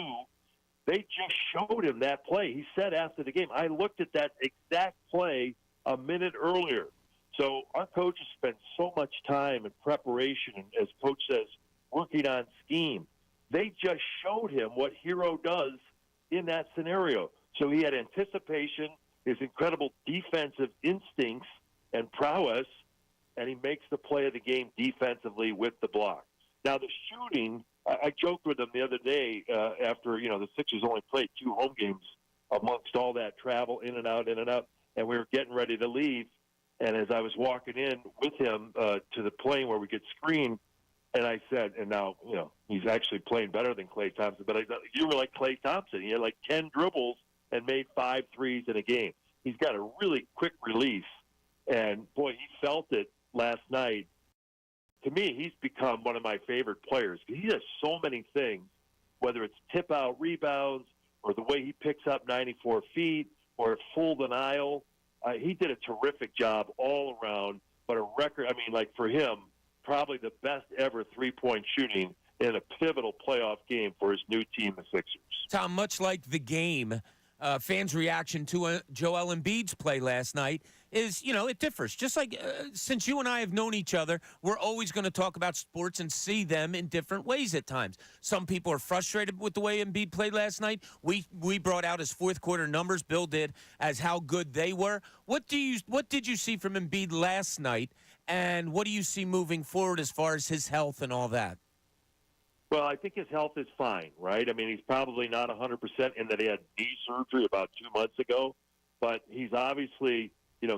they just showed him that play. He said after the game, I looked at that exact play a minute earlier. So our coaches spend so much time in preparation, and as Coach says, working on scheme. They just showed him what Hero does in that scenario. So he had anticipation, his incredible defensive instincts and prowess, and he makes the play of the game defensively with the block. Now, the shooting, I joked with him the other day after, the Sixers only played 2 home games amongst all that travel, in and out, and we were getting ready to leave. And as I was walking in with him to the plane where we get screened, and I said, and now, he's actually playing better than Klay Thompson, but you were like Klay Thompson. He had like 10 dribbles and made 5 threes in a game. He's got a really quick release, and, boy, he felt it last night. To me, he's become one of my favorite players. He does so many things, whether it's tip-out rebounds or the way he picks up 94 feet or full denial. He did a terrific job all around, but a record, for him, probably the best ever three-point shooting in a pivotal playoff game for his new team, the Sixers. Tom, much like the game, fans' reaction to Joel Embiid's play last night is, it differs. Just like since you and I have known each other, we're always going to talk about sports and see them in different ways at times. Some people are frustrated with the way Embiid played last night. We brought out his fourth quarter numbers, Bill did, as how good they were. What did you see from Embiid last night, and what do you see moving forward as far as his health and all that? Well, I think his health is fine, right? He's probably not 100% in that he had knee surgery about 2 months ago, but he's obviously,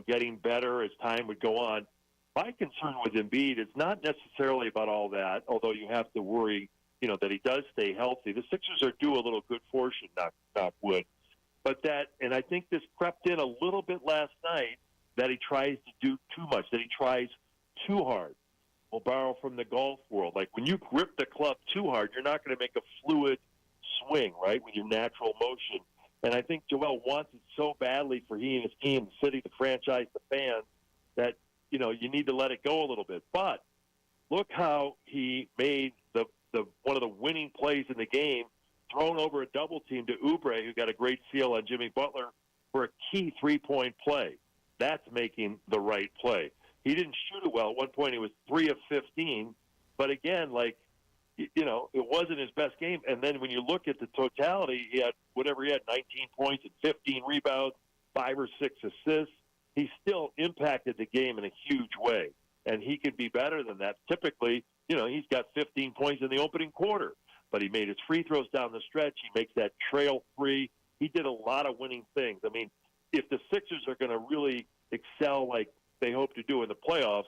getting better as time would go on. My concern with Embiid is not necessarily about all that, although you have to worry, that he does stay healthy. The Sixers are due a little good fortune, knock wood. But and I think this crept in a little bit last night, that he tries to do too much, that he tries too hard. We'll borrow from the golf world. Like when you grip the club too hard, you're not going to make a fluid swing, right, with your natural motion. And I think Joel wants it so badly for he and his team, the city, the franchise, the fans, that, you need to let it go a little bit. But look how he made the one of the winning plays in the game, thrown over a double team to Oubre, who got a great seal on Jimmy Butler for a key three-point play. That's making the right play. He didn't shoot it well. At one point, he was 3 of 15. But again, it wasn't his best game. And then when you look at the totality, he had 19 points and 15 rebounds, 5 or 6 assists. He still impacted the game in a huge way. And he could be better than that. Typically, he's got 15 points in the opening quarter. But he made his free throws down the stretch. He makes that trail three. He did a lot of winning things. If the Sixers are going to really excel like they hope to do in the playoffs,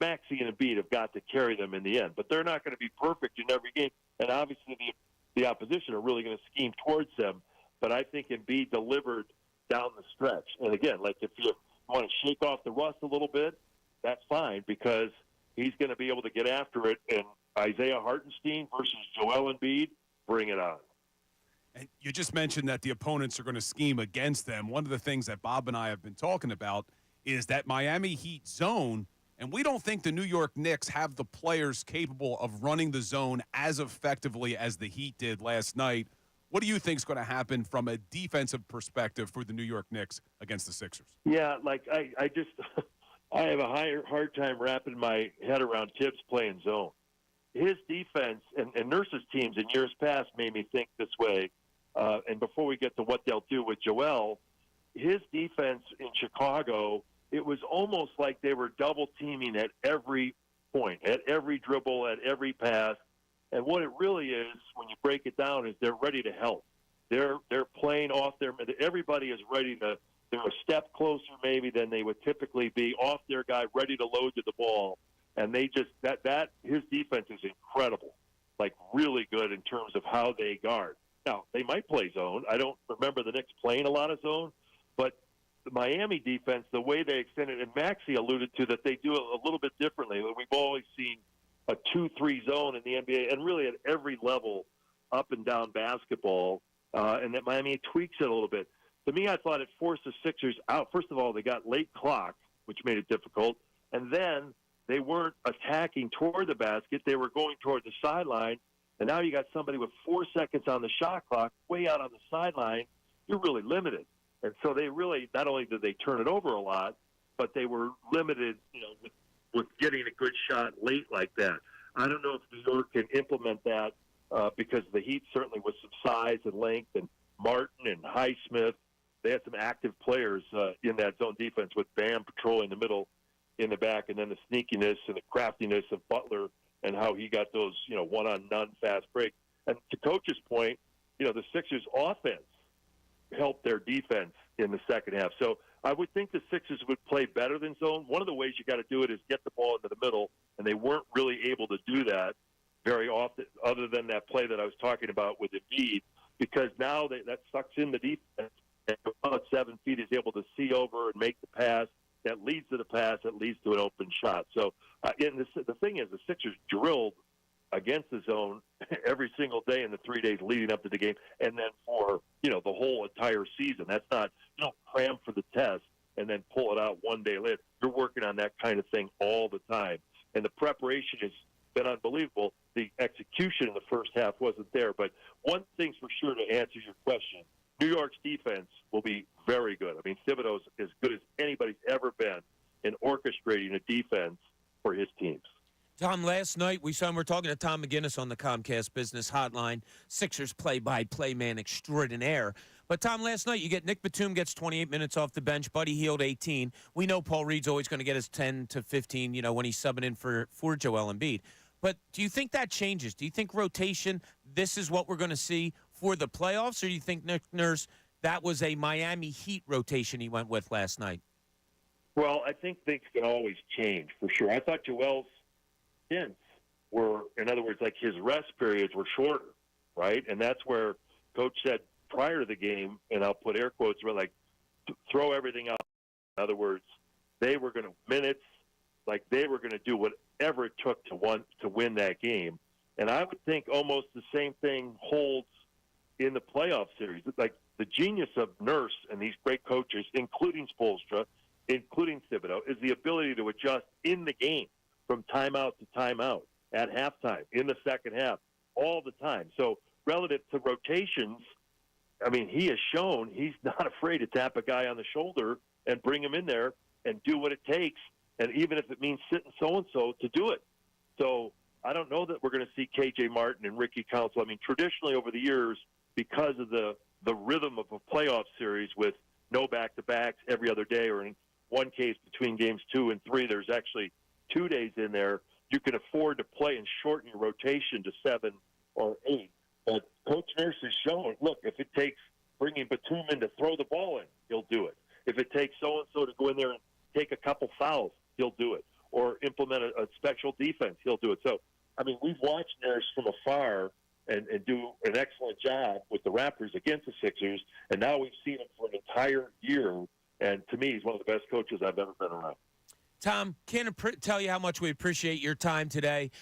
Maxey and Embiid have got to carry them in the end. But they're not going to be perfect in every game. And obviously the opposition are really going to scheme towards them. But I think Embiid delivered down the stretch. And again, if you want to shake off the rust a little bit, that's fine, because he's going to be able to get after it. And Isaiah Hartenstein versus Joel Embiid, bring it on. And you just mentioned that the opponents are going to scheme against them. One of the things that Bob and I have been talking about is that Miami Heat zone, and we don't think the New York Knicks have the players capable of running the zone as effectively as the Heat did last night. What do you think is going to happen from a defensive perspective for the New York Knicks against the Sixers? Yeah, I just I have a hard time wrapping my head around Tibbs playing zone. His defense and Nurse's teams in years past made me think this way. And before we get to what they'll do with Joel, his defense in Chicago, it was almost like they were double teaming at every point, at every dribble, at every pass. And what it really is, when you break it down, is they're ready to help. They're playing off their – everybody is ready to – they're a step closer maybe than they would typically be, off their guy, ready to load to the ball. And they just that his defense is incredible, really good in terms of how they guard. Now, they might play zone. I don't remember the Knicks playing a lot of zone, but the Miami defense, the way they extended, and Maxey alluded to that they do it a little bit differently. We've always seen a 2-3 zone in the NBA, and really at every level up and down basketball, and that Miami tweaks it a little bit. To me, I thought it forced the Sixers out. First of all, they got late clock, which made it difficult, and then they weren't attacking toward the basket. They were going toward the sideline, and now you got somebody with 4 seconds on the shot clock, way out on the sideline. You're really limited. And so they really, not only did they turn it over a lot, but they were limited, with getting a good shot late like that. I don't know if New York can implement that because the Heat certainly with some size and length, and Martin and Highsmith, they had some active players in that zone defense with Bam patrolling the middle in the back, and then the sneakiness and the craftiness of Butler and how he got those, one-on-none fast break. And to Coach's point, the Sixers' offense helped their defense in the second half. So I would think the Sixers would play better than zone. One of the ways you got to do it is get the ball into the middle, and they weren't really able to do that very often, other than that play that I was talking about with Embiid, because now that sucks in the defense, and about 7 feet is able to see over and make the pass. That leads to the pass, that leads to an open shot. So the thing is, the Sixers drilled against the zone every single day in the 3 days leading up to the game, and then for the whole entire season. That's not, you don't cram for the test and then pull it out one day later. You're working on that kind of thing all the time, and the preparation has been unbelievable. The execution in the first half wasn't there, but one thing's for sure, to answer your question, New York's defense will be very good. I mean, Thibodeau's as good as anybody's ever been in orchestrating a defense for his teams. Tom, last night we we're talking to Tom McGinnis on the Comcast Business Hotline, Sixers play-by-play man extraordinaire. But, Tom, last night you get Nick Batum gets 28 minutes off the bench, Buddy Hield 18. We know Paul Reed's always going to get his 10 to 15, when he's subbing in for Joel Embiid. But do you think that changes? Do you think rotation, this is what we're going to see for the playoffs, or do you think Nick Nurse, that was a Miami Heat rotation he went with last night? Well, I think things can always change, for sure. I thought Joel's stints were, in other words, like his rest periods were shorter, right? And that's where Coach said prior to the game, and I'll put air quotes, were like, throw everything out. In other words, they were going to minutes, like they were going to do whatever it took to win that game. And I would think almost the same thing holds in the playoff series. Like the genius of Nurse and these great coaches, including Spoelstra, including Thibodeau, is the ability to adjust in the game from timeout to timeout, at halftime, in the second half, all the time. So relative to rotations, I mean, he has shown he's not afraid to tap a guy on the shoulder and bring him in there and do what it takes, and even if it means sitting so-and-so to do it. So I don't know that we're going to see K.J. Martin and Ricky Council. I mean, traditionally over the years, because of the rhythm of a playoff series with no back-to-backs every other day, or in one case between games 2 and 3, there's actually 2 days in there, you can afford to play and shorten your rotation to 7 or 8. But Coach Nurse has shown, look, if it takes bringing Batum in to throw the ball in, he'll do it. If it takes so-and-so to go in there and take a couple fouls, he'll do it. Or implement a special defense, he'll do it. So, I mean, we've watched Nurse from afar and do an excellent job with the Raptors against the Sixers, and now we've seen him for an entire year, and to me, he's one of the best coaches I've ever been around. Tom, can't tell you how much we appreciate your time today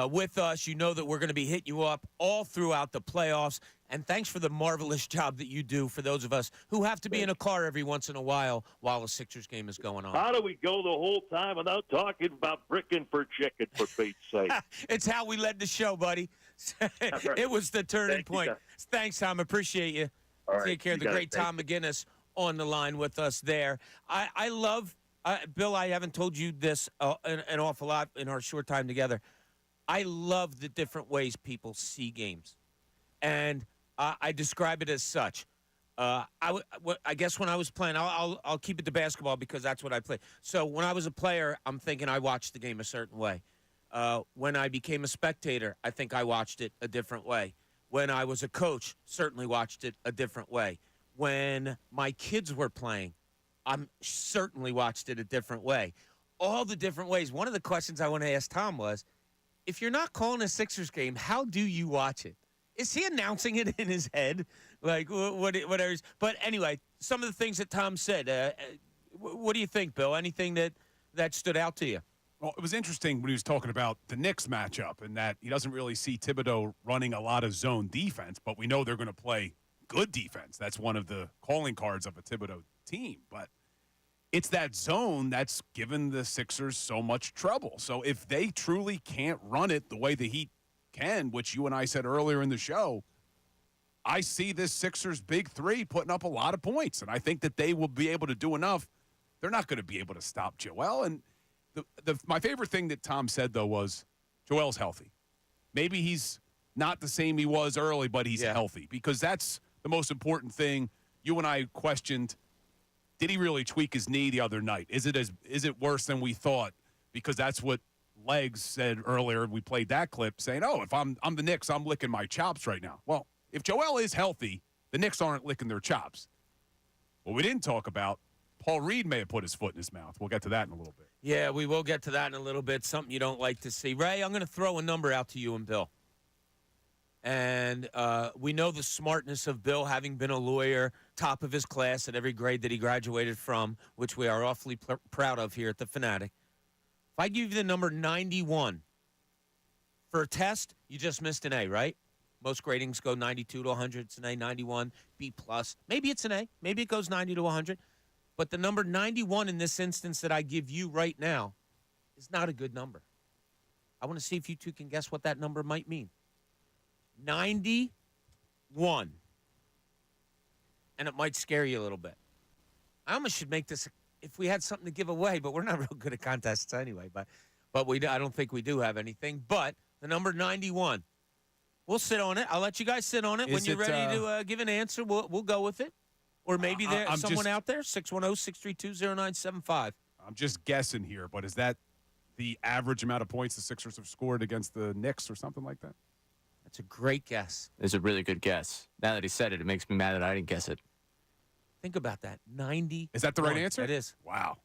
with us. You know that we're going to be hitting you up all throughout the playoffs, and thanks for the marvelous job that you do for those of us who have to be in a car every once in a while a Sixers game is going on. How do we go the whole time without talking about bricking for chicken, for Pete's sake? It's how we led the show, buddy. It was the turning point. Thanks, Tom. Appreciate you. All right, Take care. The great Tom McGinnis on the line with us there. I love, Bill, I haven't told you this an awful lot in our short time together. I love the different ways people see games. And I describe it as such. I guess when I was playing, I'll keep it to basketball because that's what I play. So when I was a player, I'm thinking I watched the game a certain way. When I became a spectator, I think I watched it a different way. When I was a coach, certainly watched it a different way. When my kids were playing, I'm certainly watched it a different way. All the different ways. One of the questions I want to ask Tom was, if you're not calling a Sixers game, how do you watch it? Is he announcing it in his head? Like, whatever. But anyway, some of the things that Tom said, what do you think, Bill? Anything that stood out to you? Well, it was interesting when he was talking about the Knicks matchup and that he doesn't really see Thibodeau running a lot of zone defense, but we know they're going to play good defense. That's one of the calling cards of a Thibodeau team. But it's that zone that's given the Sixers so much trouble. So if they truly can't run it the way the Heat can, which you and I said earlier in the show, I see this Sixers big three putting up a lot of points, and I think that they will be able to do enough. They're not going to be able to stop Joel. And my favorite thing that Tom said, though, was Joel's healthy. maybe he's not the same he was early, but he's healthy, because that's the most important thing. You and I questioned, did he really tweak his knee the other night? Is it worse than we thought? Because that's what Legs said earlier. We played that clip saying, "Oh, if I'm the Knicks, I'm licking my chops right now." Well, if Joel is healthy, the Knicks aren't licking their chops. What we didn't talk about, Paul Reed may have put his foot in his mouth. We'll get to that in a little bit. Yeah, we will get to that in a little bit. Something you don't like to see. Ray, I'm going to throw a number out to you and Bill. And we know the smartness of Bill, having been a lawyer, top of his class at every grade that he graduated from, which we are awfully proud of here at the Fanatic. If I give you the number 91 for a test, you just missed an A, right? Most gradings go 92 to 100. It's an A, 91, B+. Maybe it's an A. Maybe it goes 90 to 100. But the number 91 in this instance that I give you right now is not a good number. I want to see if you two can guess what that number might mean. 91. And it might scare you a little bit. I almost should make this if we had something to give away, but we're not real good at contests anyway. But I don't think we do have anything. But the number 91. We'll sit on it. I'll let you guys sit on it. When you're ready to give an answer, we'll go with it. Or maybe there's someone out there, 610-632-0975. I'm just guessing here, but is that the average amount of points the Sixers have scored against the Knicks or something like that? That's a great guess. It's a really good guess. Now that he said it, it makes me mad that I didn't guess it. Think about that. 90. Is that the right answer? It is. Wow.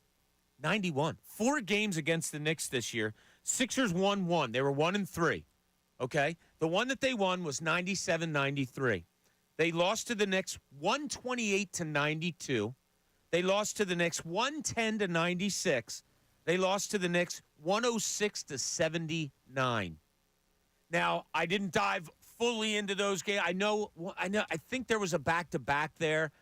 91. 4 games against the Knicks this year. Sixers won 1. They were 1-3. Okay? The one that they won was 97-93. They lost to the Knicks 128-92. They lost to the Knicks 110-96. They lost to the Knicks 106-79. Now, I didn't dive fully into those games. I think there was a back-to-back there,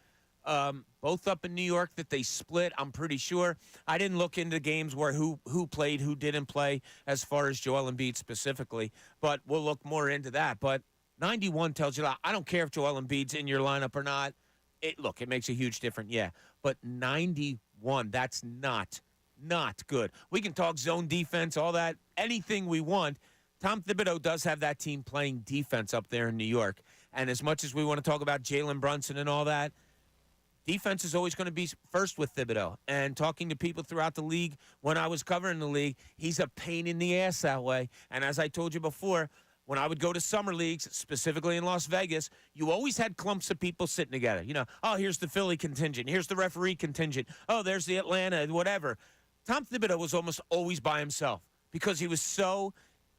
both up in New York that they split, I'm pretty sure. I didn't look into games where who played, who didn't play, as far as Joel Embiid specifically, but we'll look more into that. But 91 tells you a lot. I don't care if Joel Embiid's in your lineup or not. It makes a huge difference, yeah. But 91, that's not good. We can talk zone defense, all that, anything we want. Tom Thibodeau does have that team playing defense up there in New York. And as much as we want to talk about Jalen Brunson and all that, defense is always going to be first with Thibodeau. And talking to people throughout the league, when I was covering the league, he's a pain in the ass that way. And as I told you before, when I would go to summer leagues, specifically in Las Vegas, you always had clumps of people sitting together. You know, oh, here's the Philly contingent. Here's the referee contingent. Oh, there's the Atlanta, whatever. Tom Thibodeau was almost always by himself because he was so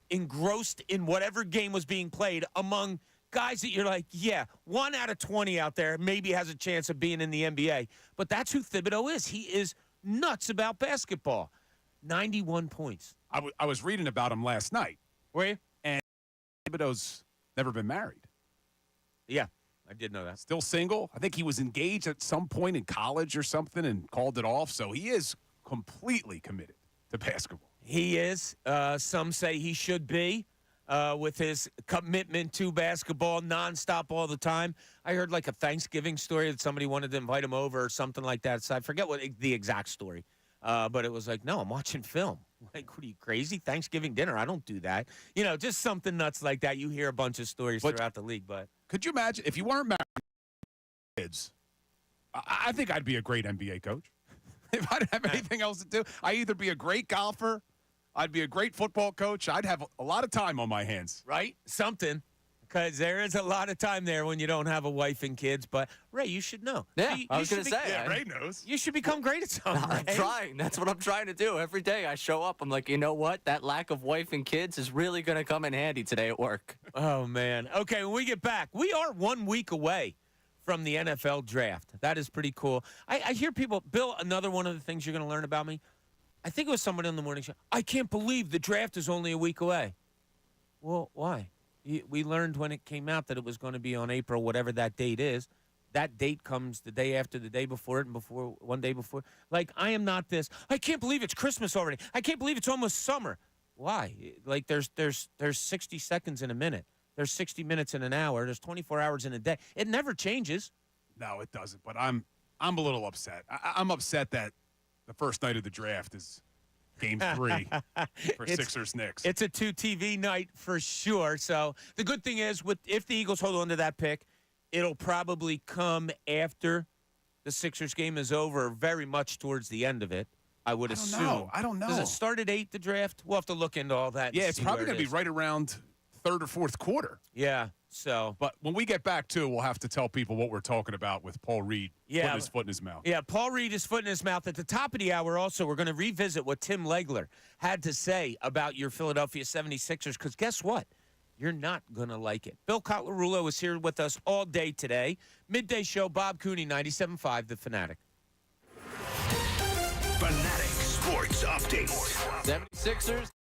engrossed in whatever game was being played among guys that you're like, yeah, 1 out of 20 out there maybe has a chance of being in the NBA. But that's who Thibodeau is. He is nuts about basketball. 91 points. I was reading about him last night. Were you? And Thibodeau's never been married. Yeah, I did know that. Still single. I think he was engaged at some point in college or something and called it off. So he is completely committed to basketball. He is. Some say he should be with his commitment to basketball nonstop all the time. I heard like a Thanksgiving story that somebody wanted to invite him over or something like that. So I forget what the exact story. But it was like, no, I'm watching film. Like, what are you, crazy? Thanksgiving dinner? I don't do that. You know, just something nuts like that. You hear a bunch of stories throughout the league. But could you imagine if you weren't married, kids? I think I'd be a great NBA coach. If I didn't have anything else to do, I'd either be a great golfer, I'd be a great football coach. I'd have a lot of time on my hands. Right? Something. Because there is a lot of time there when you don't have a wife and kids. But, Ray, you should know. Yeah, I was going to say. Yeah, Ray knows. You should become great at something, I'm trying. That's what I'm trying to do. Every day I show up, I'm like, you know what? That lack of wife and kids is really going to come in handy today at work. Oh, man. Okay, when we get back, we are 1 week away from the NFL draft. That is pretty cool. I hear people, Bill, another one of the things you're going to learn about me, I think it was somebody on the morning show, I can't believe the draft is only a week away. Well, why? We learned when it came out that it was going to be on April, whatever that date is. That date comes the day after, the day before it, and before 1 day before. Like, I am not this. I can't believe it's Christmas already. I can't believe it's almost summer. Why? Like, there's 60 seconds in a minute. There's 60 minutes in an hour. There's 24 hours in a day. It never changes. No, it doesn't. But I'm a little upset. I'm upset that the first night of the draft is Game 3 for It's- Sixers-Knicks. It's a 2 TV night for sure. So the good thing is, if the Eagles hold on to that pick, it'll probably come after the Sixers game is over, very much towards the end of it, I would assume. I don't know. Does it start at 8, the draft? We'll have to look into all that. Yeah, it's probably going to be right around third or fourth quarter. Yeah, so. But when we get back to it, we'll have to tell people what we're talking about with Paul Reed putting his foot in his mouth. Yeah, Paul Reed is foot in his mouth. At the top of the hour also, we're going to revisit what Tim Legler had to say about your Philadelphia 76ers, because guess what? You're not going to like it. Bill Cotlarulo is here with us all day today. Midday show, Bob Cooney, 97.5, The Fanatic. Fanatic Sports Update. 76ers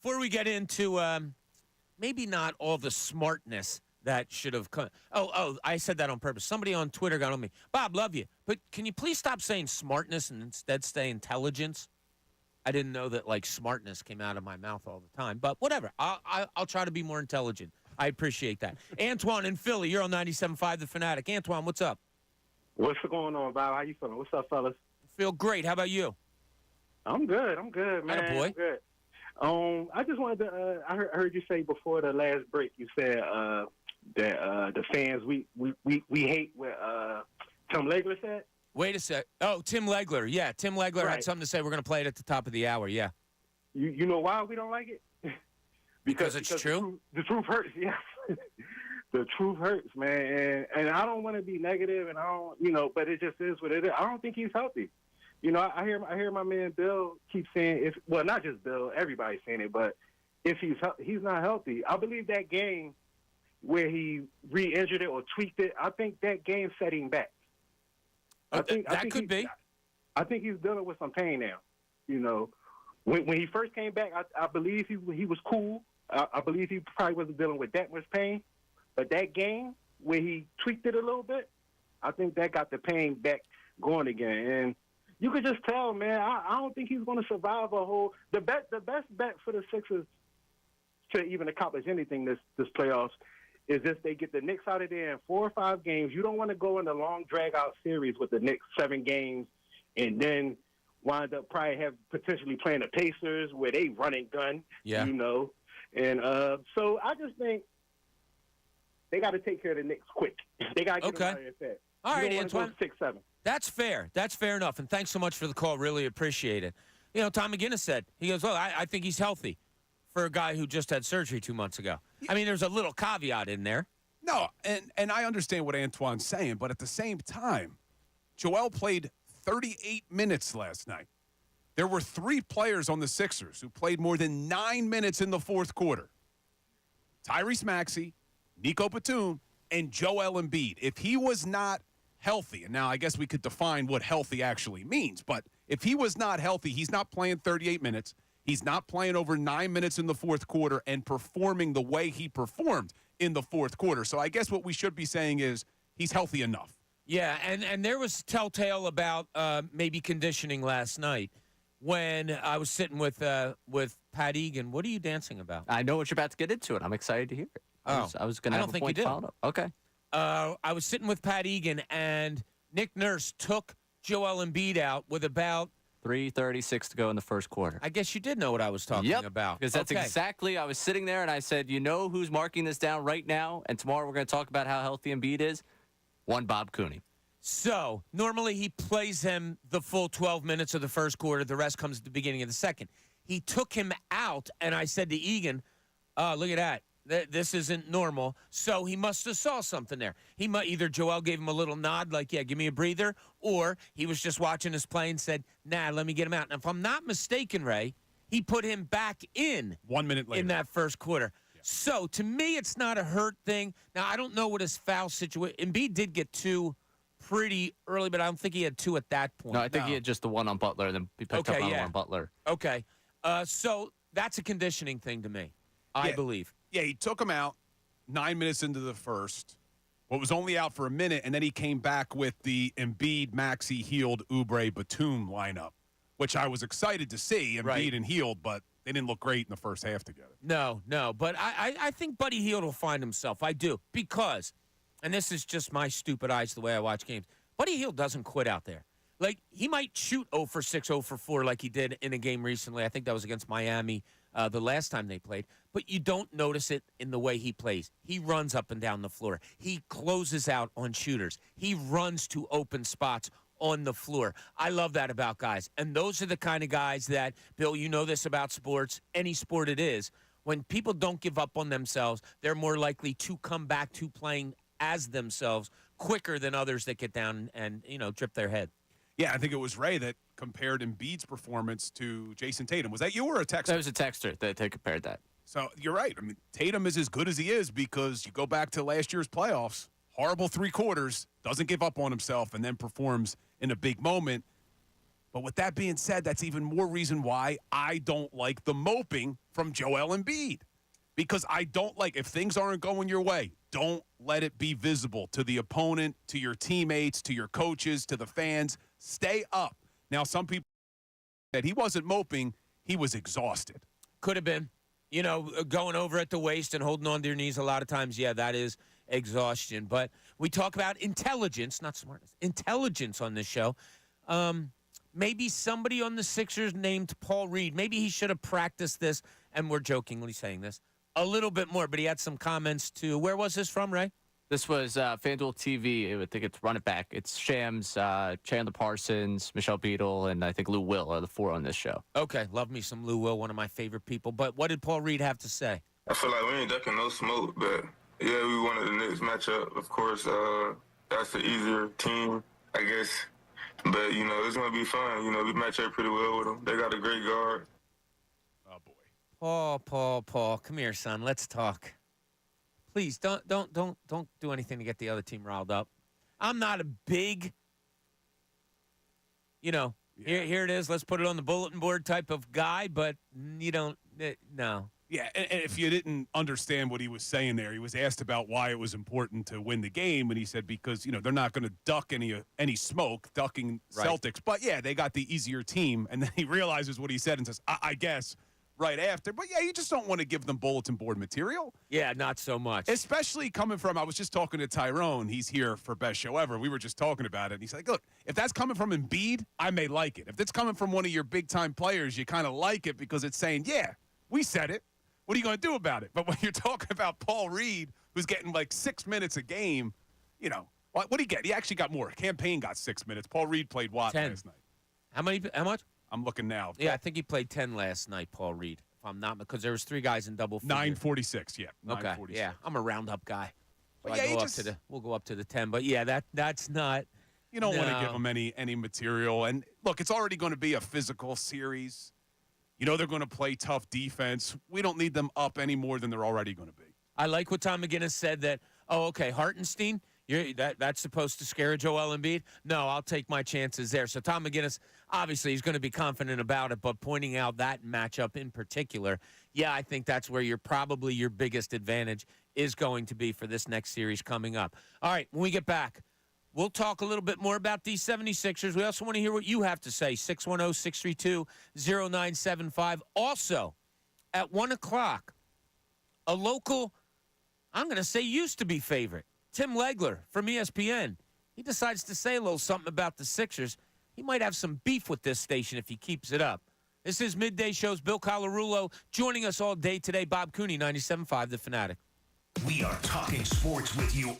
before we get into maybe not all the smartness that should have come. Oh, I said that on purpose. Somebody on Twitter got on me. Bob, love you. But can you please stop saying smartness and instead say intelligence? I didn't know that, like, smartness came out of my mouth all the time. But whatever. I'll try to be more intelligent. I appreciate that. Antoine in Philly, you're on 97.5 The Fanatic. Antoine, what's up? What's going on, Bob? How you feeling? What's up, fellas? Feel great. How about you? I'm good, man. Attaboy. I'm good. I just wanted to. I heard you say before the last break. You said that the fans we hate what Tim Legler said. Wait a sec. Oh, Tim Legler. Yeah, Tim Legler Right. had something to say. We're going to play it at the top of the hour. Yeah. You know why we don't like it? Because it's true. The truth hurts. Yes. The truth hurts, man. And I don't want to be negative, and I don't, but it just is what it is. I don't think he's healthy. I hear my man Bill keep saying, not just Bill, everybody's saying it, but if he's not healthy, I believe that game where he re-injured it or tweaked it, I think that game set him back. I think could be. I think he's dealing with some pain now. When he first came back, I believe he was cool. I believe he probably wasn't dealing with that much pain. But that game where he tweaked it a little bit, I think that got the pain back going again. And you could just tell, man, I don't think he's going to survive the best bet for the Sixers to even accomplish anything this playoffs is if they get the Knicks out of there in 4 or 5 games. You don't want to go in a long drag-out series with the Knicks 7 games and then wind up potentially playing the Pacers where they run and gun, And so I just think they got to take care of the Knicks quick. They got to get them out of there fast. All right, Antoine. 6-7. That's fair. That's fair enough. And thanks so much for the call. Really appreciate it. Tom McGinnis said, he goes, well, I think he's healthy for a guy who just had surgery 2 months ago. I mean, there's a little caveat in there. No, and I understand what Antoine's saying, but at the same time, Joel played 38 minutes last night. There were 3 players on the Sixers who played more than 9 minutes in the fourth quarter. Tyrese Maxey, Nico Batum, and Joel Embiid. If he was not healthy, and now I guess we could define what healthy actually means, but if he was not healthy, he's not playing 38 minutes. He's not playing over 9 minutes in the fourth quarter and performing the way he performed in the fourth quarter. So I guess what we should be saying is he's healthy enough. Yeah, and there was telltale about maybe conditioning last night when I was sitting with Pat Egan. What are you dancing about? I know what you're about to get into, and I'm excited to hear it. I was going to have a point followed up. Okay. I was sitting with Pat Egan, and Nick Nurse took Joel Embiid out with about 3:36 to go in the first quarter. I guess you did know what I was talking about. Because that's exactly, I was sitting there, and I said, you know who's marking this down right now? And tomorrow we're going to talk about how healthy Embiid is? One Bob Cooney. So, normally he plays him the full 12 minutes of the first quarter. The rest comes at the beginning of the second. He took him out, and I said to Egan, look at that. This isn't normal. So he must have saw something there. Either Joel gave him a little nod, like, yeah, give me a breather, or he was just watching us play and said, nah, let me get him out. And if I'm not mistaken, Ray, he put him back in 1 minute later in that first quarter. Yeah. So, to me, it's not a hurt thing. Now, I don't know what his foul situation. Embiid did get 2 pretty early, but I don't think he had 2 at that point. No, I think he had just the one on Butler, and then he picked up on one on Butler. Okay. So that's a conditioning thing to me, I believe. Yeah, he took him out 9 minutes into the first. What was only out for a minute, and then he came back with the Embiid, Maxey, Hield, Oubre, Batum lineup, which I was excited to see, Embiid and Hield, but they didn't look great in the first half together. No, but I think Buddy Hield will find himself. I do, because, and this is just my stupid eyes the way I watch games, Buddy Hield doesn't quit out there. Like, he might shoot 0 for 6, 0 for 4 like he did in a game recently. I think that was against Miami the last time they played. But you don't notice it in the way he plays. He runs up and down the floor. He closes out on shooters. He runs to open spots on the floor. I love that about guys. And those are the kind of guys that, Bill, you know this about sports, any sport it is, when people don't give up on themselves, they're more likely to come back to playing as themselves quicker than others that get down and drip their head. Yeah, I think it was Ray that compared Embiid's performance to Jason Tatum. Was that you or a texter? That was a texter that compared that. So you're right. I mean, Tatum is as good as he is because you go back to last year's playoffs, horrible 3 quarters, doesn't give up on himself, and then performs in a big moment. But with that being said, that's even more reason why I don't like the moping from Joel Embiid. Because I don't like, if things aren't going your way, don't let it be visible to the opponent, to your teammates, to your coaches, to the fans. Stay up. Now, some people said he wasn't moping, he was exhausted. Could have been. You know, going over at the waist and holding on to your knees a lot of times, yeah, that is exhaustion. But we talk about intelligence, not smartness, intelligence on this show. Maybe somebody on the Sixers named Paul Reed, maybe he should have practiced this, and we're jokingly saying this, a little bit more, but he had some comments too. Where was this from, Ray? This was FanDuel TV. I think it's Run It Back. It's Shams, Chandler Parsons, Michelle Beadle, and I think Lou Will are the four on this show. Okay, love me some Lou Will, one of my favorite people. But what did Paul Reed have to say? I feel like we ain't ducking no smoke, but yeah, we wanted the next matchup. Of course, that's the easier team, I guess. But, you know, it's going to be fun. You know, we match up pretty well with them. They got a great guard. Oh, boy. Paul, come here, son. Let's talk. Please don't do anything to get the other team riled up. I'm not a big, here it is. Let's put it on the bulletin board type of guy, but you don't. No. Yeah, and if you didn't understand what he was saying there, he was asked about why it was important to win the game, and he said because they're not going to duck any smoke, ducking Right. Celtics. But yeah, they got the easier team, and then he realizes what he said and says, I guess. Right after. But, yeah, you just don't want to give them bulletin board material. Yeah, not so much. Especially coming from, I was just talking to Tyrone. He's here for Best Show Ever. We were just talking about it. And he's like, look, if that's coming from Embiid, I may like it. If it's coming from one of your big-time players, you kind of like it because it's saying, yeah, we said it. What are you going to do about it? But when you're talking about Paul Reed, who's getting like 6 minutes a game, what did he get? He actually got more. Campaign got 6 minutes. Paul Reed played what 10. last night? How much? I'm looking now. Yeah, I think he played 10 last night, Paul Reed. If I'm not, because there was 3 guys in double figure. 946, yeah. Okay, 946. yeah. I'm a roundup guy. So But yeah, we'll go up to the 10. But yeah, that's not. You don't want to give them any material. And look, it's already going to be a physical series. They're going to play tough defense. We don't need them up any more than they're already going to be. I like what Tom McGinnis said that, Hartenstein, that's supposed to scare Joel Embiid. No, I'll take my chances there. So Tom McGinnis, obviously, he's going to be confident about it, but pointing out that matchup in particular, yeah, I think that's where your biggest advantage is going to be for this next series coming up. All right, when we get back, we'll talk a little bit more about these 76ers. We also want to hear what you have to say, 610-632-0975. Also, at 1 o'clock, a local, I'm going to say used to be favorite, Tim Legler from ESPN. He decides to say a little something about the Sixers. He might have some beef with this station if he keeps it up. This is Midday Show's Bill Colarulo joining us all day today. Bob Cooney, 97.5 The Fanatic. We are talking sports with you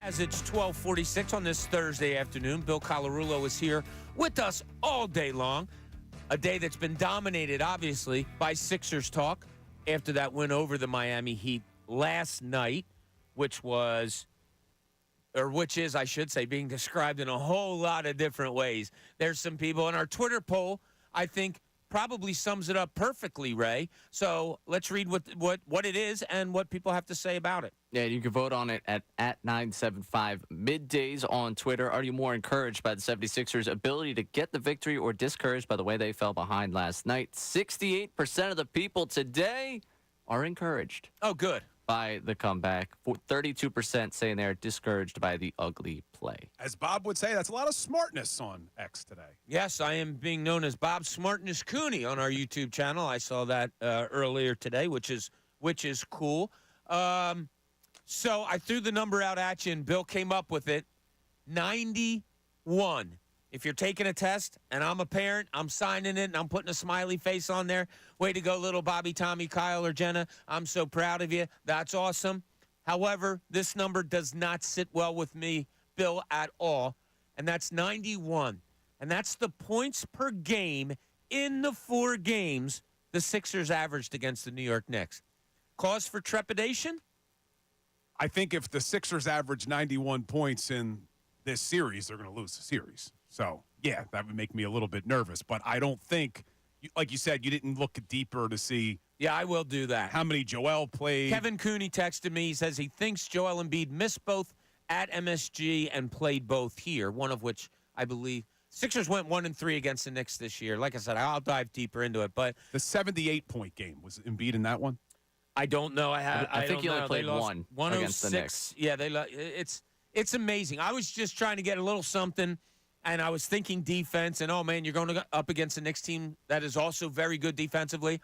As it's 12:46 on this Thursday afternoon, Bill Colarulo is here with us all day long. A day that's been dominated, obviously, by Sixers talk after that win over the Miami Heat last night, which is, I should say, being described in a whole lot of different ways. There's some people in our Twitter poll, I think, probably sums it up perfectly, Ray. So let's read what it is and what people have to say about it. Yeah, you can vote on it at 975 middays on Twitter. Are you more encouraged by the 76ers' ability to get the victory or discouraged by the way they fell behind last night? 68% of the people today are encouraged. Oh, good. By the comeback. 32% saying they're discouraged by the ugly play. As Bob would say, that's a lot of smartness on X today. Yes, I am being known as Bob Smartness Cooney on our YouTube channel. I saw that earlier today, which is cool. So I threw the number out at you, and Bill came up with it. 91. If you're taking a test, and I'm a parent, I'm signing it, and I'm putting a smiley face on there. Way to go, little Bobby, Tommy, Kyle, or Jenna. I'm so proud of you. That's awesome. However, this number does not sit well with me, Bill, at all, and that's 91. And that's the points per game in the 4 games the Sixers averaged against the New York Knicks. Cause for trepidation? I think if the Sixers average 91 points in this series, they're going to lose the series. So, yeah, that would make me a little bit nervous. But I don't think, like you said, you didn't look deeper to see. Yeah, I will do that. How many Joel played. Kevin Cooney texted me. He says he thinks Joel Embiid missed both at MSG and played both here, one of which I believe. Sixers went 1-3 against the Knicks this year. Like I said, I'll dive deeper into it. But the 78-point game, was Embiid in that one? I don't know. I think he only played one against the Knicks. Yeah, it's amazing. I was just trying to get a little something. And I was thinking defense, and, oh, man, you're going up against the Knicks team that is also very good defensively.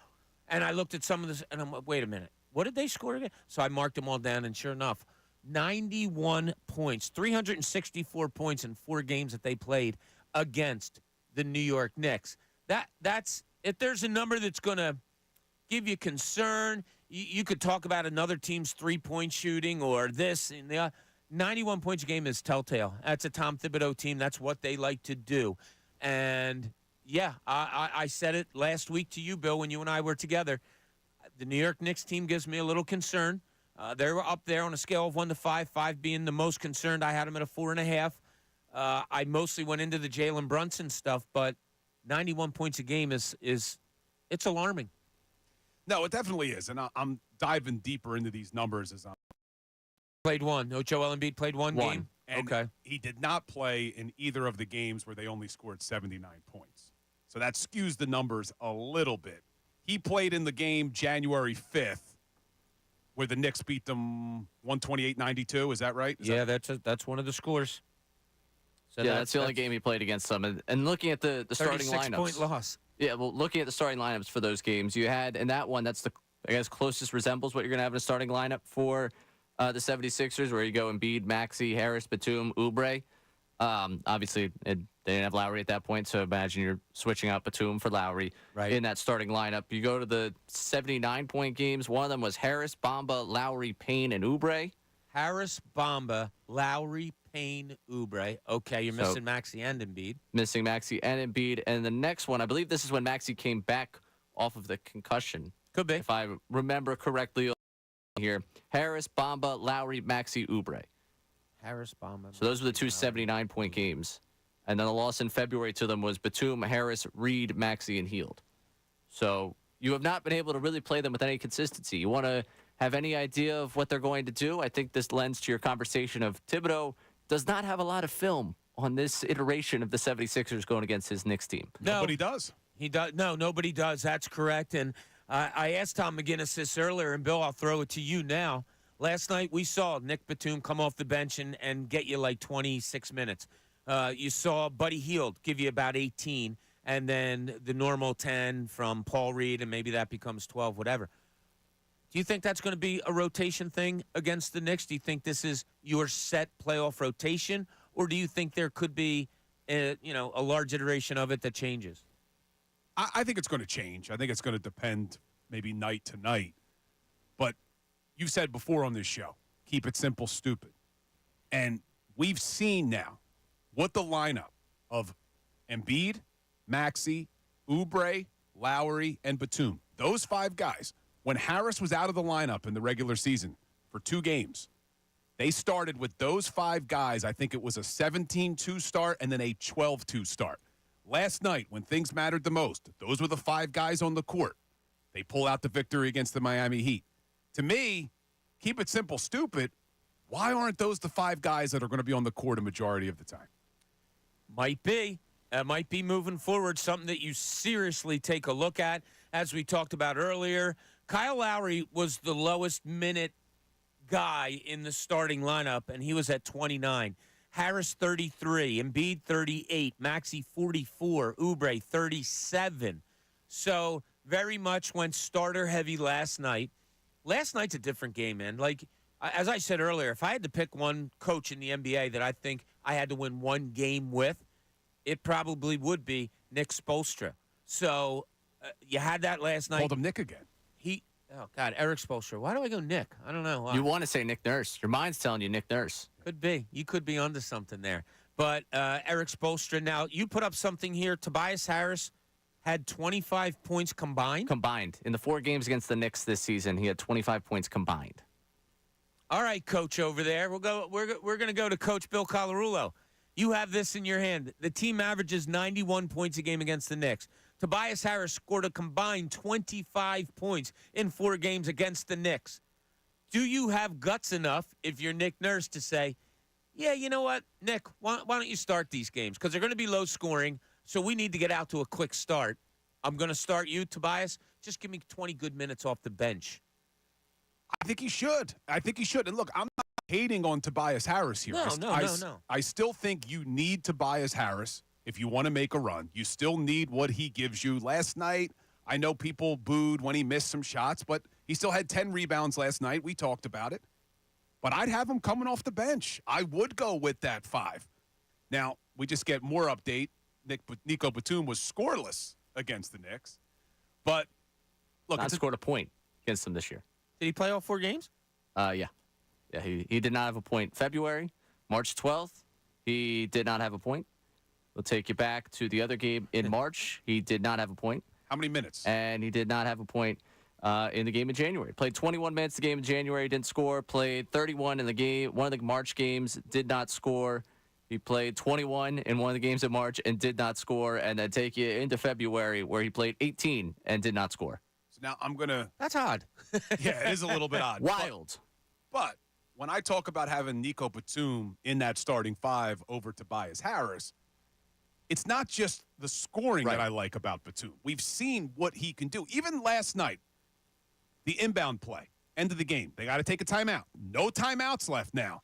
And I looked at some of this, and I'm like, wait a minute. What did they score again? So I marked them all down, and sure enough, 91 points, 364 points in 4 games that they played against the New York Knicks. That's if there's a number that's going to give you concern, you could talk about another team's three-point shooting or this and the 91 points a game is telltale. That's a Tom Thibodeau team. That's what they like to do. And, yeah, I said it last week to you, Bill, when you and I were together. The New York Knicks team gives me a little concern. They were up there on a scale of 1 to 5, 5 being the most concerned. I had them at a 4.5. I mostly went into the Jalen Brunson stuff, but 91 points a game is it's alarming. No, it definitely is. And I'm diving deeper into these numbers as I'm. Played one. No, Joel Embiid played one game? And okay. He did not play in either of the games where they only scored 79 points. So that skews the numbers a little bit. He played in the game January 5th where the Knicks beat them 128-92. Is that right? That's one of the scores. So that's the only game he played against them. And looking at the starting lineups. 36-point loss. Yeah, well, looking at the starting lineups for those games, you had in that one, that's the, I guess, closest resembles what you're going to have in a starting lineup for the 76ers, where you go Embiid, Maxey, Harris, Batum, Oubre. Obviously, they didn't have Lowry at that point, so imagine you're switching out Batum for Lowry in that starting lineup. You go to the 79-point games. One of them was Harris, Bamba, Lowry, Payne, and Oubre. Harris, Bamba, Lowry, Payne, Oubre. Okay, you're missing Maxey and Embiid. Missing Maxey and Embiid. And the next one, I believe this is when Maxey came back off of the concussion. Could be. If I remember correctly here. Harris, Bamba, Lowry, Maxey, Oubre. Harris, Bamba. So those were the two 79-point games. And then the loss in February to them was Batum, Harris, Reed, Maxey, and Hield. So you have not been able to really play them with any consistency. You want to have any idea of what they're going to do? I think this lends to your conversation of Thibodeau does not have a lot of film on this iteration of the 76ers going against his Knicks team. No, nobody does. He does. No, nobody does. That's correct. And I asked Tom McGinnis this earlier, and Bill, I'll throw it to you now. Last night we saw Nick Batum come off the bench and get you like 26 minutes. You saw Buddy Hield give you about 18, and then the normal 10 from Paul Reed, and maybe that becomes 12, whatever. Do you think that's going to be a rotation thing against the Knicks? Do you think this is your set playoff rotation, or do you think there could be a large iteration of it that changes? I think it's going to change. I think it's going to depend maybe night to night. But you've said before on this show, keep it simple, stupid. And we've seen now what the lineup of Embiid, Maxey, Oubre, Lowry, and Batum, those 5 guys, when Harris was out of the lineup in the regular season for 2 games, they started with those 5 guys. I think it was a 17-2 start and then a 12-2 start. Last night, when things mattered the most, those were the 5 guys on the court. They pull out the victory against the Miami Heat. To me, keep it simple, stupid. Why aren't those the 5 guys that are going to be on the court a majority of the time? Might be. Might be moving forward, something that you seriously take a look at. As we talked about earlier, Kyle Lowry was the lowest minute guy in the starting lineup, and he was at 29. Harris, 33. Embiid, 38. Maxey, 44. Oubre, 37. So very much went starter heavy last night. Last night's a different game, man. Like, as I said earlier, if I had to pick one coach in the NBA that I think I had to win one game with, it probably would be Nick Spoelstra. So you had that last night. Called him Nick again. Oh, God, Eric Spoelstra. Why do I go Nick? I don't know. You want to say Nick Nurse. Your mind's telling you Nick Nurse. Could be. You could be onto something there. But Eric Spoelstra. Now, you put up something here. Tobias Harris had 25 points combined. Combined. In the 4 games against the Knicks this season, he had 25 points combined. All right, Coach over there. We're going to go to Coach Bill Colarulo. You have this in your hand. The team averages 91 points a game against the Knicks. Tobias Harris scored a combined 25 points in 4 games against the Knicks. Do you have guts enough, if you're Nick Nurse, to say, yeah, you know what, Nick, why don't you start these games? Because they're going to be low scoring, so we need to get out to a quick start. I'm going to start you, Tobias. Just give me 20 good minutes off the bench. I think he should. And look, I'm not hating on Tobias Harris here. No. I still think you need Tobias Harris if you want to make a run. You still need what he gives you. Last night, I know people booed when he missed some shots, but he still had 10 rebounds last night. We talked about it. But I'd have him coming off the bench. I would go with that 5. Now, we just get more update. Nico Batum was scoreless against the Knicks. But, look. Not scored a point against them this year. Did he play all 4 games? Yeah. Yeah, he did not have a point. February, March 12th, he did not have a point. We'll take you back to the other game in March. He did not have a point. How many minutes? And he did not have a point in the game in January. Played 21 minutes the game in January, didn't score. Played 31 in the game, one of the March games, did not score. He played 21 in one of the games in March and did not score. And then take you into February, where he played 18 and did not score. So now I'm going to... That's odd. Yeah, it is a little bit odd. Wild. But when I talk about having Nico Batum in that starting 5 over Tobias Harris, it's not just the scoring that I like about Batum. We've seen what he can do. Even last night, the inbound play, end of the game. They got to take a timeout. No timeouts left now.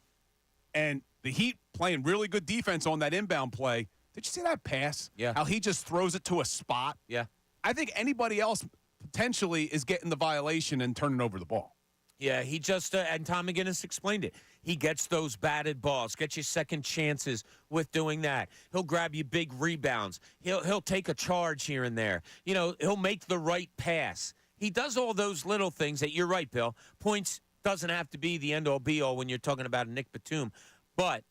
And the Heat playing really good defense on that inbound play. Did you see that pass? Yeah. How he just throws it to a spot? Yeah. I think anybody else potentially is getting the violation and turning over the ball. Yeah, he just, and Tom McGinnis explained it. He gets those batted balls, gets you second chances with doing that. He'll grab you big rebounds. He'll take a charge here and there. You know, he'll make the right pass. He does all those little things that, you're right, Bill. Points doesn't have to be the end-all, be-all when you're talking about Nick Batum. But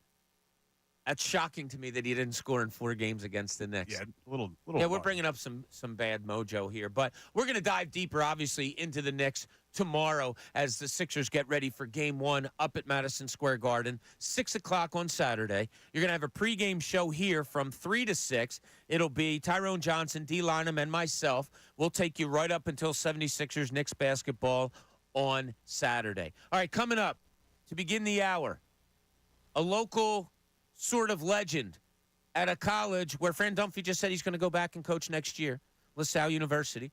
that's shocking to me that he didn't score in 4 games against the Knicks. Yeah, little. Yeah, we're bringing up some bad mojo here. But we're going to dive deeper, obviously, into the Knicks tomorrow as the Sixers get ready for Game 1 up at Madison Square Garden, 6 o'clock on Saturday. You're going to have a pregame show here from 3 to 6. It'll be Tyrone Johnson, D. Lynam, and myself. We'll take you right up until 76ers Knicks basketball on Saturday. All right, coming up to begin the hour, a local sort of legend at a college where Fran Dunphy just said he's going to go back and coach next year, LaSalle University.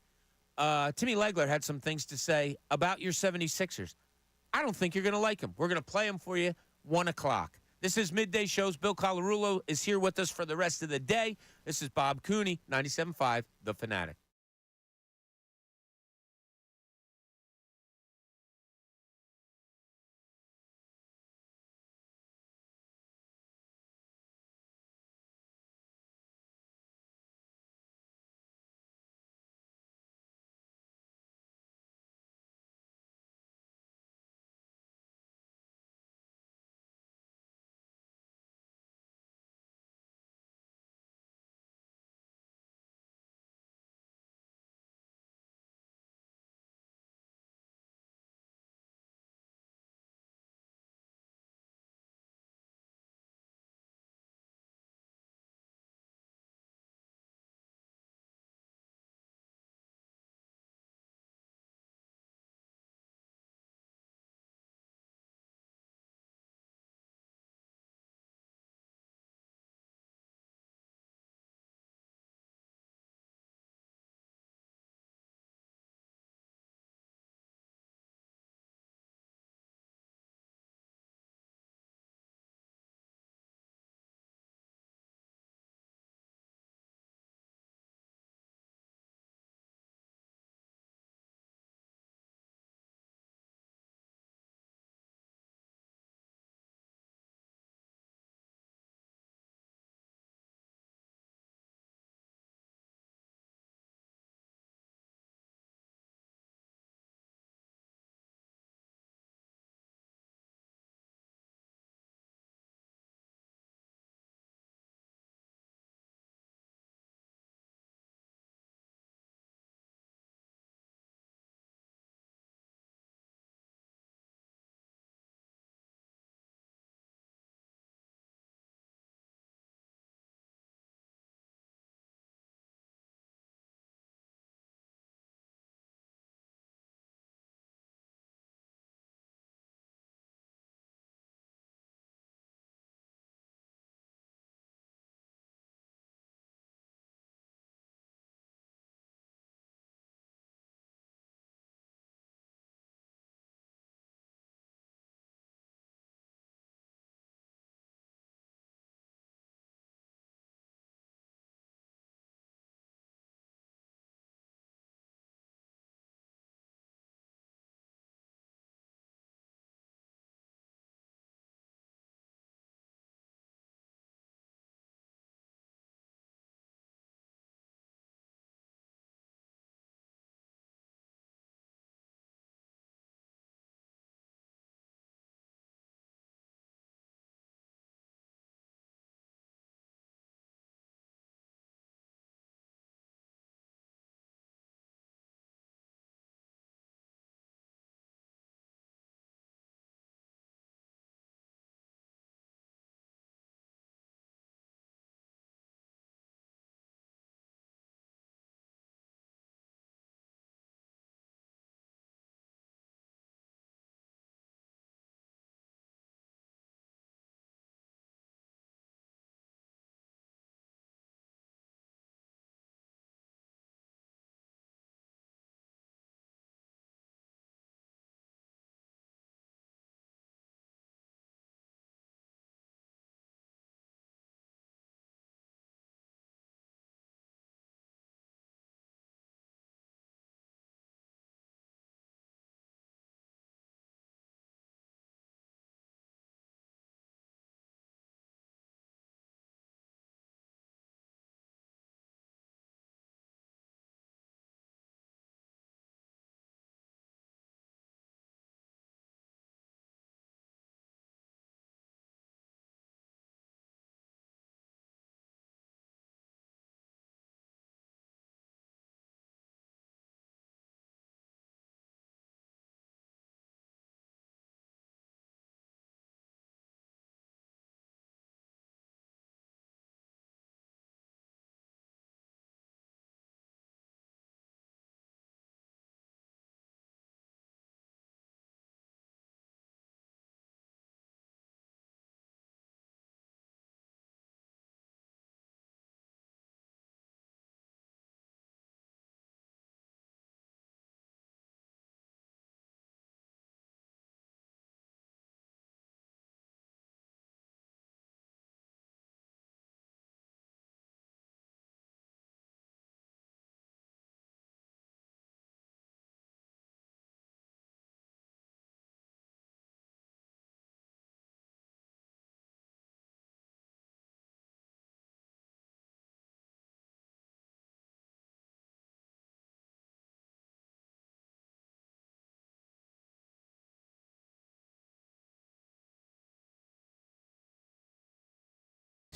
Timmy Legler had some things to say about your 76ers. I don't think you're going to like them. We're going to play them for you 1 o'clock. This is Midday Shows. Bill Colarulo is here with us for the rest of the day. This is Bob Cooney, 97.5, The Fanatic.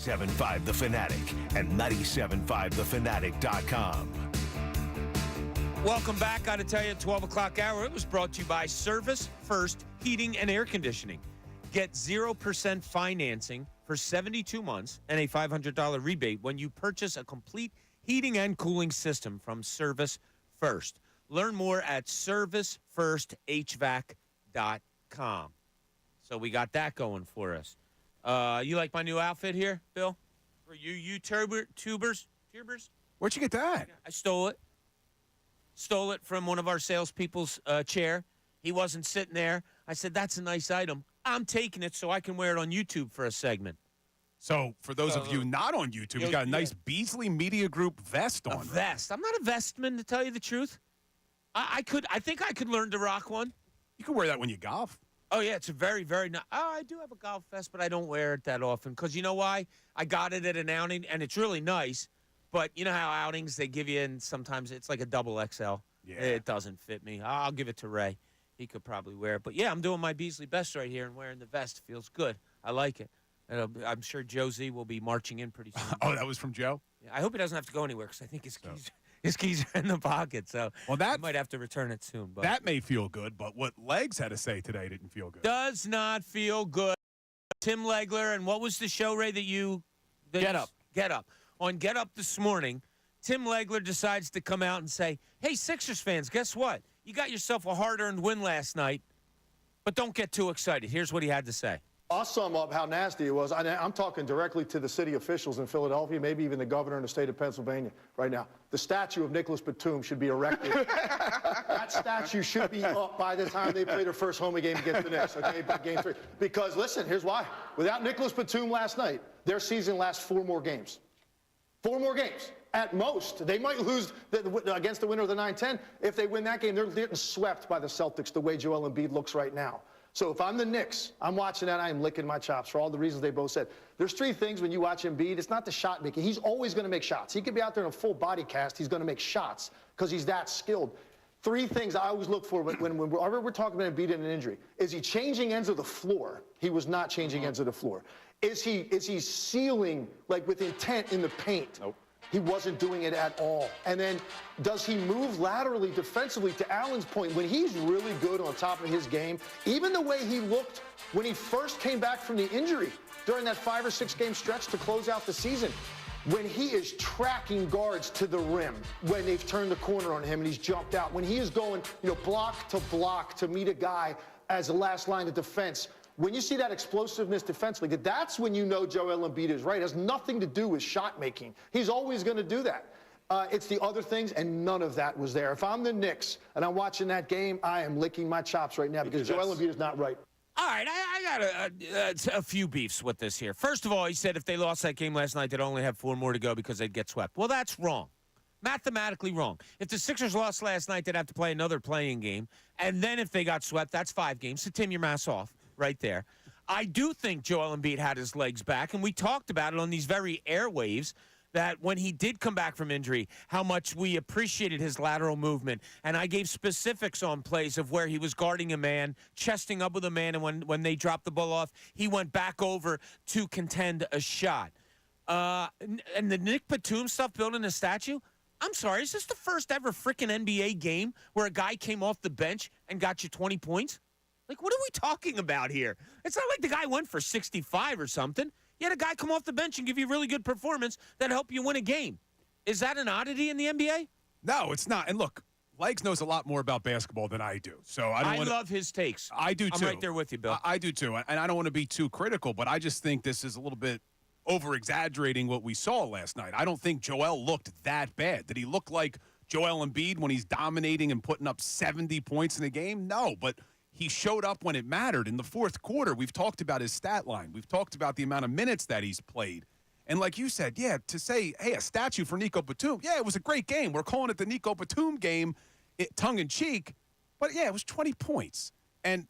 7.5 The Fanatic and 97.5thefanatic.com. Welcome back. Got to tell you, 12 o'clock hour, it was brought to you by Service First Heating and Air Conditioning. Get 0% financing for 72 months and a $500 rebate when you purchase a complete heating and cooling system from Service First. Learn more at servicefirsthvac.com. So we got that going for us. You like my new outfit here, Bill? For you tubers? Where'd you get that? I stole it. Stole it from one of our salespeople's chair. He wasn't sitting there. I said, that's a nice item. I'm taking it so I can wear it on YouTube for a segment. So, for those of you not on YouTube, you got a nice Beasley Media Group vest on. A vest. I'm not a vestman, to tell you the truth. I think I could learn to rock one. You can wear that when you golf. Oh, yeah, it's a very, very nice. Oh, I do have a golf vest, but I don't wear it that often. Because you know why? I got it at an outing, and it's really nice. But you know how outings, they give you, and sometimes it's like a double XL. Yeah. It doesn't fit me. I'll give it to Ray. He could probably wear it. But, yeah, I'm doing my Beasley best right here and wearing the vest. It feels good. I like it. And I'm sure Josie will be marching in pretty soon. Oh, that was from Joe? Yeah, I hope he doesn't have to go anywhere because I think his keys are in the pocket. So I might have to return it soon. But that may feel good, but what Legs had to say today didn't feel good. Does not feel good. Tim Legler, and what was the show, Ray, that you... Get Up. Get Up. On Get Up this morning, Tim Legler decides to come out and say, hey, Sixers fans, guess what? You got yourself a hard-earned win last night, but don't get too excited. Here's what he had to say. I'll sum up how nasty it was. I'm talking directly to the city officials in Philadelphia, maybe even the governor in the state of Pennsylvania right now. The statue of Nicholas Batum should be erected. That statue should be up by the time they play their first home game against the Knicks, okay, by game 3. Because, listen, here's why. Without Nicholas Batum last night, their season lasts 4 more games. 4 more games. At most. They might lose against the winner of the 9-10. If they win that game, they're getting swept by the Celtics the way Joel Embiid looks right now. So if I'm the Knicks, I'm watching that, I am licking my chops for all the reasons they both said. There's 3 things when you watch Embiid. It's not the shot making. He's always going to make shots. He could be out there in a full body cast. He's going to make shots because he's that skilled. 3 things I always look for when we're talking about Embiid and an injury. Is he changing ends of the floor? He was not changing ends of the floor. Is he sealing, like, with intent in the paint? Nope. He wasn't doing it at all. And then does he move laterally defensively, to Allen's point, when he's really good on top of his game, even the way he looked when he first came back from the injury during that 5 or 6 game stretch to close out the season, when he is tracking guards to the rim, when they've turned the corner on him and he's jumped out, when he is going, block to meet a guy as the last line of defense. When you see that explosiveness defensively, that's when you know Joel Embiid is right. It has nothing to do with shot making. He's always going to do that. It's the other things, and none of that was there. If I'm the Knicks and I'm watching that game, I am licking my chops right now because Joel Embiid is not right. All right, I got a few beefs with this here. First of all, he said if they lost that game last night, they'd only have 4 more to go because they'd get swept. Well, that's wrong. Mathematically wrong. If the Sixers lost last night, they'd have to play another playing game. And then if they got swept, that's 5 games. So Tim, your math's off right there. I do think Joel Embiid had his legs back, and we talked about it on these very airwaves that when he did come back from injury, how much we appreciated his lateral movement. And I gave specifics on plays of where he was guarding a man, chesting up with a man, and when they dropped the ball off, he went back over to contend a shot. And the Nick Batum stuff, building a statue, I'm sorry, is this the first ever freaking NBA game where a guy came off the bench and got you 20 points? Like, what are we talking about here? It's not like the guy went for 65 or something. You had a guy come off the bench and give you a really good performance that helped you win a game. Is that an oddity in the NBA? No, it's not. And look, Legs knows a lot more about basketball than I do. So I love his takes. I do, too. I'm right there with you, Bill. I do, too. And I don't want to be too critical, but I just think this is a little bit over-exaggerating what we saw last night. I don't think Joel looked that bad. Did he look like Joel Embiid when he's dominating and putting up 70 points in a game? No, but he showed up when it mattered. In the fourth quarter, we've talked about his stat line. We've talked about the amount of minutes that he's played. And like you said, yeah, to say, hey, a statue for Nico Batum, yeah, it was a great game. We're calling it the Nico Batum game, tongue-in-cheek. But, yeah, it was 20 points. And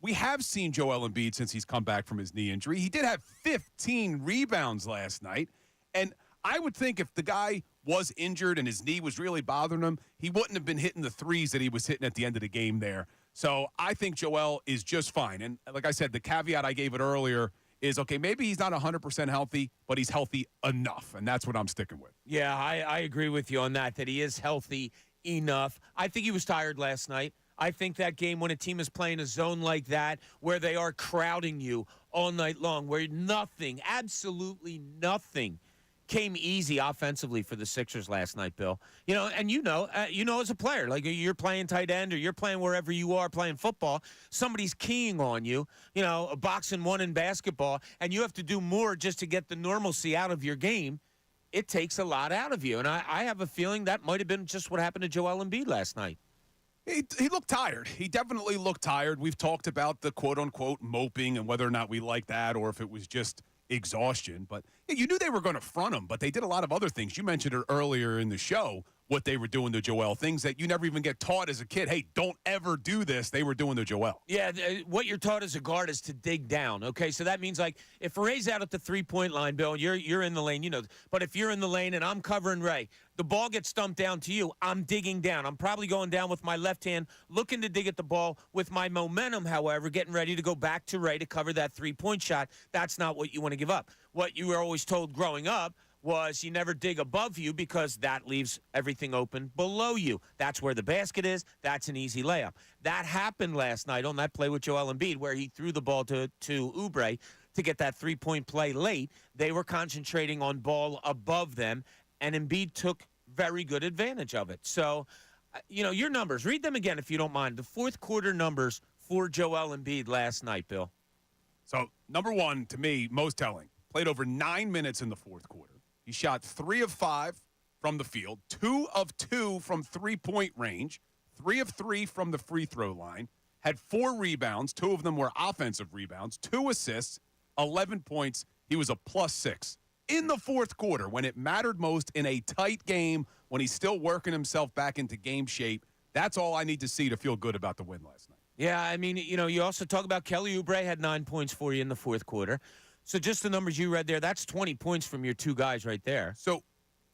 we have seen Joel Embiid since he's come back from his knee injury. He did have 15 rebounds last night. And I would think if the guy was injured and his knee was really bothering him, he wouldn't have been hitting the threes that he was hitting at the end of the game there. So I think Joel is just fine. And like I said, the caveat I gave it earlier is, okay, maybe he's not 100% healthy, but he's healthy enough, and that's what I'm sticking with. Yeah, I agree with you on that he is healthy enough. I think he was tired last night. I think that game when a team is playing a zone like that where they are crowding you all night long, where nothing, absolutely nothing came easy offensively for the Sixers last night, Bill. And as a player, like you're playing tight end or you're playing wherever you are playing football, somebody's keying on you, a boxing one in basketball, and you have to do more just to get the normalcy out of your game. It takes a lot out of you. And I have a feeling that might have been just what happened to Joel Embiid last night. He looked tired. He definitely looked tired. We've talked about the quote-unquote moping and whether or not we like that or if it was just exhaustion. But you knew they were going to front him, but they did a lot of other things. You mentioned it earlier in the show, what they were doing to Joel, things that you never even get taught as a kid. Hey, don't ever do this. They were doing to Joel. Yeah, what you're taught as a guard is to dig down, okay? So that means, like, if Ray's out at the three-point line, Bill, you're in the lane, but if you're in the lane and I'm covering Ray, the ball gets stumped down to you, I'm digging down. I'm probably going down with my left hand, looking to dig at the ball. With my momentum, however, getting ready to go back to Ray to cover that three-point shot. That's not what you want to give up. What you were always told growing up was you never dig above you because that leaves everything open below you. That's where the basket is. That's an easy layup. That happened last night on that play with Joel Embiid where he threw the ball to Oubre to get that three-point play late. They were concentrating on ball above them, and Embiid took very good advantage of it. So, your numbers, read them again if you don't mind. The fourth quarter numbers for Joel Embiid last night, Bill. So, number one, to me, most telling, played over 9 minutes in the fourth quarter. He shot 3 of 5 from the field, 2 of 2 from three-point range, 3 of 3 from the free throw line, had 4 rebounds, 2 of them were offensive rebounds, 2 assists, 11 points. He was a +6. In the fourth quarter, when it mattered most in a tight game, when he's still working himself back into game shape, that's all I need to see to feel good about the win last night. Yeah, I mean, you also talk about Kelly Oubre had 9 points for you in the fourth quarter. So just the numbers you read there, that's 20 points from your two guys right there. So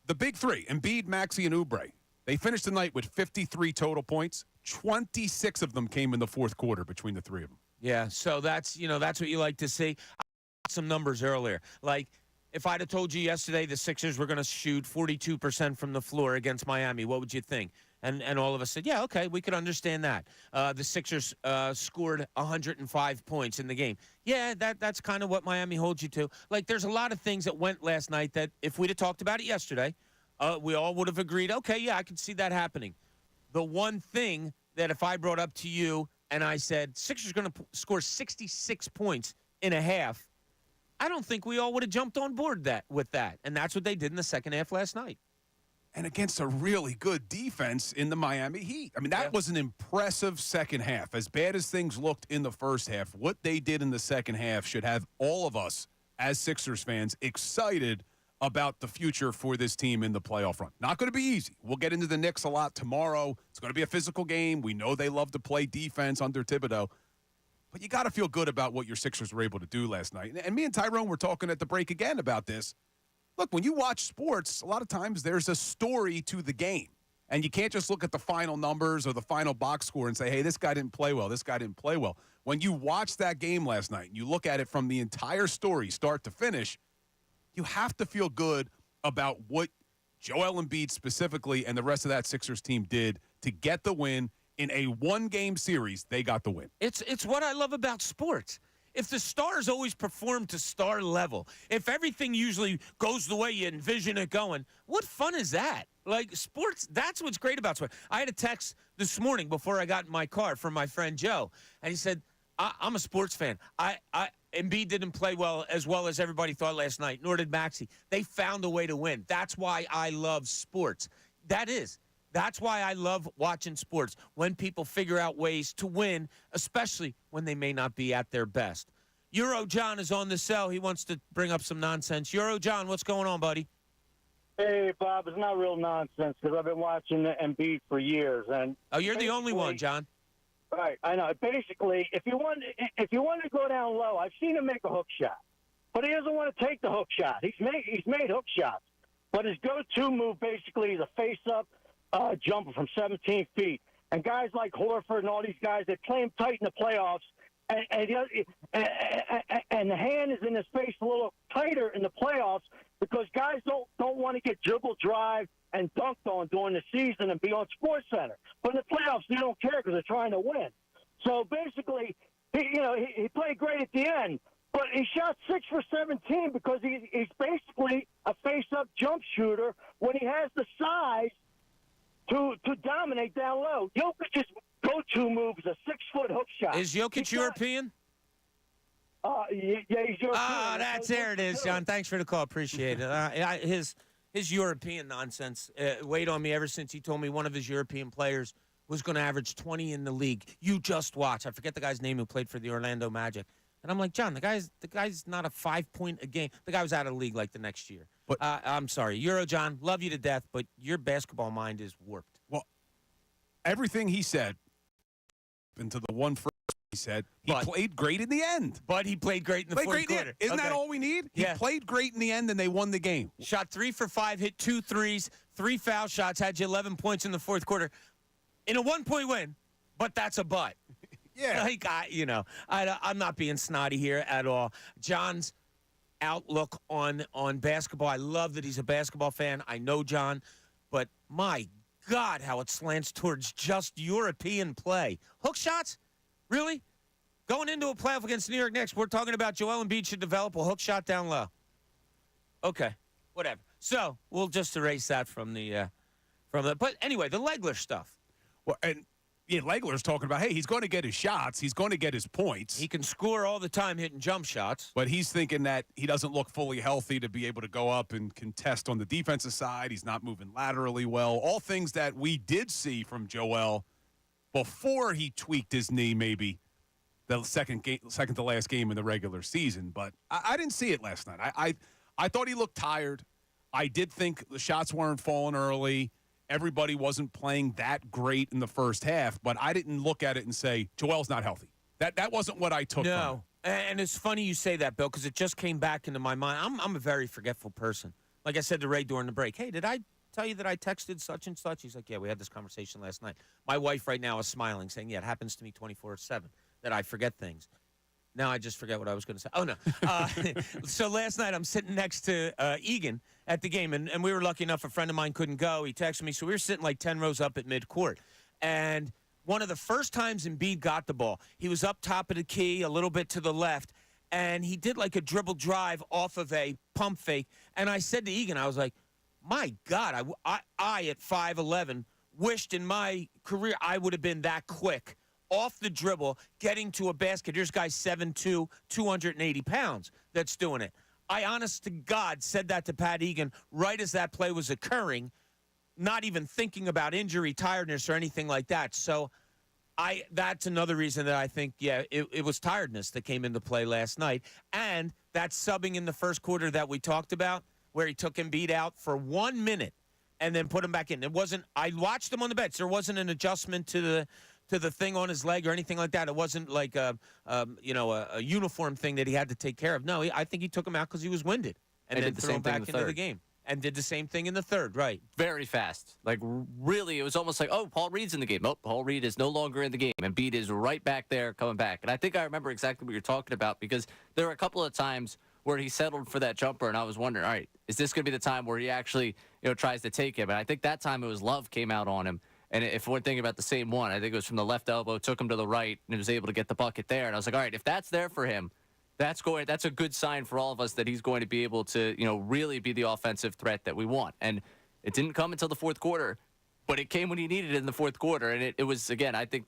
the big three, Embiid, Maxey, and Oubre, they finished the night with 53 total points. 26 of them came in the fourth quarter between the three of them. Yeah, so that's what you like to see. I got some numbers earlier. Like, if I'd have told you yesterday the Sixers were going to shoot 42% from the floor against Miami, what would you think? And all of us said, yeah, okay, we could understand that. The Sixers scored 105 points in the game. Yeah, that's kind of what Miami holds you to. Like, there's a lot of things that went last night that if we'd have talked about it yesterday, we all would have agreed, okay, yeah, I can see that happening. The one thing that if I brought up to you and I said, Sixers going to score 66 points in a half, I don't think we all would have jumped on board with that. And that's what they did in the second half last night. And against a really good defense in the Miami Heat. I mean, that was an impressive second half. As bad as things looked in the first half, what they did in the second half should have all of us as Sixers fans excited about the future for this team in the playoff run. Not going to be easy. We'll get into the Knicks a lot tomorrow. It's going to be a physical game. We know they love to play defense under Thibodeau. But you got to feel good about what your Sixers were able to do last night. And me and Tyrone were talking at the break again about this. Look, when you watch sports, a lot of times there's a story to the game. And you can't just look at the final numbers or the final box score and say, hey, this guy didn't play well, this guy didn't play well. When you watch that game last night and you look at it from the entire story, start to finish, you have to feel good about what Joel Embiid specifically and the rest of that Sixers team did to get the win. In a one-game series, they got the win. It's what I love about sports. If the stars always perform to star level, if everything usually goes the way you envision it going, what fun is that? Like, sports, that's what's great about sports. I had a text this morning before I got in my car from my friend Joe, and he said, I'm a sports fan. Embiid didn't play well as everybody thought last night, nor did Maxey. They found a way to win. That's why I love sports. That's why I love watching sports, when people figure out ways to win, especially when they may not be at their best. Euro John is on the cell. He wants to bring up some nonsense. Euro John, what's going on, buddy? Hey, Bob, it's not real nonsense because I've been watching Embiid for years. And you're the only one, John. Right, I know. Basically, if you want to go down low, I've seen him make a hook shot, but he doesn't want to take the hook shot. He's made hook shots, but his go-to move basically is a face-up jumper from 17 feet. And guys like Horford and all these guys, they play him tight in the playoffs. and the hand is in his face a little tighter in the playoffs because guys don't want to get dribble drive and dunked on during the season and be on SportsCenter. But in the playoffs, they don't care because they're trying to win. So basically, he played great at the end, but he shot 6 for 17 because he's basically a face-up jump shooter when he has the size to dominate down low. Jokic's go-to move is a 6-foot hook shot. Is Jokic European? Yeah, he's European. There it is, John. Thanks for the call. Appreciate it. His European nonsense weighed on me ever since he told me one of his European players was going to average 20 in the league. You just watch. I forget the guy's name who played for the Orlando Magic. And I'm like, John, the guy's not a 5-point a game. The guy was out of the league like the next year. But I'm sorry. John, love you to death, but your basketball mind is warped. Well, everything he said, into the one phrase he said, he played great in the end. But he played great in the fourth quarter. Isn't that all we need? He played great in the end, and they won the game. Shot 3 for 5, hit 2 threes, 3 foul shots, had you 11 points in the fourth quarter. In a 1-point win, but that's a but. Yeah. I'm not being snotty here at all. John's outlook on basketball, I love that he's a basketball fan. I know John, but my God, how it slants towards just European play. Hook shots? Really? Going into a playoff against the New York Knicks, we're talking about Joel Embiid should develop a hook shot down low. Okay, whatever. So we'll just erase that from the. But anyway, the Legler stuff. Well, and Legler's talking about, hey, he's going to get his shots. He's going to get his points. He can score all the time hitting jump shots. But he's thinking that he doesn't look fully healthy to be able to go up and contest on the defensive side. He's not moving laterally well. All things that we did see from Joel before he tweaked his knee, maybe the second to last game in the regular season. But I didn't see it last night. I thought he looked tired. I did think the shots weren't falling early. Everybody wasn't playing that great in the first half, but I didn't look at it and say, Joel's not healthy. That wasn't what I took from it. No, and it's funny you say that, Bill, because it just came back into my mind. I'm a very forgetful person. Like I said to Ray during the break, hey, did I tell you that I texted such and such? He's like, yeah, we had this conversation last night. My wife right now is smiling, saying, yeah, it happens to me 24/7, that I forget things. Now I just forget what I was going to say. Oh, no. So last night I'm sitting next to Egan at the game, and we were lucky enough a friend of mine couldn't go. He texted me, so we were sitting like 10 rows up at midcourt. And one of the first times Embiid got the ball, he was up top of the key, a little bit to the left, and he did like a dribble drive off of a pump fake. And I said to Egan, I was like, my God, I at 5'11", wished in my career I would have been that quick off the dribble, getting to a basket. Here's guy 7'2", 280 pounds that's doing it. I, honest to God, said that to Pat Egan right as that play was occurring, not even thinking about injury, tiredness, or anything like that. So that's another reason that I think, yeah, it was tiredness that came into play last night. And that subbing in the first quarter that we talked about, where he took Embiid out for 1 minute and then put him back in. It wasn't, I watched him on the bench. There wasn't an adjustment to the thing on his leg or anything like that. It wasn't like a uniform thing that he had to take care of. No, I think he took him out because he was winded and then threw him back into the game. And did the same thing in the third, right? Very fast. Like, really, it was almost like, oh, Paul Reed's in the game. Oh, Paul Reed is no longer in the game. Embiid is right back there coming back. And I think I remember exactly what you're talking about because there were a couple of times where he settled for that jumper, and I was wondering, all right, is this going to be the time where he actually tries to take him? And I think that time it was Love came out on him. And if we're thinking about the same one, I think it was from the left elbow, took him to the right, and was able to get the bucket there. And I was like, all right, if that's there for him, that's a good sign for all of us that he's going to be able to, really be the offensive threat that we want. And it didn't come until the fourth quarter, but it came when he needed it in the fourth quarter. And it was, again, I think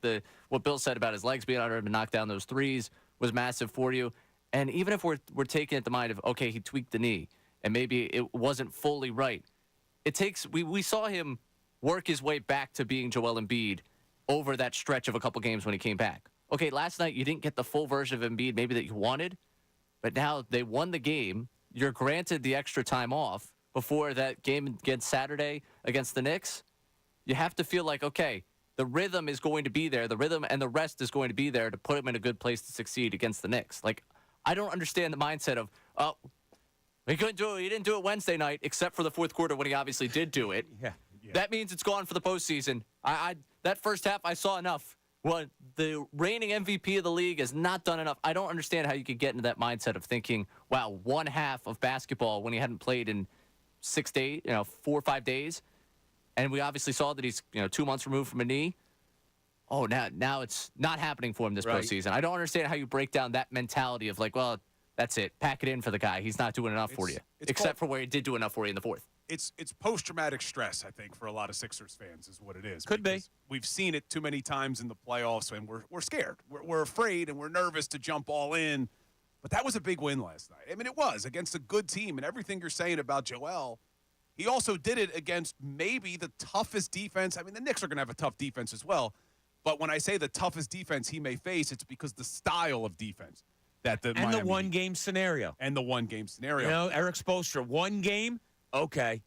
what Bill said about his legs being under him to knock down those threes was massive for you. And even if we're taking it the mind of, okay, he tweaked the knee, and maybe it wasn't fully right, it takes, we saw him work his way back to being Joel Embiid over that stretch of a couple games when he came back. Okay, last night you didn't get the full version of Embiid maybe that you wanted, but now they won the game. You're granted the extra time off before that game against Saturday against the Knicks. You have to feel like, okay, the rhythm is going to be there. The rhythm and the rest is going to be there to put him in a good place to succeed against the Knicks. Like, I don't understand the mindset of, oh, he couldn't do it. He didn't do it Wednesday night, except for the fourth quarter when he obviously did do it. Yeah. That means it's gone for the postseason. That first half, I saw enough. Well, the reigning MVP of the league has not done enough. I don't understand how you could get into that mindset of thinking, wow, one half of basketball when he hadn't played in 6 days, 4 or 5 days. And we obviously saw that he's 2 months removed from a knee. Oh, now it's not happening for him this postseason. I don't understand how you break down that mentality of like, well, that's it. Pack it in for the guy. He's not doing enough for you, except for where he did do enough for you in the fourth. It's post-traumatic stress, I think, for a lot of Sixers fans is what it is. Could be. We've seen it too many times in the playoffs, and we're scared. We're afraid, and we're nervous to jump all in. But that was a big win last night. I mean, it was against a good team, and everything you're saying about Joel, he also did it against maybe the toughest defense. I mean, the Knicks are going to have a tough defense as well. But when I say the toughest defense he may face, it's because the style of defense that the Miami, the one-game scenario. And the one-game scenario. You know, Eric Spoelstra, one game, okay.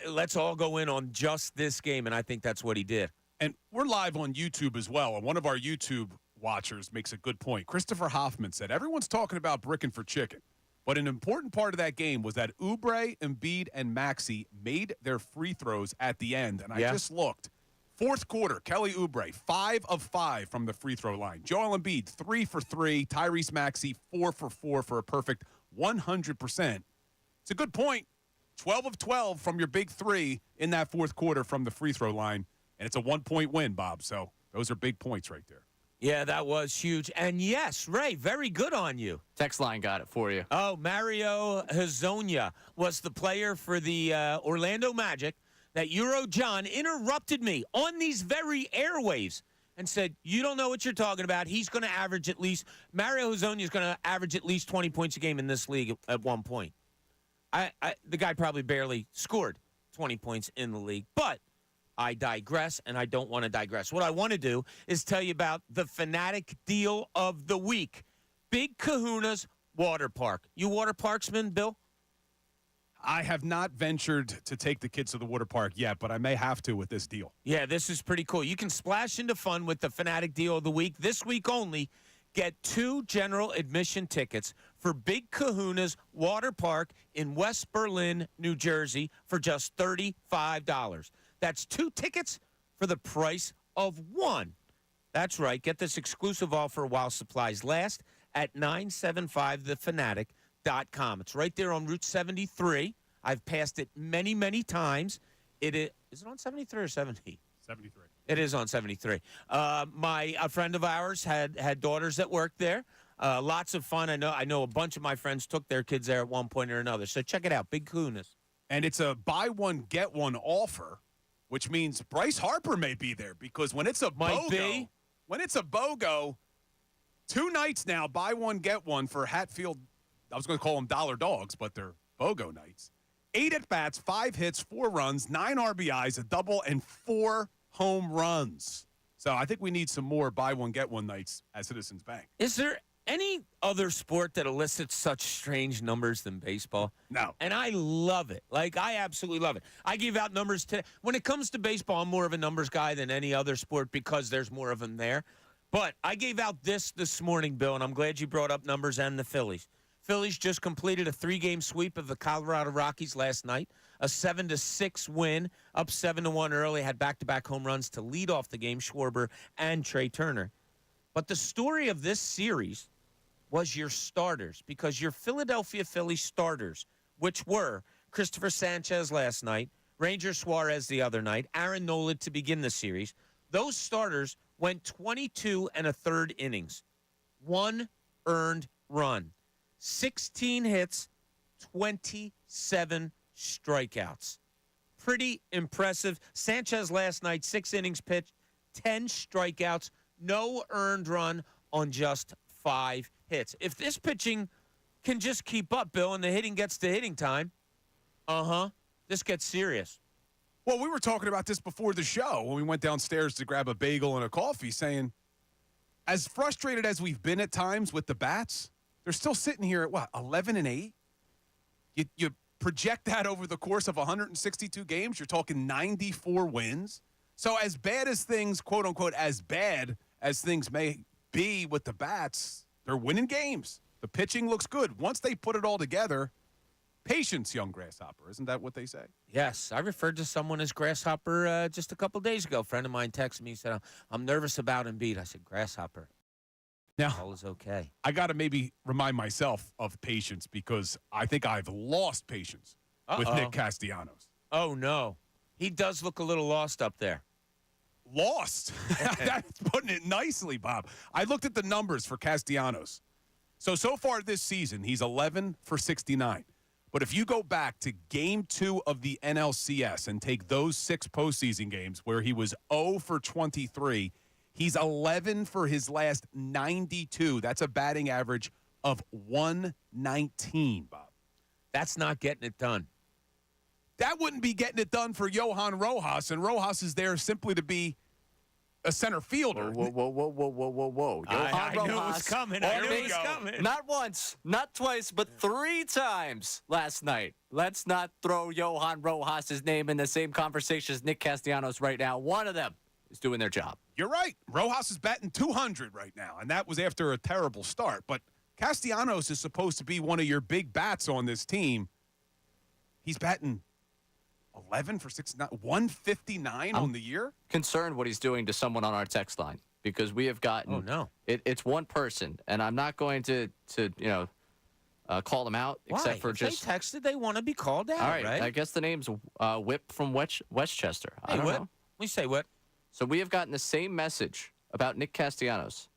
Let's all go in on just this game, and I think that's what he did. And we're live on YouTube as well, and one of our YouTube watchers makes a good point. Christopher Hoffman said, everyone's talking about bricking for chicken, but an important part of that game was that Oubre, Embiid, and Maxey made their free throws at the end, and I just looked. Fourth quarter, Kelly Oubre, 5 of 5 from the free throw line. Joel Embiid, 3 for 3. Tyrese Maxey, 4 for 4 for a perfect 100%. It's a good point. 12 of 12 from your big three in that fourth quarter from the free throw line. And it's a 1-point win, Bob. So those are big points right there. Yeah, that was huge. And yes, Ray, very good on you. Text line got it for you. Oh, Mario Hezonja was the player for the Orlando Magic that Euro John interrupted me on these very airwaves and said, you don't know what you're talking about. He's going to average at least, Mario Hezonja is going to average at least 20 points a game in this league at one point. The guy probably barely scored 20 points in the league, but I digress, and I don't want to digress. What I want to do is tell you about the Fanatic deal of the week. Big Kahuna's Water Park. You water parksman, Bill? I have not ventured to take the kids to the water park yet, but I may have to with this deal. Yeah, this is pretty cool. You can splash into fun with the Fanatic deal of the week. This week only, get 2 general admission tickets for Big Kahuna's Water Park in West Berlin, New Jersey for just $35. That's 2 tickets for the price of 1. That's right. Get this exclusive offer while supplies last at 975thefanatic.com. It's right there on Route 73. I've passed it many, many times. Is it on 73 or 70? 73. It is on 73. A friend of ours had daughters that worked there. Lots of fun. I know a bunch of my friends took their kids there at one point or another. So check it out, Big Kahuna's. And it's a buy one, get one offer, which means Bryce Harper may be there because when it's a BOGO, when it's a BOGO, 2 nights now, buy one, get one for Hatfield. I was going to call them dollar dogs, but they're BOGO nights. 8 at-bats, 5 hits, 4 runs, 9 RBIs, a double, and 4 home runs. So I think we need some more buy one, get one nights at Citizens Bank. Is there any other sport that elicits such strange numbers than baseball? No. And I love it. Like, I absolutely love it. I give out numbers today. When it comes to baseball, I'm more of a numbers guy than any other sport because there's more of them there. But I gave out this morning, Bill, and I'm glad you brought up numbers and the Phillies. Phillies just completed a 3-game sweep of the Colorado Rockies last night, a 7-6 win, up 7-1 early, had back-to-back home runs to lead off the game, Schwarber and Trey Turner. But the story of this series was your starters, because your Philadelphia Phillies starters, which were Christopher Sanchez last night, Ranger Suarez the other night, Aaron Nola to begin the series, those starters went 22 1/3 innings, 1 earned run, 16 hits, 27 strikeouts. Pretty impressive. Sanchez last night, 6 innings pitched, 10 strikeouts, no earned run on just 5 hits. If this pitching can just keep up, Bill, and the hitting gets to hitting time, this gets serious. Well, we were talking about this before the show when we went downstairs to grab a bagel and a coffee, saying, as frustrated as we've been at times with the bats, they're still sitting here at, 11-8? You project that over the course of 162 games, you're talking 94 wins. So as bad as things, quote unquote, as bad as things may be with the bats, they're winning games. The pitching looks good. Once they put it all together, Patience, young grasshopper. Isn't that what they say? Yes, I referred to someone as Grasshopper just a couple days ago. A friend of mine texted me and said, I'm nervous about Embiid. I said, Grasshopper. Now, all is okay. I got to maybe remind myself of patience because I think I've lost patience with Nick Castellanos. Oh, no. He does look a little lost up there. Lost? That's putting it nicely, Bob. I looked at the numbers for Castellanos. So far this season, he's 11 for 69. But if you go back to Game 2 of the NLCS and take those 6 postseason games where he was 0 for 23, he's 11 for his last 92. That's a batting average of 119, Bob. That's not getting it done. That wouldn't be getting it done for Johan Rojas, and Rojas is there simply to be a center fielder. Whoa. I knew it was coming. I knew it was coming. Not once, not twice, but 3 times last night. Let's not throw Johan Rojas' name in the same conversation as Nick Castellanos right now. One of them is doing their job. You're right. Rojas is batting 200 right now, and that was after a terrible start. But Castellanos is supposed to be one of your big bats on this team. He's batting 11 for 69, 159 on the year. Concerned what he's doing to someone on our text line because we have gotten. Oh no! It's one person, and I'm not going to call them out. Why? Except for if just they texted, they want to be called out. All right. Right? I guess the name's Whip from Westchester. Hey, I don't Whip. know. We say what? So we have gotten the same message about Nick Castellanos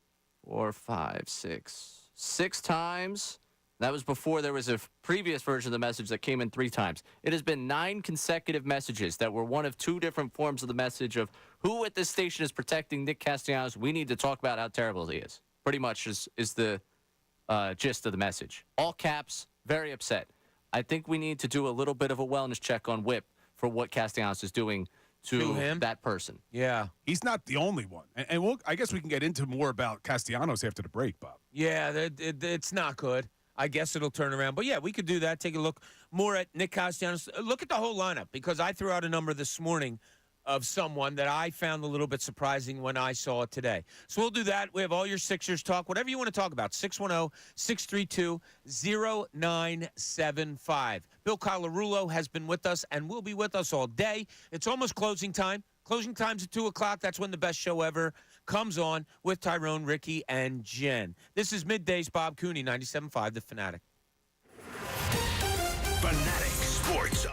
4, 5, 6 times. That was before there was a previous version of the message that came in 3 times. It has been 9 consecutive messages that were one of 2 different forms of the message of who at this station is protecting Nick Castellanos. We need to talk about how terrible he is. Pretty much is the gist of the message. All caps, very upset. I think we need to do a little bit of a wellness check on Whip for what Castellanos is doing to him? that person. Yeah. He's not the only one. And I guess we can get into more about Castellanos after the break, Bob. Yeah, it's not good. I guess it'll turn around. But, yeah, we could do that. Take a look more at Nick Castellanos. Look at the whole lineup because I threw out a number this morning of someone that I found a little bit surprising when I saw it today. So we'll do that. We have all your Sixers talk, whatever you want to talk about, 610-632-0975. Bill Colarulo has been with us and will be with us all day. It's almost closing time. Closing time's at 2 o'clock. That's when the best show ever comes on with Tyrone, Ricky, and Jen. This is Middays, Bob Cooney, 97.5 The Fanatic. Fanatic Sports.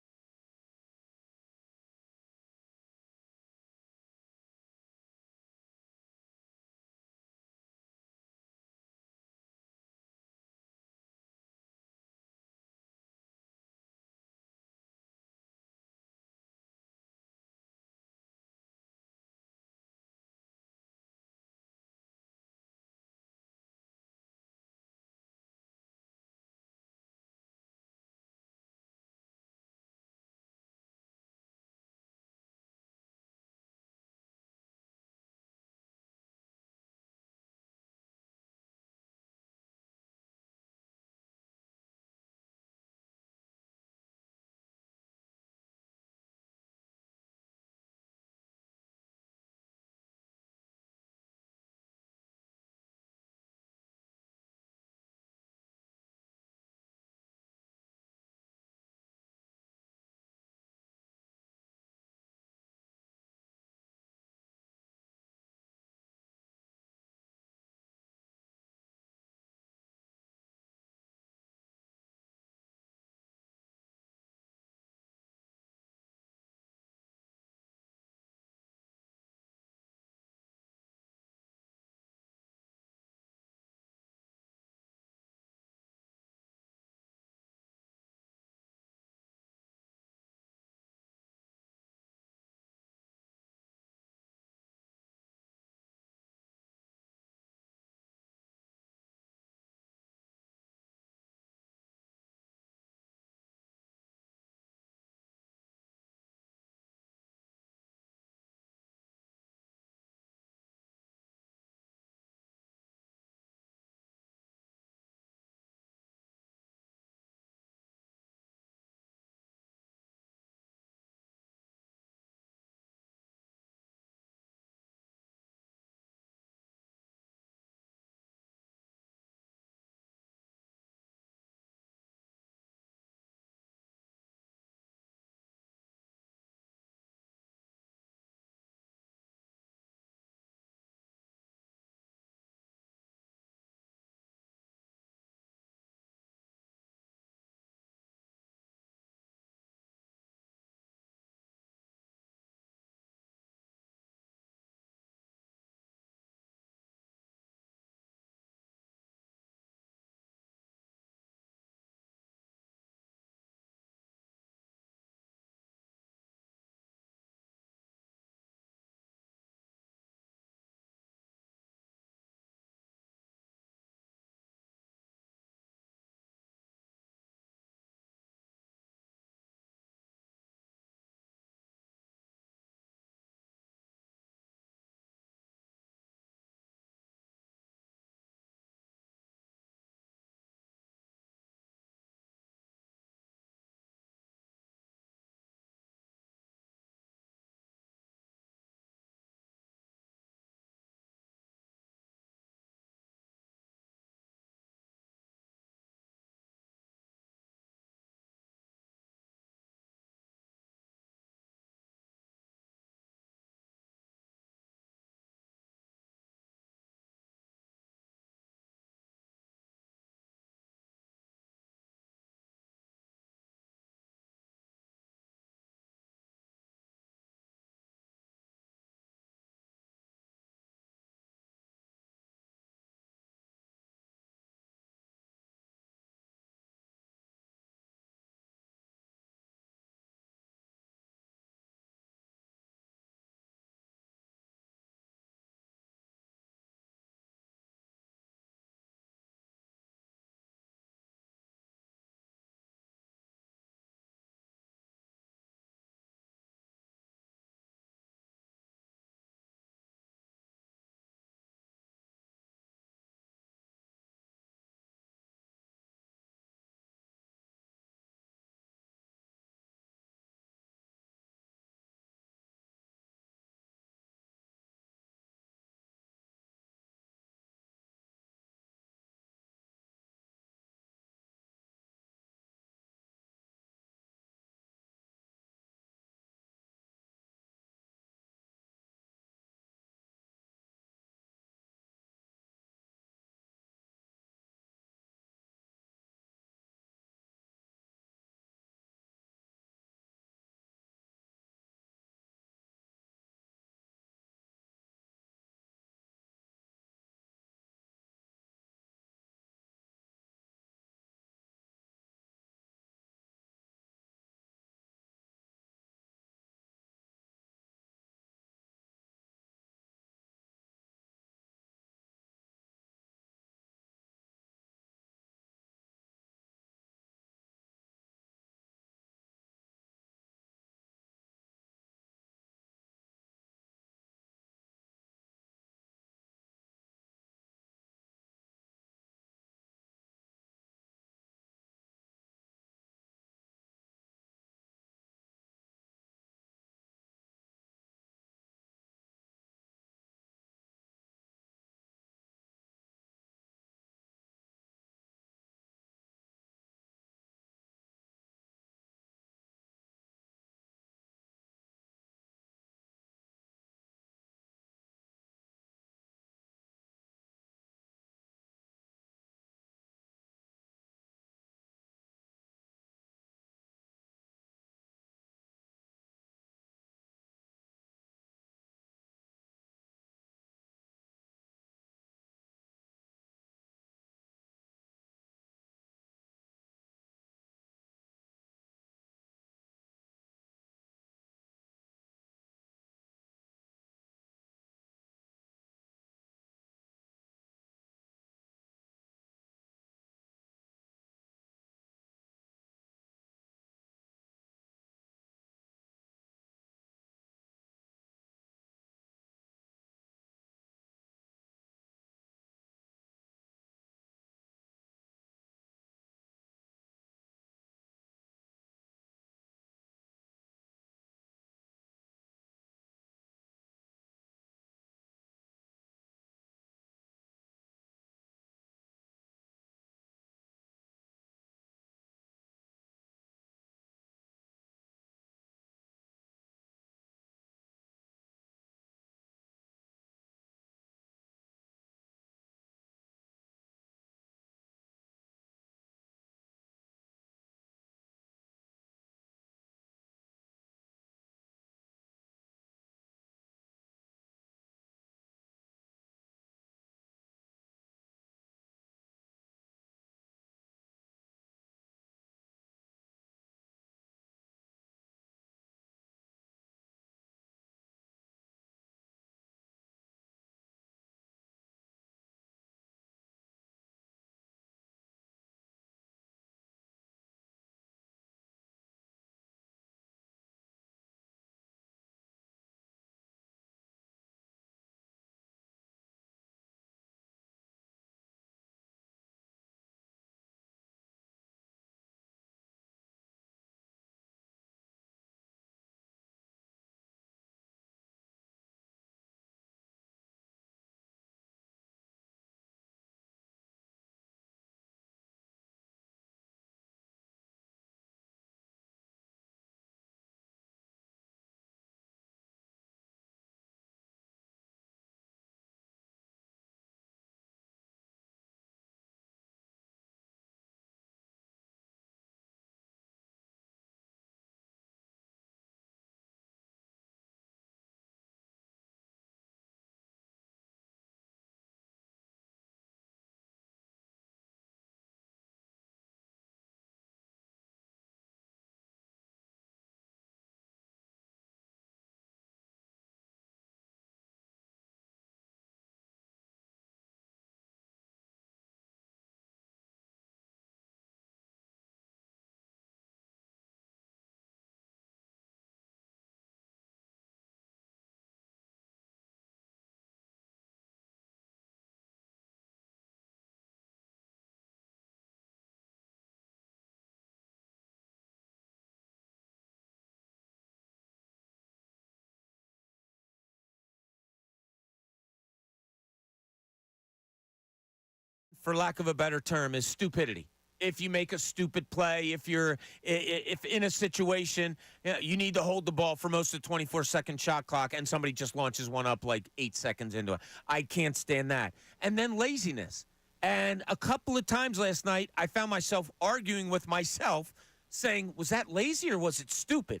for lack of a better term, is stupidity. If you make a stupid play, if in a situation you need to hold the ball for most of the 24-second shot clock and somebody just launches one up like 8 seconds into it. I can't stand that. And then laziness. And a couple of times last night, I found myself arguing with myself saying, was that lazy or was it stupid?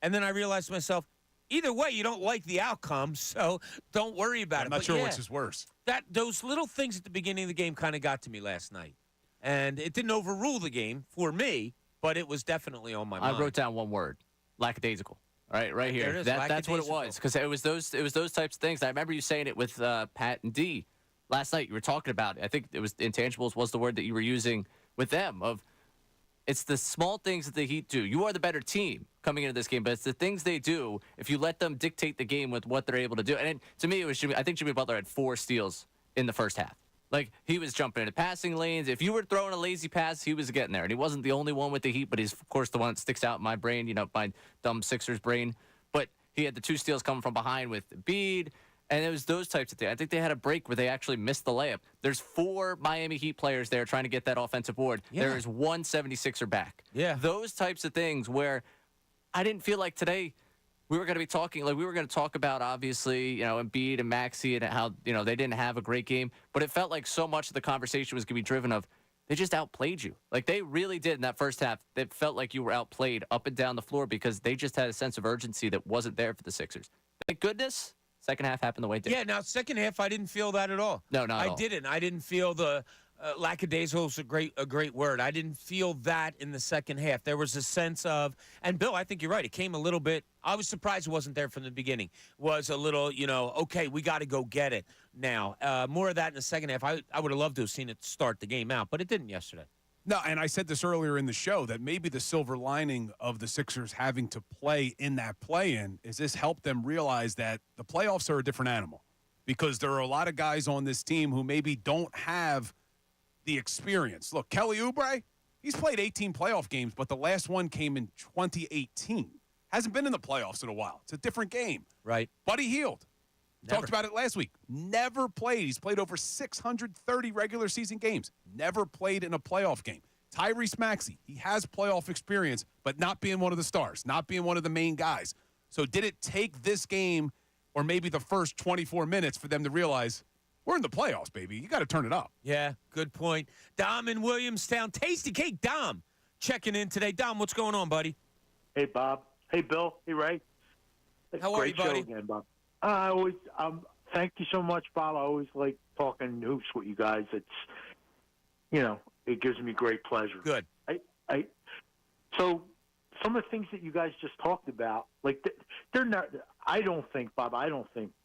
And then I realized to myself, either way, you don't like the outcome, so don't worry about it. I'm not sure which is worse. Those little things at the beginning of the game kind of got to me last night. And it didn't overrule the game for me, but it was definitely on my mind. I wrote down one word: lackadaisical. Right here. There it is, That's what it was, because it was those types of things. I remember you saying it with Pat and D last night. You were talking about it. I think it was intangibles was the word that you were using with them. It's the small things that the Heat do. You are the better team coming into this game, but it's the things they do if you let them dictate the game with what they're able to do. And to me, I think Jimmy Butler had 4 steals in the first half. Like, he was jumping into passing lanes. If you were throwing a lazy pass, he was getting there. And he wasn't the only one with the Heat, but he's, of course, the one that sticks out in my brain, my dumb Sixers brain. But he had the 2 steals coming from behind with Embiid, and it was those types of things. I think they had a break where they actually missed the layup. There's 4 Miami Heat players there trying to get that offensive board. Yeah. There is 1 76er back. Yeah. Those types of things where I didn't feel like today we were going to be talking, we were going to talk about, obviously, Embiid and Maxey and how, they didn't have a great game. But it felt like so much of the conversation was going to be driven of, they just outplayed you. Like, they really did in that first half. It felt like you were outplayed up and down the floor because they just had a sense of urgency that wasn't there for the Sixers. Thank goodness, second half happened the way it did. Yeah, now, second half, I didn't feel that at all. No, not at all. I didn't. I didn't feel the lackadaisical is a great word. I didn't feel that in the second half. There was a sense of, and Bill, I think you're right. It came a little bit. I was surprised it wasn't there from the beginning. Was a little, okay, we got to go get it now. More of that in the second half. I would have loved to have seen it start the game out, but it didn't yesterday. No, and I said this earlier in the show that maybe the silver lining of the Sixers having to play in that play-in is this helped them realize that the playoffs are a different animal because there are a lot of guys on this team who maybe don't have the experience. Look, Kelly Oubre, he's played 18 playoff games, but the last one came in 2018. Hasn't been in the playoffs in a while. It's a different game. Right. Buddy Hield. Talked about it last week. Never played. He's played over 630 regular season games. Never played in a playoff game. Tyrese Maxey, he has playoff experience, but not being one of the stars, not being one of the main guys. So did it take this game or maybe the first 24 minutes for them to realize we're in the playoffs, baby? You got to turn it up. Yeah, good point. Dom in Williamstown. Tasty Cake Dom checking in today. Dom, what's going on, buddy? Hey, Bob. Hey, Bill. Hey, Ray. How are you, buddy? Great show again, Bob. Thank you so much, Bob. I always like talking hoops with you guys. It's, it gives me great pleasure. Good. So some of the things that you guys just talked about, like they're not. I don't think, Bob.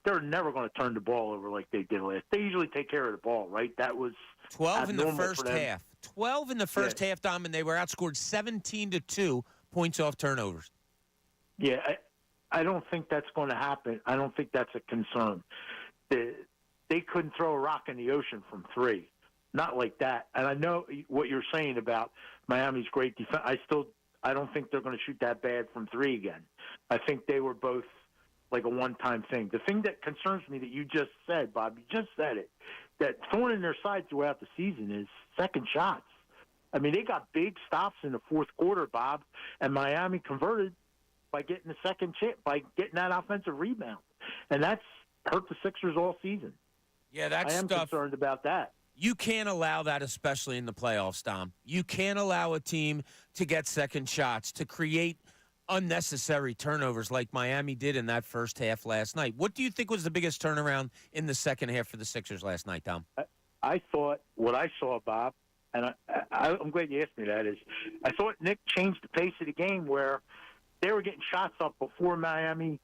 They're never going to turn the ball over like they did last. They usually take care of the ball, right? That was 12 in the first half. 12 in the first half, Dom, and they were outscored 17-2 points off turnovers. Yeah, I don't think that's going to happen. I don't think that's a concern. They couldn't throw a rock in the ocean from 3. Not like that. And I know what you're saying about Miami's great defense. I don't think they're going to shoot that bad from 3 again. I think they were both like a one-time thing. The thing that concerns me that you just said, Bob, you just said it, that thorn in their side throughout the season is second shots. I mean, they got big stops in the fourth quarter, Bob, and Miami converted by getting the second chip, by getting that offensive rebound. And that's hurt the Sixers all season. Yeah, that's I am stuff. concerned about that. You can't allow that, especially in the playoffs, Dom. You can't allow a team to get second shots, to create unnecessary turnovers like Miami did in that first half last night. What do you think was the biggest turnaround in the second half for the Sixers last night, Dom? I thought what I saw, Bob, and I'm glad you asked me that, is I thought Nick changed the pace of the game where they were getting shots up before Miami.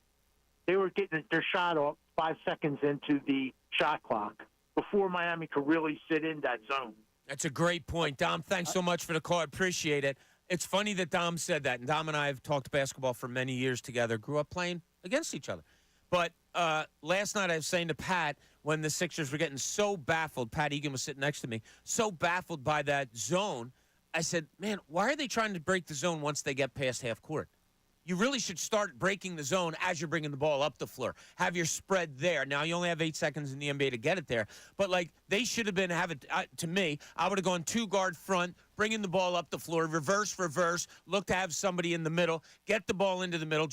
They were getting their shot up 5 seconds into the shot clock before Miami could really sit in that zone. That's a great point. Dom, thanks so much for the call. I appreciate it. It's funny that Dom said that, and Dom and I have talked basketball for many years together, grew up playing against each other. But last night I was saying to Pat, when the Sixers were getting so baffled, Pat Egan was sitting next to me, so baffled by that zone, I said, man, why are they trying to break the zone once they get past half court? you really should start breaking the zone as you're bringing the ball up the floor. Have your spread there. Now, you only have 8 seconds in the NBA to get it there. But, like, they should have been to me, I would have gone 2-guard front, bringing the ball up the floor, reverse, look to have somebody in the middle, get the ball into the middle.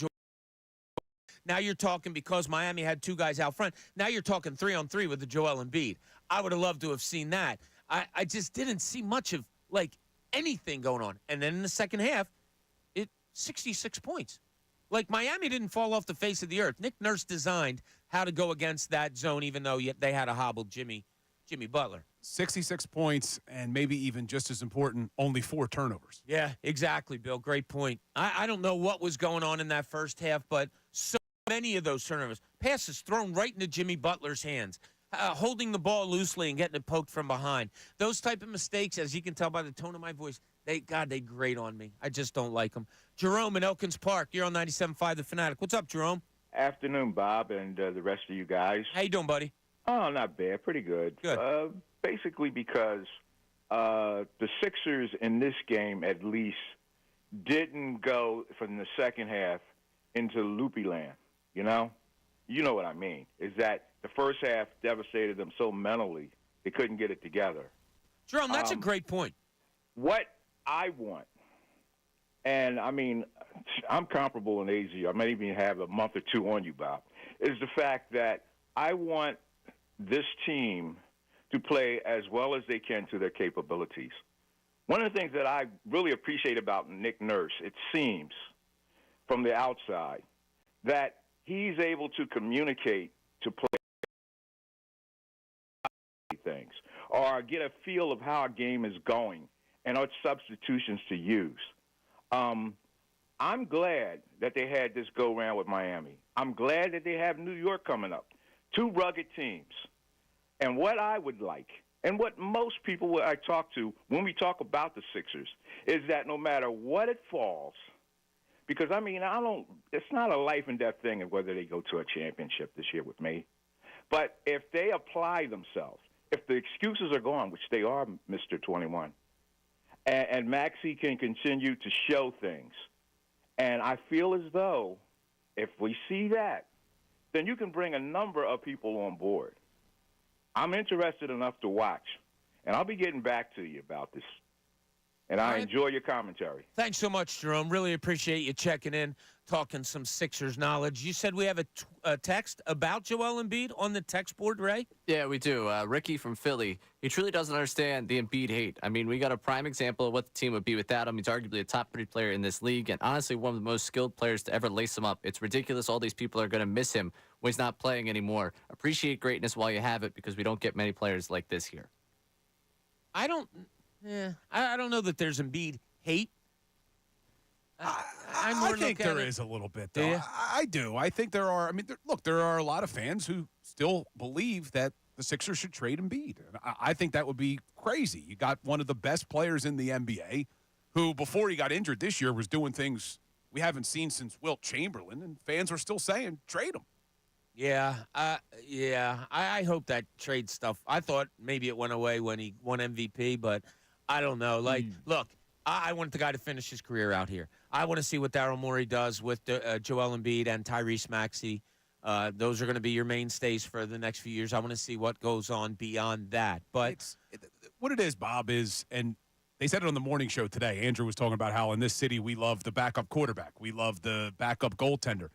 Now you're talking, because Miami had 2 guys out front, now you're talking 3-on-3 with the Joel Embiid. I would have loved to have seen that. I just didn't see much of, like, anything going on. And then in the second half, 66 points. Like, Miami didn't fall off the face of the earth. Nick Nurse designed how to go against that zone, even though they had a hobbled Jimmy Butler. 66 points, and maybe even just as important, only 4 turnovers. Yeah, exactly, Bill. Great point. I don't know what was going on in that first half, but so many of those turnovers. Passes thrown right into Jimmy Butler's hands. Holding the ball loosely and getting it poked from behind. Those type of mistakes, as you can tell by the tone of my voice, they grate on me. I just don't like them. Jerome in Elkins Park, you're on 97.5 The Fanatic. What's up, Jerome? Afternoon, Bob, and the rest of you guys. How you doing, buddy? Oh, not bad. Pretty good. Good. Basically because the Sixers in this game, at least, didn't go from the second half into loopy land, you know? You know what I mean, is that the first half devastated them so mentally they couldn't get it together. Jerome, that's a great point. What I want, and, I mean, I'm comparable in age. I might even have a month or 2 on you, Bob, is the fact that I want this team to play as well as they can to their capabilities. One of the things that I really appreciate about Nick Nurse, it seems, from the outside, that he's able to communicate to play things or get a feel of how a game is going and what substitutions to use. I'm glad that they had this go-round with Miami. I'm glad that they have New York coming up. 2 rugged teams. And what I would like, and what most people I talk to when we talk about the Sixers, is that no matter what it falls, because, I mean, it's not a life and death thing of whether they go to a championship this year with me. But if they apply themselves, if the excuses are gone, which they are, Mr. 21, and Maxey can continue to show things, and I feel as though if we see that, then you can bring a number of people on board. I'm interested enough to watch, and I'll be getting back to you about this. And I enjoy your commentary. Thanks so much, Jerome. Really appreciate you checking in, talking some Sixers knowledge. You said we have a text about Joel Embiid on the text board, Ray? Yeah, we do. Ricky from Philly, he truly doesn't understand the Embiid hate. I mean, we got a prime example of what the team would be without him. He's arguably a top 3 player in this league, and honestly, one of the most skilled players to ever lace him up. It's ridiculous all these people are going to miss him when he's not playing anymore. Appreciate greatness while you have it, because we don't get many players like this here. I don't know that there's Embiid hate. I think there is a little bit, though. Yeah. I do. I think there are. I mean, there are a lot of fans who still believe that the Sixers should trade Embiid. And I think that would be crazy. You got one of the best players in the NBA who, before he got injured this year, was doing things we haven't seen since Wilt Chamberlain, and fans are still saying, trade him. Yeah. I hope that trade stuff. I thought maybe it went away when he won MVP, but I don't know. Like, look, I want the guy to finish his career out here. I want to see what Daryl Morey does with Joel Embiid and Tyrese Maxey. Those are going to be your mainstays for the next few years. I want to see what goes on beyond that. But what it is, Bob, is, and they said it on the morning show today. Andrew was talking about how in this city we love the backup quarterback. We love the backup goaltender.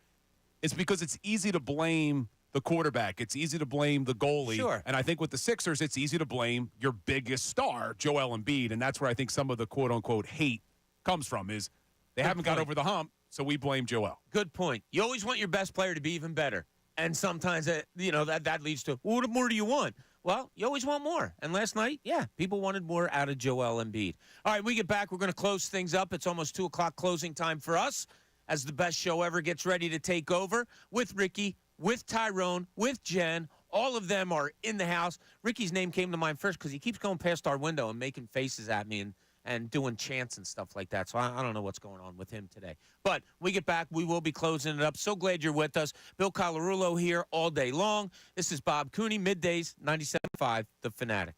It's because it's easy to blame the quarterback. It's easy to blame the goalie. Sure. And I think with the Sixers, it's easy to blame your biggest star, Joel Embiid. And that's where I think some of the quote-unquote hate comes from, is they haven't got over the hump, so we blame Joel. Good point. You always want your best player to be even better. And sometimes, that leads to, well, what more do you want? Well, you always want more. And last night, people wanted more out of Joel Embiid. All right, we get back. We're going to close things up. It's almost 2 o'clock closing time for us as the best show ever gets ready to take over with Ricky, with Tyrone, with Jen. All of them are in the house. Ricky's name came to mind first because he keeps going past our window and making faces at me and doing chants and stuff like that. So I don't know what's going on with him today. But we get back. We will be closing it up. So glad you're with us. Bill Colarulo here all day long. This is Bob Cooney, middays, 97.5, The Fanatic.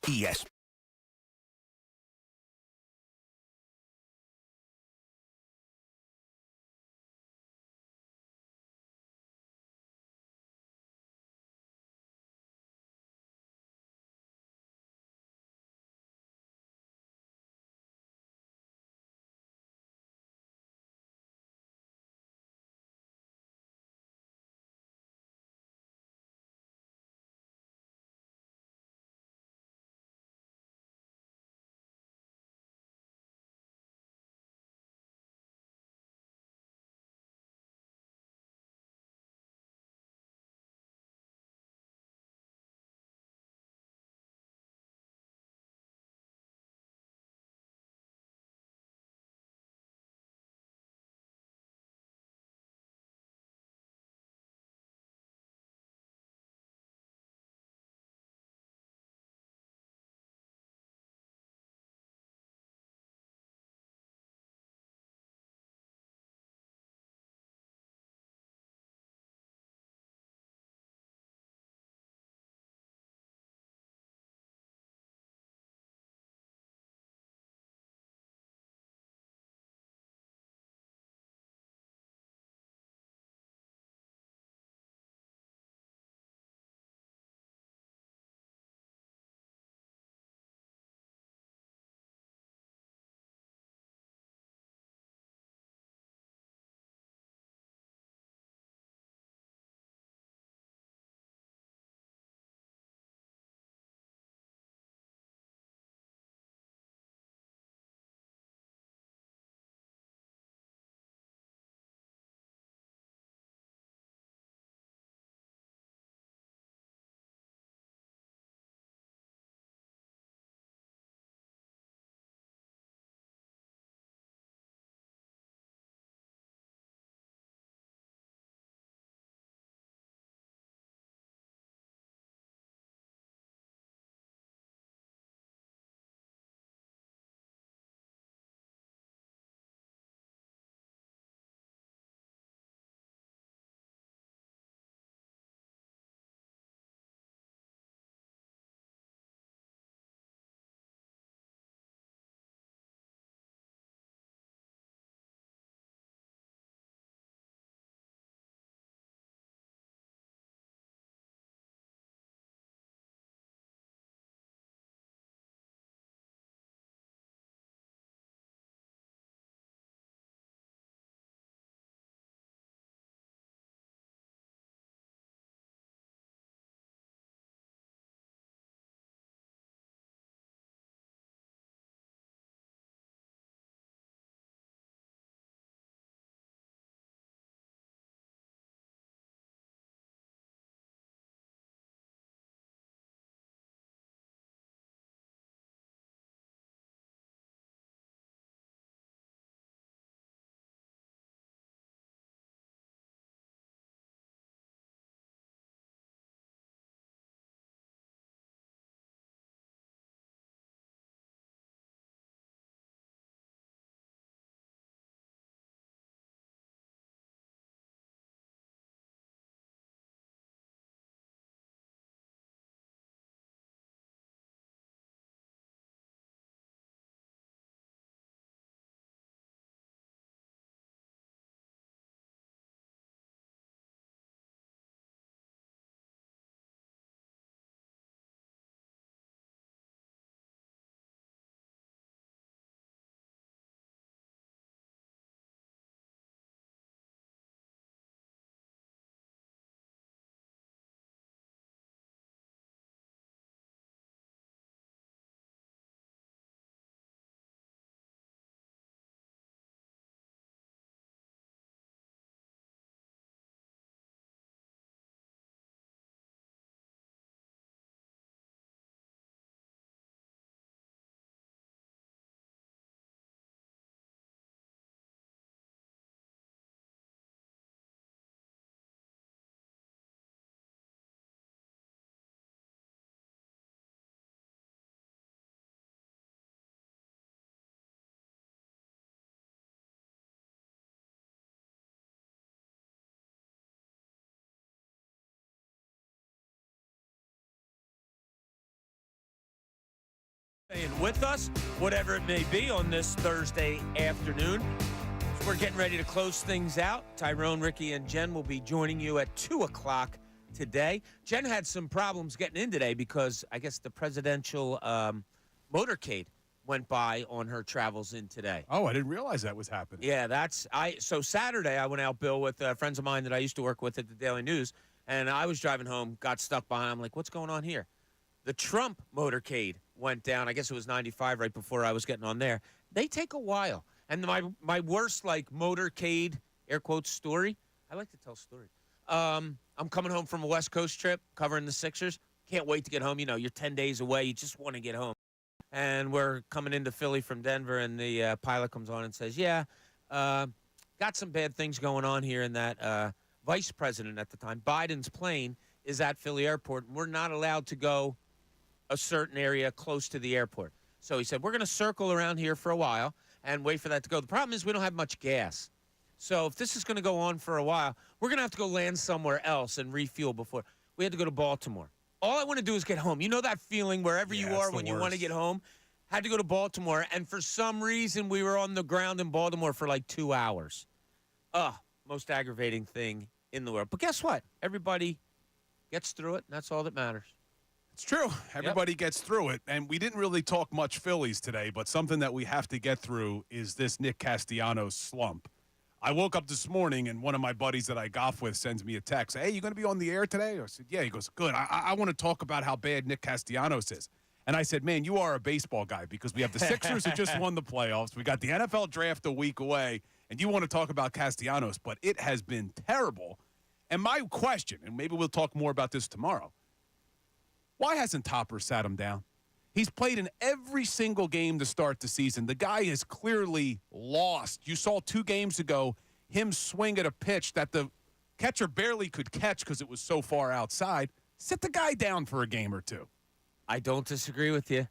Yes. Staying with us, whatever it may be, on this Thursday afternoon. So we're getting ready to close things out. Tyrone, Ricky, and Jen will be joining you at 2 o'clock today. Jen had some problems getting in today because I guess the presidential motorcade went by on her travels in today. Oh, I didn't realize that was happening. Yeah, so Saturday I went out, Bill, with friends of mine that I used to work with at the Daily News, and I was driving home, got stuck behind. I'm like, what's going on here? The Trump motorcade went down. I guess it was 95 right before I was getting on there. They take a while. And my worst, motorcade, air quotes, story, I like to tell stories. I'm coming home from a West Coast trip covering the Sixers. Can't wait to get home. You know, you're 10 days away. You just want to get home. And we're coming into Philly from Denver, and the pilot comes on and says, got some bad things going on here in that vice president at the time, Biden's plane, is at Philly Airport, and we're not allowed to go a certain area close to the airport. So he said, we're going to circle around here for a while and wait for that to go. The problem is we don't have much gas. So if this is going to go on for a while, we're going to have to go land somewhere else and refuel before. We had to go to Baltimore. All I want to do is get home. You know that feeling wherever you are when you want to get home? Had to go to Baltimore, and for some reason we were on the ground in Baltimore for 2 hours. Most aggravating thing in the world. But guess what? Everybody gets through it, and that's all that matters. It's true. Everybody gets through it. And we didn't really talk much Phillies today, but something that we have to get through is this Nick Castellanos slump. I woke up this morning, and one of my buddies that I golf with sends me a text. Hey, you going to be on the air today? I said, yeah. He goes, good. I want to talk about how bad Nick Castellanos is. And I said, man, you are a baseball guy because we have the Sixers who just won the playoffs. We got the NFL draft a week away, and you want to talk about Castellanos. But it has been terrible. And my question, and maybe we'll talk more about this tomorrow, why hasn't Topper sat him down? He's played in every single game to start the season. The guy is clearly lost. You saw 2 games ago him swing at a pitch that the catcher barely could catch because it was so far outside. Sit the guy down for a game or two. I don't disagree with you.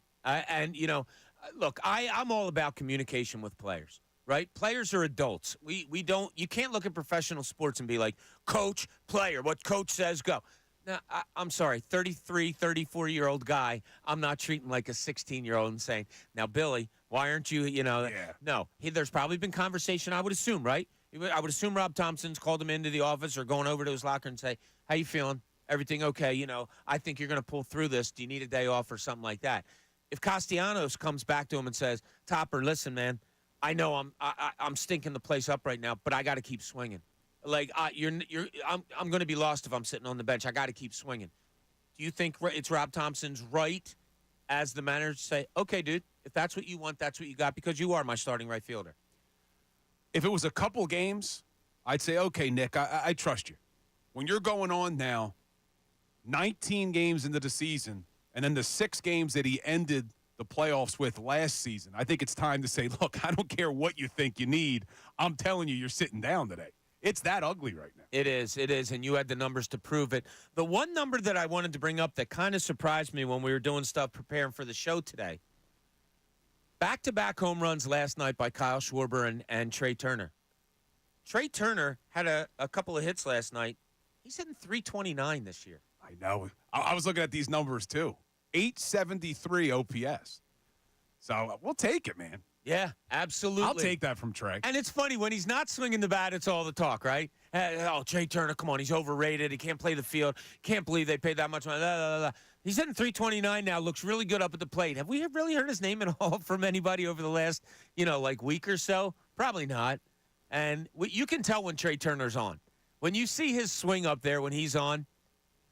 Look, I'm all about communication with players, right? Players are adults. You can't look at professional sports and be like, coach, player, what coach says, go. Now, I'm sorry, 33, 34-year-old guy, I'm not treating like a 16-year-old and saying, now, Billy, why aren't you, No, there's probably been conversation, I would assume, right? I would assume Rob Thompson's called him into the office or going over to his locker and say, how you feeling? Everything okay? I think you're going to pull through this. Do you need a day off or something like that? If Castellanos comes back to him and says, Topper, listen, man, I know I'm stinking the place up right now, but I got to keep swinging. I'm going to be lost if I'm sitting on the bench. I got to keep swinging. Do you think it's Rob Thompson's right as the manager to say, okay, dude, if that's what you want, that's what you got, because you are my starting right fielder? If it was a couple games, I'd say, okay, Nick, I trust you. When you're going on now, 19 games into the season, and then the 6 games that he ended the playoffs with last season, I think it's time to say, look, I don't care what you think you need. I'm telling you, you're sitting down today. It's that ugly right now. It is, and you had the numbers to prove it. The one number that I wanted to bring up that kind of surprised me when we were doing stuff preparing for the show today, back-to-back home runs last night by Kyle Schwarber and Trey Turner. Trey Turner had a couple of hits last night. He's hitting .329 this year. I know. I was looking at these numbers, too. 873 OPS. So we'll take it, man. Yeah, absolutely. I'll take that from Trey. And it's funny, when he's not swinging the bat, it's all the talk, right? Trey Turner, come on, he's overrated. He can't play the field. Can't believe they paid that much money. Blah, blah, blah. He's hitting .329 now, looks really good up at the plate. Have we really heard his name at all from anybody over the last, week or so? Probably not. And you can tell when Trey Turner's on. When you see his swing up there when he's on,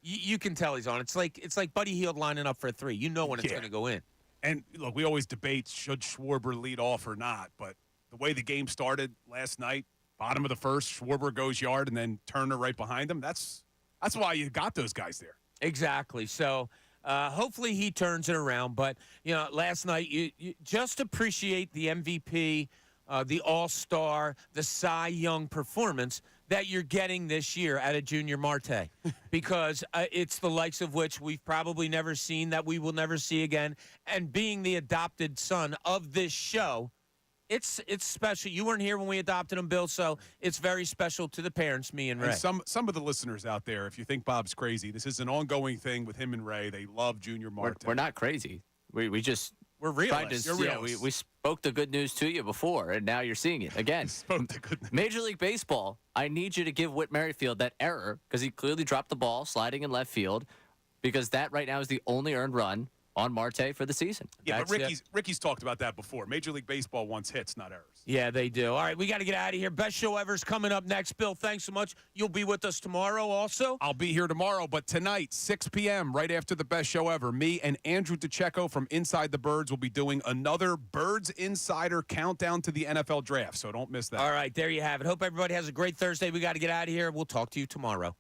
you can tell he's on. It's like Buddy Hield lining up for a 3. You know when it's going to go in. And, look, we always debate should Schwarber lead off or not, but the way the game started last night, bottom of the first, Schwarber goes yard and then Turner right behind him. That's why you got those guys there. Exactly. So hopefully he turns it around. But, last night you just appreciate the MVP, the All-Star, the Cy Young performance that you're getting this year out of Junior Marte, because it's the likes of which we've probably never seen, that we will never see again. And being the adopted son of this show, it's special. You weren't here when we adopted him, Bill, so it's very special to the parents, me and Ray. And some of the listeners out there, if you think Bob's crazy, this is an ongoing thing with him and Ray. They love Junior Marte. We're not crazy. We just We're realists. You're realists. We spoke the good news to you before, and now you're seeing it again. Spoke the good news. Major League Baseball, I need you to give Whit Merrifield that error because he clearly dropped the ball sliding in left field because that right now is the only earned run on Marte for the season. Yeah, but Ricky's talked about that before. Major League Baseball wants hits, not errors. Yeah, they do. All right, we got to get out of here. Best show ever is coming up next. Bill, thanks so much. You'll be with us tomorrow also? I'll be here tomorrow, but tonight, 6 p.m., right after the best show ever, me and Andrew DeCecco from Inside the Birds will be doing another Birds Insider countdown to the NFL Draft, so don't miss that. All right, there you have it. Hope everybody has a great Thursday. We got to get out of here. We'll talk to you tomorrow.